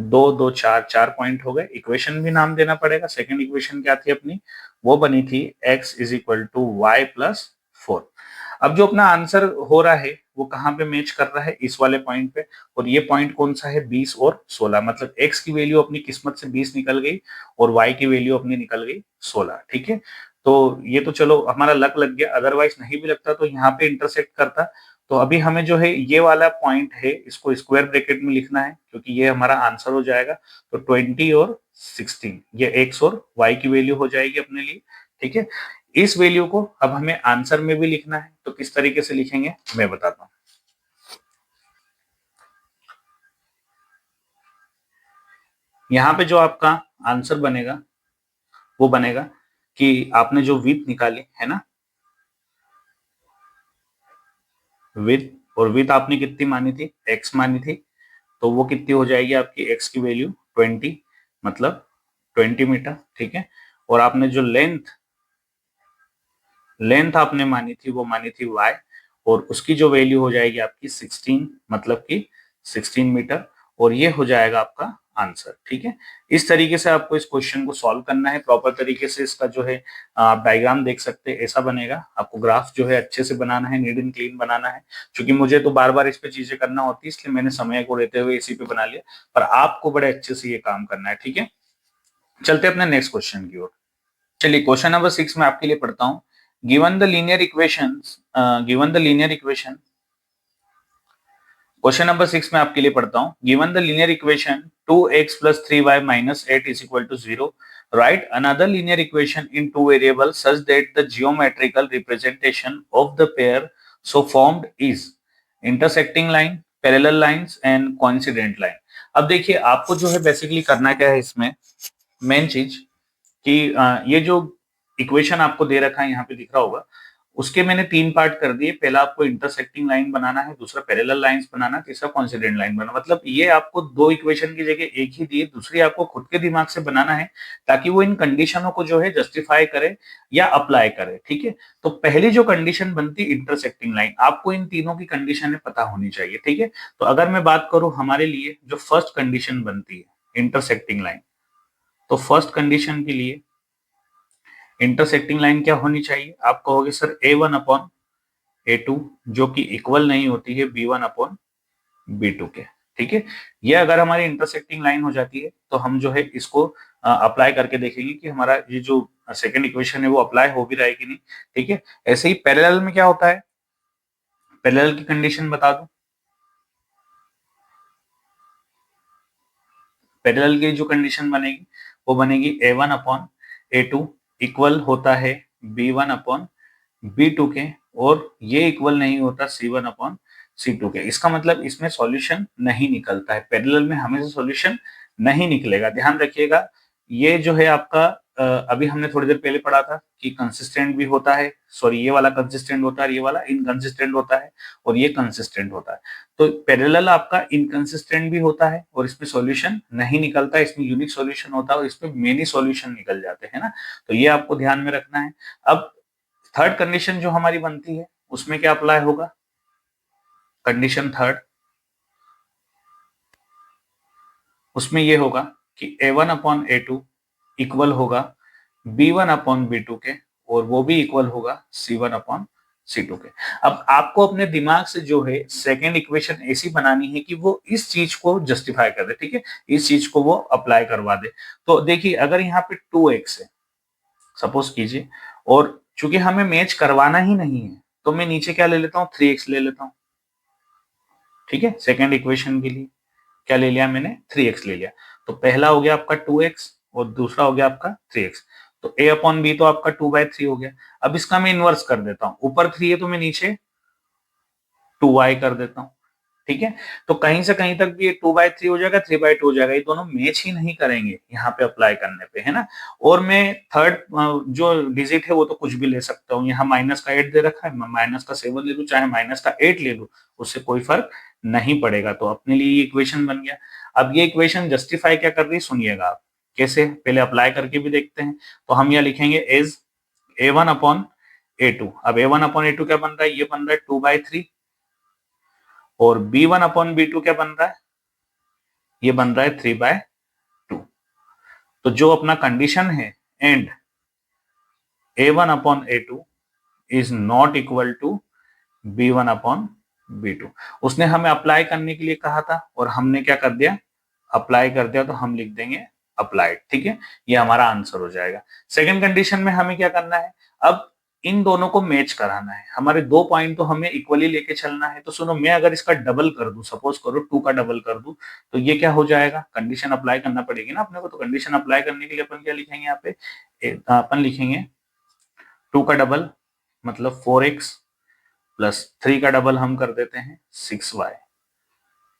2 2 4 4 पॉइंट हो गए। इक्वेशन भी नाम देना पड़ेगा। सेकंड इक्वेशन क्या थी अपनी, वो बनी थी x is equal to y plus 4। अब जो अपना आंसर हो रहा है वो कहाँ पे मैच कर रहा है, इस वाले पॉइंट पे। और ये पॉइंट कौन सा है, 20 और 16, मतलब x की वैल्यू अपनी किस्मत से 20 निकल गई और y की वैल्यू अपनी निकल गई 16, ठीक है। तो ये तो चलो हमारा लक लग गया, अदरवाइज नहीं भी लगता तो यहाँ पे इंटरसेक्ट करता। तो अभी हमें जो है ये वाला पॉइंट है इसको स्क्वायर ब्रैकेट में लिखना है, क्योंकि ये हमारा आंसर हो जाएगा। तो 20 और 16 ये x और y की वैल्यू हो जाएगी अपने लिए, ठीक है। इस वैल्यू को अब हमें आंसर में भी लिखना है, तो किस तरीके से लिखेंगे मैं बताता हूं। यहाँ पे जो आपका आंसर बनेगा वो बनेगा कि आपने जो विड्थ निकाली है ना, विड्थ, और विड्थ आपने कितनी मानी थी, x मानी थी, तो वो कितनी हो जाएगी आपकी x की वैल्यू 20, मतलब 20 मीटर, ठीक है। और आपने जो लेंथ आपने मानी थी वो मानी थी y, और उसकी जो वैल्यू हो जाएगी आपकी 16, मतलब कि 16 मीटर, और ये हो जाएगा आपका आंसर, ठीक है। इस तरीके से आपको इस क्वेश्चन को सॉल्व करना है प्रॉपर तरीके से। इसका जो है आप डायग्राम देख सकते हैं, ऐसा बनेगा। आपको ग्राफ जो है अच्छे से बनाना है, नीट एंड क्लीन बनाना है। क्योंकि मुझे तो बार बार इस पे चीजें करना होती है, इसलिए मैंने समय को लेते हुए इसी पे बना लिया, पर आपको बड़े अच्छे से ये काम करना है, ठीक है। चलते अपने नेक्स्ट क्वेश्चन की ओर। चलिए क्वेश्चन नंबर 6 में आपके लिए पढ़ता हूँ। Given the linear equations, given the linear equation, question number 6 में आपके लिए पढ़ता हूँ। Given the linear equation 2x plus 3y minus 8 is equal to 0, write another linear equation in two variables such that the geometrical representation of the pair so formed is intersecting line, parallel lines and coincident line। अब देखिए आपको जो है basically करना क्या है इसमें, main चीज कि ये जो इक्वेशन आपको दे रखा है यहाँ पे दिख रहा होगा, उसके मैंने 3 पार्ट कर दिए। पहला आपको इंटरसेक्टिंग लाइन बनाना है, दूसरा पैरेलल लाइंस बनाना, तीसरा कॉन्सिडेंट लाइन बनाना। मतलब ये आपको 2 इक्वेशन की जगह एक ही दी है, दूसरी आपको खुद के दिमाग से बनाना है, ताकि वो इन कंडीशनों को जो है जस्टिफाई करे या अप्लाई करे, ठीक है। तो पहली जो कंडीशन बनती है इंटरसेक्टिंग लाइन, आपको इन तीनों की कंडीशन पता होनी चाहिए, ठीक है। तो अगर मैं बात करूं हमारे लिए जो फर्स्ट कंडीशन बनती है इंटरसेक्टिंग लाइन, तो फर्स्ट कंडीशन के लिए इंटरसेक्टिंग लाइन क्या होनी चाहिए, आप कहोगे सर a1 अपॉन a2, जो कि इक्वल नहीं होती है b1 अपॉन b2 के, ठीक है। ये अगर हमारी इंटरसेक्टिंग लाइन हो जाती है तो हम जो है इसको अप्लाई करके देखेंगे कि हमारा ये जो सेकंड इक्वेशन है वो अप्लाई हो भी रहा है कि नहीं, ठीक है। ऐसे ही पैरेलल में क्या होता है, पैरेलल की कंडीशन बता दो। पैरेलल की जो कंडीशन बनेगी वो बनेगी a1 अपॉन a2 इक्वल होता है b1 अपॉन b2 के, और ये इक्वल नहीं होता c1 अपॉन c2 के। इसका मतलब इसमें सॉल्यूशन नहीं निकलता है, पैरेलल में हमेशा सॉल्यूशन नहीं निकलेगा। ध्यान रखिएगा, ये जो है आपका अभी हमने थोड़ी देर पहले पढ़ा था कि कंसिस्टेंट भी होता है, सॉरी ये वाला कंसिस्टेंट होता है, ये वाला इनकंसिस्टेंट होता है, और ये कंसिस्टेंट होता है। तो पैरेलल आपका इनकंसिस्टेंट भी होता है और इसमें सॉल्यूशन नहीं निकलता, इसमें यूनिक सॉल्यूशन होता है और इसमें मेनी सॉल्यूशन निकल जाते हैं ना, तो ये आपको ध्यान में रखना है। अब थर्ड कंडीशन जो हमारी बनती है उसमें क्या अप्लाई होगा, कंडीशन थर्ड, उसमें ये होगा कि a1 अपॉन a2 इक्वल होगा b1 अपॉन b2 के, और वो भी इक्वल होगा c1 अपॉन C2 के। अब आपको अपने दिमाग से जो है सेकेंड इक्वेशन ऐसी बनानी है कि वो इस चीज को जस्टिफाई कर दे, ठीक है, इस चीज को वो अप्लाई करवा दे। तो देखिए अगर यहाँ पे 2x है सपोज कीजिए, और चूंकि हमें मैच करवाना ही नहीं है तो मैं नीचे क्या ले लेता हूँ, 3x ले लेता हूँ, ठीक है। सेकेंड इक्वेशन के लिए क्या ले लिया मैंने, 3x ले लिया। तो पहला हो गया आपका 2x और दूसरा हो गया आपका 3x। तो a अपॉन बी तो आपका 2/3 हो गया। अब इसका मैं इनवर्स कर देता हूं, ऊपर 3 है तो मैं नीचे 2y कर देता हूं, ठीक है। तो कहीं से कहीं तक भी ये 2/3 हो जाएगा, 3/2 हो जाएगा, ये दोनों मैच ही नहीं करेंगे यहाँ पे अप्लाई करने पे, है ना। और मैं थर्ड जो डिजिट है वो तो कुछ भी ले सकता हूँ, यहाँ माइनस का 8 दे रखा है, माइनस का 7 ले लूँ चाहे माइनस का 8 ले लूँ, उससे कोई फर्क नहीं पड़ेगा। तो अपने लिए ये इक्वेशन बन गया। अब ये इक्वेशन जस्टिफाई क्या कर रही है सुनिएगा आप, कैसे पहले अप्लाई करके भी देखते हैं। तो हम यहाँ लिखेंगे एज a1 अपॉन a2। अब a1 अपॉन a2 क्या बन रहा है, ये बन रहा है 2/3, और b1 अपॉन b2 क्या बन रहा है, ये बन रहा है 3/2। तो जो अपना कंडीशन है and a1 upon a2 is not equal to b1 upon b2, उसने हमें अप्लाई करने के लिए कहा था और हमने क्या कर दिया, अप्लाई कर दिया। तो हम लिख देंगे अप्लाइड, ठीक है, ये हमारा आंसर हो जाएगा। सेकंड कंडीशन में हमें क्या करना है, अब इन दोनों को मैच कराना है, हमारे दो पॉइंट तो हमें इक्वली लेके चलना है। तो सुनो, मैं अगर इसका डबल कर दूं, सपोज करो 2 का डबल कर दूं, तो ये क्या हो जाएगा, कंडीशन अप्लाई करना पड़ेगी ना अपने को। तो कंडीशन अप्लाई करने के लिए अपन क्या लिखेंगे यहाँ पे, अपन लिखेंगे 2 का डबल मतलब 4x प्लस 3 का डबल हम कर देते हैं 6y।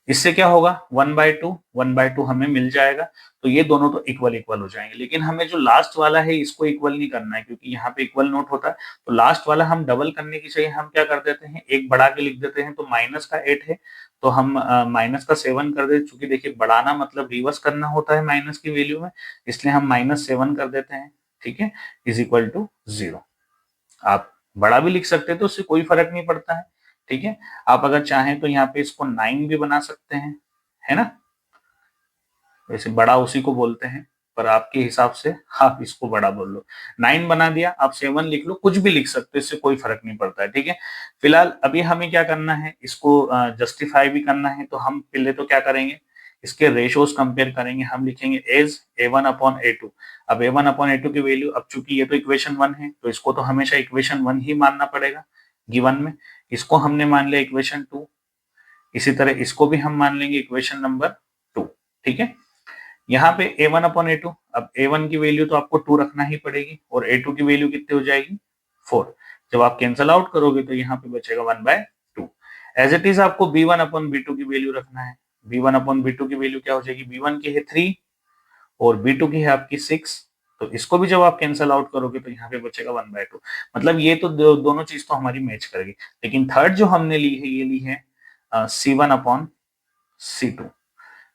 इससे क्या होगा, 1/2 हमें मिल जाएगा। तो ये दोनों तो इक्वल इक्वल हो जाएंगे, लेकिन हमें जो लास्ट वाला है इसको इक्वल नहीं करना है, क्योंकि यहाँ पे इक्वल नोट होता है। तो लास्ट वाला हम डबल करने की चाहिए हम क्या कर देते हैं, एक बढ़ा के लिख देते हैं। तो माइनस का 8 है तो हम माइनस का 7 कर देते, चूंकि देखिए बढ़ाना मतलब रिवर्स करना होता है माइनस की वैल्यू में, इसलिए हम -7 कर देते हैं, ठीक है, इज इक्वल टू 0। आप बड़ा भी लिख सकते हैं तो उससे कोई फर्क नहीं पड़ता है, ठीक है। आप अगर चाहें तो यहाँ पे इसको 9 भी बना सकते हैं, है ना, वैसे बड़ा उसी को बोलते हैं पर आपके हिसाब से आप इसको बड़ा बोल लो। 9 बना दिया, आप 7 लिख लो, कुछ भी लिख सकते हो, इससे कोई फर्क नहीं पड़ता है, ठीक है। फिलहाल अभी हमें क्या करना है, इसको जस्टिफाई भी करना है। तो हम पहले तो क्या करेंगे, इसके रेशोज कंपेयर करेंगे। हम लिखेंगे एज a1 अपॉन a2। अब a1 अपॉन a2 की वैल्यू, अब चूंकि ये तो इक्वेशन 1 है तो इसको तो हमेशा इक्वेशन 1 ही मानना पड़ेगा गिवन में। इसको हमने मान लिया इक्वेशन 2, इसी तरह इसको भी हम मान लेंगे इक्वेशन नंबर 2, ठीक है। यहाँ पे a1 अपॉन a2, अब a1 की वैल्यू तो आपको 2 रखना ही पड़ेगी और a2 की वैल्यू कितनी हो जाएगी, 4। जब आप कैंसल आउट करोगे तो यहाँ पे बचेगा 1/2। एज इट इज आपको b1 अपॉन b2 की वैल्यू रखना है। b1 अपॉन b2 की वैल्यू क्या हो जाएगी, b1 की है 3 और b2 की है आपकी 6। तो इसको भी जब आप कैंसल आउट करोगे तो यहाँ पे बचेगा 1/2। मतलब ये तो दोनों चीज तो हमारी मैच करेगी। लेकिन थर्ड जो हमने ली है, ये ली है c1 अपॉन c2।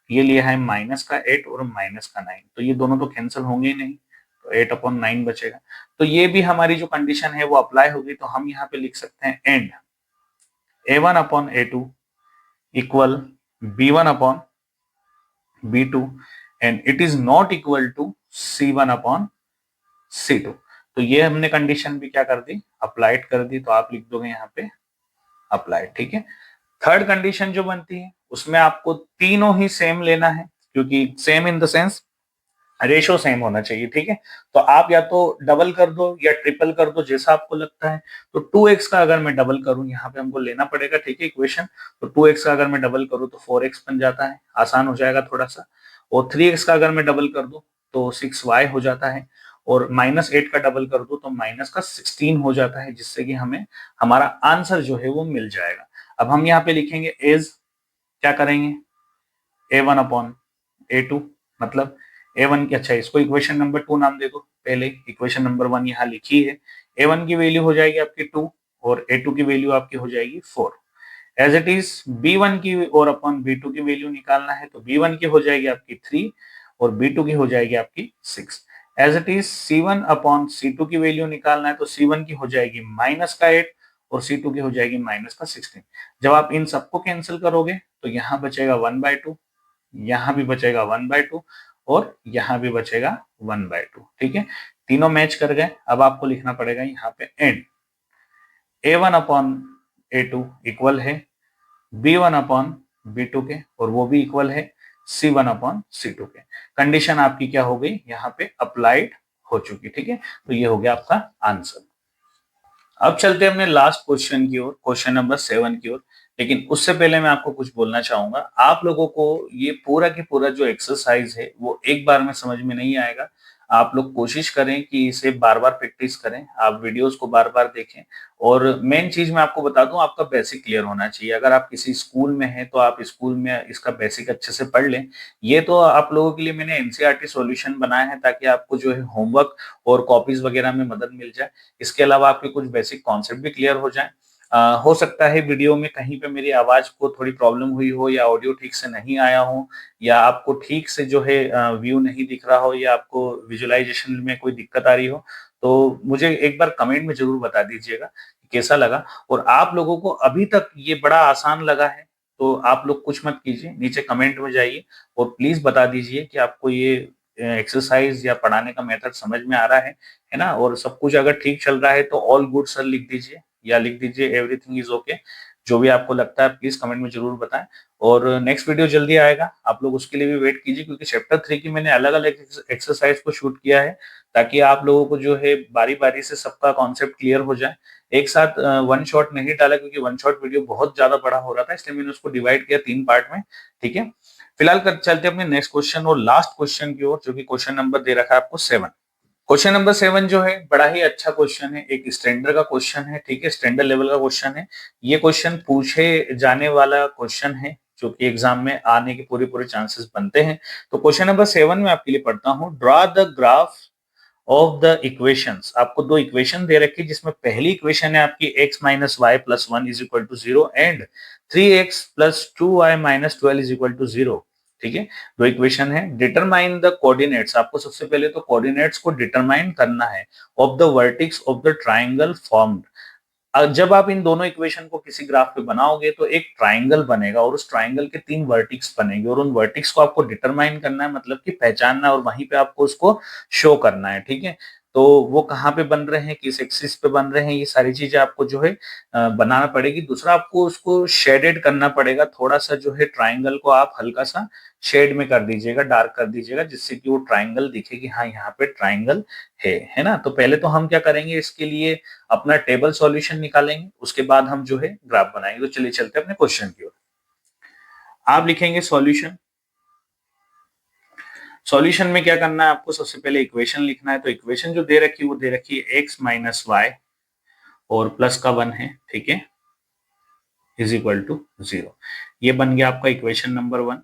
ये लिया है माइनस का 8 और माइनस का 9, तो ये दोनों तो कैंसिल होंगे ही नहीं, तो 8 अपॉन 9 बचेगा। तो ये भी हमारी जो कंडीशन है वो अप्लाई होगी। तो हम यहाँ पे लिख सकते हैं and a1 upon a2 equal b1 upon b2 and it is not equal to c1 upon c2। तो ये हमने कंडीशन भी क्या कर दी, अप्लाइड कर दी। तो आप लिख दोगे यहाँ पे अप्लाइड, ठीक है। थर्ड कंडीशन जो बनती है उसमें आपको तीनों ही सेम लेना है, क्योंकि same in the sense ratio same होना चाहिए, ठीक है। तो आप या तो डबल कर दो या ट्रिपल कर दो, जैसा आपको लगता है। तो 2x का अगर मैं डबल करूं, यहाँ पे हमको लेना पड़ेगा, ठीक है, इक्वेशन। तो 2x का अगर मैं डबल करूं तो 4x बन जाता है, आसान हो जाएगा थोड़ा सा। और 3x का अगर मैं डबल कर दूं तो 6y हो जाता है। और -8 का डबल कर दो तो माइनस का 16 हो जाता है, जिससे कि हमें हमारा आंसर जो है वो मिल जाएगा। अब हम यहाँ पे लिखेंगे एज, क्या करेंगे, a1 अपॉन a2, मतलब a1 की, अच्छा इसको इक्वेशन नंबर 2 नाम दे दो, पहले इक्वेशन नंबर 1 यहाँ लिखी है। a1 की वैल्यू हो जाएगी आपकी 2 और a2 की वैल्यू आपकी हो जाएगी 4। एज इट इज b1 की और अपॉन b2 की वैल्यू निकालना है। तो b1 की हो जाएगी आपकी 3 और b2 की हो जाएगी आपकी 6। As it is c1 upon c2 की वैल्यू निकालना है। तो c1 की हो जाएगी -8 और c2 की हो जाएगी -16। जब आप इन सबको कैंसिल करोगे तो यहाँ बचेगा 1/2, यहाँ भी बचेगा 1/2 और यहाँ भी बचेगा 1/2, ठीक है। तीनों मैच कर गए। अब आपको लिखना पड़ेगा यहाँ पे and A1 upon A2 equal है B1 अपॉन B2 के, और वो भी इक्वल है C1 अपॉन C2 के। कंडीशन आपकी क्या हो गई, यहाँ पे अप्लाइड हो चुकी, ठीक है। तो ये हो गया आपका आंसर। अब चलते हैं अपने लास्ट क्वेश्चन की ओर, क्वेश्चन नंबर 7 की ओर। लेकिन उससे पहले मैं आपको कुछ बोलना चाहूंगा। आप लोगों को ये पूरा की पूरा जो एक्सरसाइज है वो एक बार में समझ में नहीं आएगा। आप लोग कोशिश करें कि इसे बार बार प्रैक्टिस करें, आप वीडियोस को बार बार देखें। और मेन चीज मैं आपको बता दूं, आपका बेसिक क्लियर होना चाहिए। अगर आप किसी स्कूल में हैं तो आप स्कूल में इसका बेसिक अच्छे से पढ़ लें। ये तो आप लोगों के लिए मैंने एनसीईआरटी सॉल्यूशन बनाया है ताकि आपको जो है होमवर्क और कॉपीज वगैरह में मदद मिल जाए। इसके अलावा आपके कुछ बेसिक कॉन्सेप्ट भी क्लियर हो जाए। हो सकता है वीडियो में कहीं पे मेरी आवाज को थोड़ी प्रॉब्लम हुई हो, या ऑडियो ठीक से नहीं आया हो, या आपको ठीक से जो है व्यू नहीं दिख रहा हो, या आपको विजुअलाइजेशन में कोई दिक्कत आ रही हो, तो मुझे एक बार कमेंट में जरूर बता दीजिएगा कि कैसा लगा। और आप लोगों को अभी तक ये बड़ा आसान लगा है तो आप लोग कुछ मत कीजिए, नीचे कमेंट में जाइए और प्लीज बता दीजिए कि आपको ये एक्सरसाइज या पढ़ाने का मेथड समझ में आ रहा है ना। और सब कुछ अगर ठीक चल रहा है तो ऑल गुड सर लिख दीजिए, या लिख दीजिए एवरीथिंग इज ओके। जो भी आपको लगता है प्लीज कमेंट में जरूर बताएं। और नेक्स्ट वीडियो जल्दी आएगा, आप लोग उसके लिए भी वेट कीजिए, क्योंकि चैप्टर 3 की मैंने अलग अलग एक्सरसाइज को शूट किया है ताकि आप लोगों को जो है बारी बारी से सबका कॉन्सेप्ट क्लियर हो जाए। एक साथ वन शॉट नहीं डाला, क्योंकि वन शॉट वीडियो बहुत ज्यादा बड़ा हो रहा था, इसलिए मैंने उसको डिवाइड किया 3 पार्ट में, ठीक है। फिलहाल चलते अपने नेक्स्ट क्वेश्चन और लास्ट क्वेश्चन की ओर, जो कि क्वेश्चन नंबर दे रखा है आपको 7। क्वेश्चन नंबर 7 जो है बड़ा ही अच्छा क्वेश्चन है, एक स्टैंडर्ड का क्वेश्चन है, ठीक है, स्टैंडर्ड लेवल का क्वेश्चन है। ये क्वेश्चन पूछे जाने वाला क्वेश्चन है जो कि एग्जाम में आने के पूरे पूरे चांसेस बनते हैं। तो क्वेश्चन नंबर 7 में आपके लिए पढ़ता हूं, draw the graph of the equations. आपको दो इक्वेशन दे रखी है, जिसमें पहली इक्वेशन है आपकी x minus y plus 1 is equal to 0 and 3x plus 2y minus 12 is equal to 0, ठीक है। दो इक्वेशन है। डिटरमाइन द कोऑर्डिनेट्स, आपको सबसे पहले तो कोऑर्डिनेट्स को डिटरमाइन करना है of the vertex of the triangle formed. जब आप इन दोनों इक्वेशन को किसी ग्राफ पे बनाओगे तो एक ट्राइंगल बनेगा, और उस ट्राइंगल के 3 वर्टिक्स बनेंगे, और उन वर्टिक्स को आपको डिटरमाइन करना है, मतलब कि पहचानना है, और वहीं पे आपको उसको शो करना है, ठीक है। तो वो कहाँ पे बन रहे हैं, किस एक्सिस पे बन रहे हैं, ये सारी चीजें आपको जो है बनाना पड़ेगी। दूसरा, आपको उसको शेडेड करना पड़ेगा, थोड़ा सा जो है ट्राइंगल को आप हल्का सा शेड में कर दीजिएगा, डार्क कर दीजिएगा, जिससे कि वो ट्राइंगल दिखे कि हाँ यहाँ पे ट्राइंगल है ना। तो पहले तो हम क्या करेंगे, इसके लिए अपना टेबल सॉल्यूशन निकालेंगे, उसके बाद हम जो है ग्राफ बनाएंगे। तो चलिए चलते हैं अपने क्वेश्चन की ओर। आप लिखेंगे सॉल्यूशन। सॉल्यूशन में क्या करना है आपको, सबसे पहले इक्वेशन लिखना है। तो इक्वेशन जो दे रखी है वो दे रखी है x माइनस वाई और प्लस का 1 है, ठीक है, इज इक्वल टू 0। ये बन गया आपका equation number 1।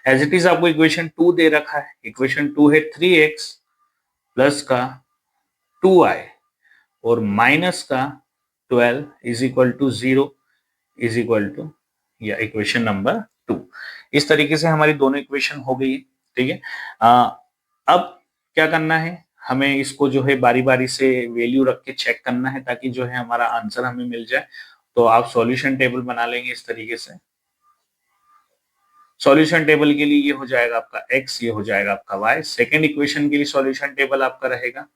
As it is आपको इक्वेशन 2 दे रखा है। इक्वेशन 2 है 3x प्लस का 2y और माइनस का 12 is equal to 0 is equal to, या इक्वेशन नंबर 2। इस तरीके से हमारी दोनों इक्वेशन हो गई है, ठीक है। अब क्या करना है, हमें इसको जो है बारी बारी से वैल्यू रख के चेक करना है, ताकि जो है हमारा आंसर हमें मिल जाए। तो आप सॉल्यूशन टेबल बना लेंगे इस तरीके से। सॉल्यूशन टेबल के लिए ये हो जाएगा आपका x, ये हो जाएगा आपका y। सेकेंड इक्वेशन के लिए सॉल्यूशन टेबल आपका रहेगा,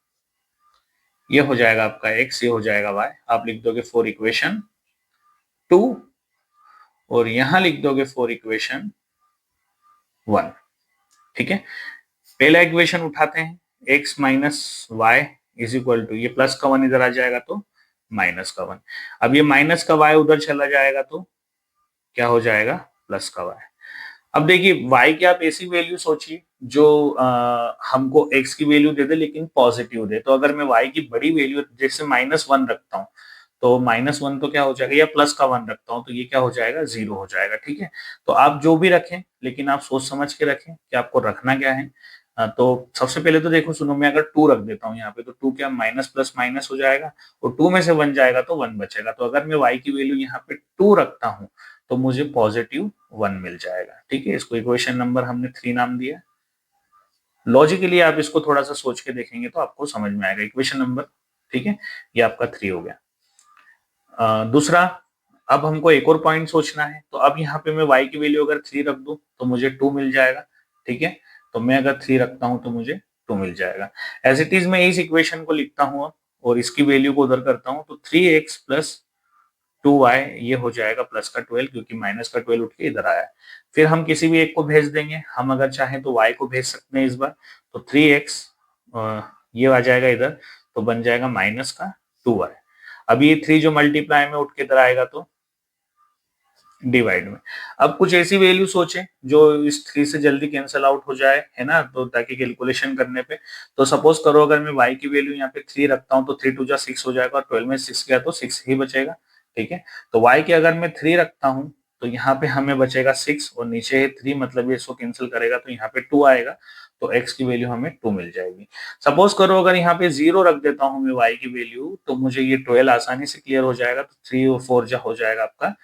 ये हो जाएगा आपका x, ये हो जाएगा y। आप लिख दोगे फॉर इक्वेशन 2 और यहां लिख दोगे फॉर इक्वेशन 1, ठीक है। पहला इक्वेशन उठाते हैं, x minus y is equal to, ये प्लस का 1 इधर आ जाएगा तो माइनस का 1। अब ये माइनस का y उधर चला जाएगा तो क्या हो जाएगा, प्लस का y। अब देखिए y की आप ऐसी वैल्यू सोचिए जो हमको x की वैल्यू दे दे लेकिन पॉजिटिव दे। तो अगर मैं y की बड़ी वैल्यू जैसे -1 रखता हूँ तो -1 तो क्या हो जाएगा, या प्लस का 1 रखता हूँ तो ये क्या हो जाएगा, 0 हो जाएगा, ठीक है। तो आप जो भी रखें, लेकिन आप सोच समझ के रखें कि आपको रखना क्या है। तो सबसे पहले तो देखो सुनो, मैं अगर 2 रख देता हूँ यहाँ पे तो 2 क्या माइनस प्लस माइनस हो जाएगा, और 2 में से 1 जाएगा तो 1 बचेगा। तो अगर मैं y की वैल्यू यहाँ पे 2 रखता हूँ तो मुझे पॉजिटिव 1 मिल जाएगा, ठीक है। इसको इक्वेशन नंबर हमने 3 नाम दिया। लॉजिकली आप इसको थोड़ा सा सोच के देखेंगे तो आपको समझ में आएगा। इक्वेशन नंबर, ठीक है, ये आपका 3 हो गया। दूसरा, अब हमको एक और पॉइंट सोचना है। तो अब यहाँ पे मैं y की वैल्यू अगर 3 रख दूं तो मुझे 2 मिल जाएगा, ठीक है। तो मैं अगर 3 रखता हूं तो मुझे 2 मिल जाएगा। एज इट इज मैं इस इक्वेशन को लिखता हूँ और इसकी वैल्यू को उधर करता हूँ तो 3x प्लस 2y ये हो जाएगा प्लस का 12 क्योंकि माइनस का 12 उठ के इधर आया है। फिर हम किसी भी एक को भेज देंगे, हम अगर चाहें तो y को भेज सकते हैं इस बार, तो 3x ये आ जाएगा इधर, तो बन जाएगा माइनस का 2y। अब ये 3 जो मल्टीप्लाई में उठ के इधर आएगा तो डिवाइड में। अब कुछ ऐसी वैल्यू सोचें जो इस 3 से जल्दी कैंसिल आउट हो जाए, है ना, तो ताकि कैलकुलेशन करने पे, तो सपोज करो अगर मैं y की वैल्यू यहाँ पे 3 रखता हूँ तो 3 टू जा 6 हो जाएगा और 12 में 6 गया तो 6 ही बचेगा, ठीक है। तो y की अगर मैं 3 रखता हूँ तो यहाँ पे हमें बचेगा 6 और नीचे है 3, मतलब ये इसको कैंसिल करेगा तो यहाँ पे 2 आएगा, तो x की वैल्यू हमें 2 मिल जाएगी। सपोज करो अगर यहाँ पे 0 रख देता हूँ मैं y की वैल्यू, तो मुझे ये 12 आसानी से क्लियर हो जाएगा, तो 3 और 4 जा हो जाएगा आपका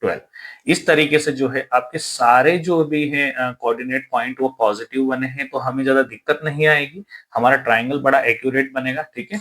12। इस तरीके से जो है आपके सारे जो भी है कोऑर्डिनेट पॉइंट वो पॉजिटिव बने हैं, तो हमें ज्यादा दिक्कत नहीं आएगी, हमारा ट्राइंगल बड़ा एक्यूरेट बनेगा, ठीक है।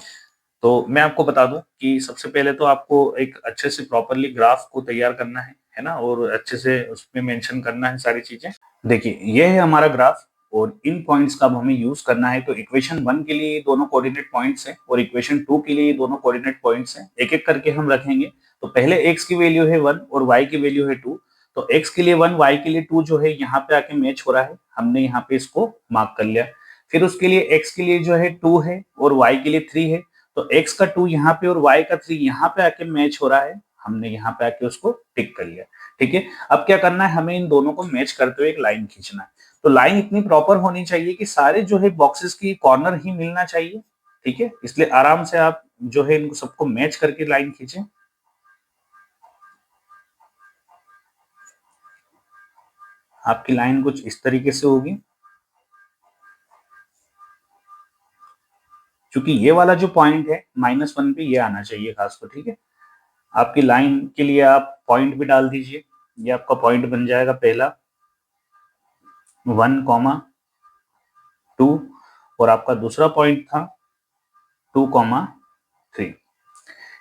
तो मैं आपको बता दूं कि सबसे पहले तो आपको एक अच्छे से प्रॉपरली ग्राफ को तैयार करना है ना, और अच्छे से उसमें मेंशन करना है सारी चीजें। देखिए ये है हमारा ग्राफ और इन पॉइंट्स का अब हमें यूज करना है। तो इक्वेशन 1 के लिए ये दोनों कोऑर्डिनेट पॉइंट्स हैं और इक्वेशन 2 के लिए ये दोनों कोऑर्डिनेट पॉइंट्स हैं, एक एक करके हम रखेंगे। तो पहले x की वैल्यू है 1 और y की वैल्यू है 2, तो x के लिए 1 y के लिए 2 जो है यहाँ पे आके मैच हो रहा है, हमने यहाँ पे इसको मार्क कर लिया। फिर उसके लिए x के लिए जो है 2 है और y के लिए 3 है, तो x का 2 यहाँ पे और y का 3 यहाँ पे आके मैच हो रहा है, हमने यहाँ पे आके उसको टिक कर लिया, ठीक है। अब क्या करना है, हमें इन दोनों को मैच करते हुए एक लाइन खींचना है। तो लाइन इतनी प्रॉपर होनी चाहिए कि सारे जो है बॉक्सेस की कॉर्नर ही मिलना चाहिए, ठीक है। इसलिए आराम से आप जो है इनको सबको मैच करके लाइन खींचें। आपकी लाइन कुछ इस तरीके से होगी, क्योंकि ये वाला जो पॉइंट है -1 पे ये आना चाहिए खास तो, ठीक है। आपकी लाइन के लिए आप पॉइंट भी डाल दीजिए, ये आपका पॉइंट बन जाएगा पहला 1,2 और आपका दूसरा पॉइंट था 2,3।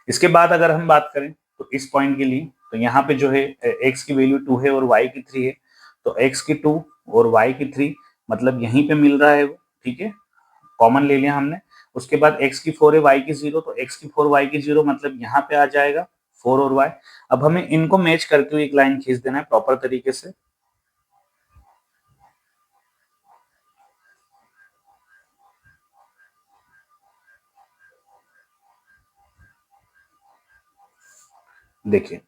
इसके बाद अगर हम बात करें तो इस पॉइंट के लिए, तो यहाँ पे जो है x की वैल्यू 2 है और y की 3 है, तो x की 2 और y की 3 मतलब यहीं पे मिल रहा है वो, ठीक है, कॉमन ले लिया हमने। उसके बाद x की 4 है y की 0, तो x की 4 y की 0 मतलब यहाँ पे आ जाएगा 4 और y। अब हमें इनको मैच करते हुए एक लाइन खींच देना है प्रॉपर तरीके से। देखिए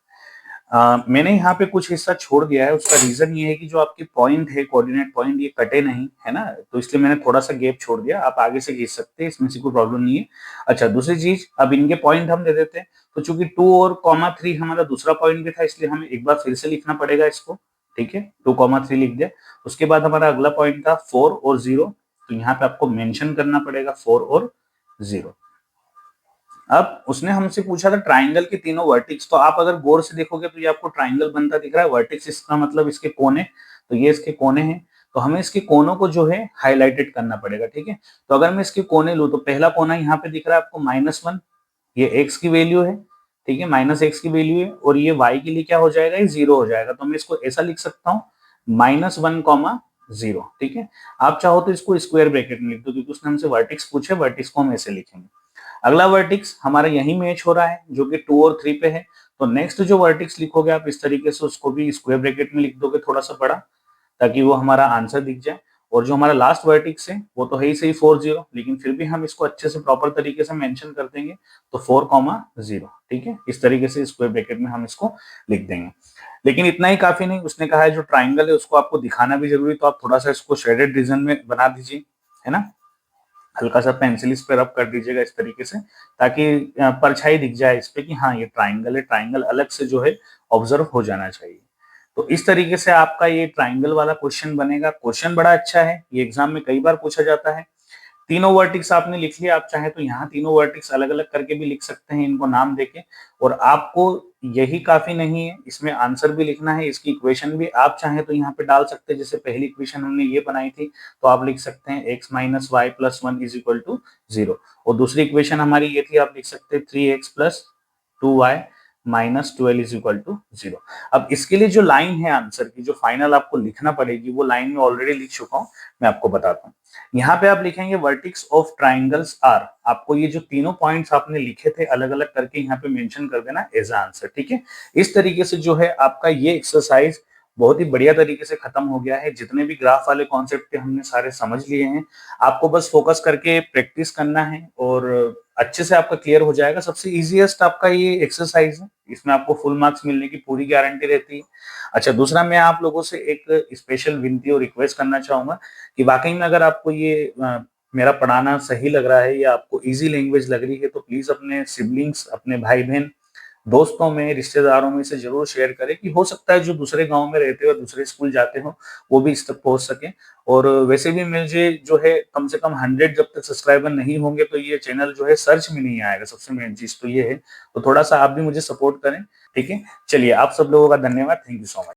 मैंने यहाँ पे कुछ हिस्सा छोड़ दिया है, उसका रीजन ये है कि जो आपके पॉइंट है कोऑर्डिनेट पॉइंट ये कटे नहीं है ना, तो इसलिए मैंने थोड़ा सा गैप छोड़ दिया। आप आगे से खींच सकते हैं, इसमें से कोई प्रॉब्लम नहीं है। अच्छा दूसरी चीज, अब इनके पॉइंट हम दे देते हैं, तो चूंकि 2 और कॉमा 3 हमारा दूसरा पॉइंट भी था, इसलिए हमें एक बार फिर से लिखना पड़ेगा इसको, ठीक है। 2,3 लिख दिया। उसके बाद हमारा अगला पॉइंट था 4 और 0, तो यहाँ पे आपको मेंशन करना पड़ेगा 4 और 0। अब उसने हमसे पूछा था ट्राइंगल के तीनों वर्टिक्स, तो आप अगर गौर से देखोगे तो ये आपको ट्राइंगल बनता दिख रहा है, वर्टिक्स इसका मतलब इसके कोने, तो ये इसके कोने हैं, तो हमें इसके कोनों को जो है हाईलाइटेड करना पड़ेगा, ठीक है। तो अगर मैं इसके कोने लूं तो पहला कोना यहाँ पे दिख रहा है आपको -1, ये x की वैल्यू है, ठीक है, -x की वैल्यू है, और ये y के लिए क्या हो जाएगा, ये 0 हो जाएगा, तो मैं इसको ऐसा लिख सकता हूँ -1,0, ठीक है। आप चाहो तो इसको स्क्वायर ब्रैकेट में लिख दो, क्योंकि उसने हमसे वर्टिक्स पूछे, वर्टिक्स को हम ऐसे लिखेंगे। अगला वर्टिक्स हमारा यही मैच हो रहा है जो कि 2 और 3 पे है, तो नेक्स्ट जो वर्टिक्स लिखोगे आप इस तरीके से उसको भी स्क्वायर ब्रैकेट में लिख दोगे थोड़ा सा बड़ा, ताकि वो हमारा आंसर दिख जाए। और जो हमारा लास्ट वर्टिक्स है वो तो है ही सही 4,0, लेकिन फिर भी हम इसको अच्छे से प्रॉपर तरीके से मेंशन कर देंगे, तो 4,0, ठीक है। इस तरीके से स्क्वायर ब्रैकेट में हम इसको लिख देंगे। लेकिन इतना ही काफी नहीं, उसने कहा है जो ट्राइंगल है उसको आपको दिखाना भी जरूरी, तो आप थोड़ा सा इसको शेडेड रीजन में बना दीजिए, है ना, हल्का सा पेंसिल इस पे रब कर दीजिएगा इस तरीके से, ताकि परछाई दिख जाए इस पे कि हाँ ये ट्राइंगल है, ट्राइंगल अलग से जो है ऑब्जर्व हो जाना चाहिए। तो इस तरीके से आपका ये ट्राइंगल वाला क्वेश्चन बनेगा। क्वेश्चन बड़ा अच्छा है, ये एग्जाम में कई बार पूछा जाता है। तीनों वर्टिक्स आपने लिख लिया, आप चाहे तो यहाँ तीनों वर्टिक्स अलग अलग करके भी लिख सकते हैं इनको नाम देके, और आपको यही काफी नहीं है, इसमें आंसर भी लिखना है, इसकी इक्वेशन भी आप चाहे तो यहाँ पे डाल सकते हैं। जैसे पहली इक्वेशन हमने ये बनाई थी, तो आप लिख सकते हैं x minus y plus 1 is equal to 0, और दूसरी इक्वेशन हमारी ये थी, आप लिख सकते हैं 3x plus 2y -12 is equal to 0। अब इसके लिए जो लाइन है आंसर की, जो फाइनल आपको लिखना पड़ेगी, वो लाइन में ऑलरेडी लिख चुका हूं, मैं आपको बताता हूँ। यहाँ पे आप लिखेंगे वर्टिक्स ऑफ ट्राइंगल्स आर। आपको ये जो तीनों पॉइंट्स आपने लिखे थे अलग अलग करके यहाँ पे मेंशन कर देना एज आंसर, ठीक है। इस तरीके से जो है आपका ये एक्सरसाइज बहुत ही बढ़िया तरीके से खत्म हो गया है। जितने भी ग्राफ वाले कॉन्सेप्ट थे हमने सारे समझ लिए हैं। आपको बस फोकस करके प्रैक्टिस करना है और अच्छे से आपका क्लियर हो जाएगा। सबसे इजीएस्ट आपका ये एक्सरसाइज है, इसमें आपको फुल मार्क्स मिलने की पूरी गारंटी रहती है। अच्छा, दूसरा मैं आप लोगों से एक स्पेशल विनती और रिक्वेस्ट करना चाहूंगा कि वाकई में अगर आपको ये मेरा पढ़ाना सही लग रहा है या आपको इजी लैंग्वेज लग रही है, तो प्लीज अपने सिबलिंग्स, अपने भाई बहन, दोस्तों में, रिश्तेदारों में से जरूर शेयर करें कि हो सकता है जो दूसरे गांव में रहते हो, दूसरे स्कूल जाते हो, वो भी इस तक पहुंच सके। और वैसे भी मुझे जो है कम से कम 100 जब तक सब्सक्राइबर नहीं होंगे तो ये चैनल जो है सर्च में नहीं आएगा। सबसे मेन चीज तो ये है। तो थोड़ा सा आप भी मुझे सपोर्ट करें, ठीक है। चलिए, आप सब लोगों का धन्यवाद। Thank you so much.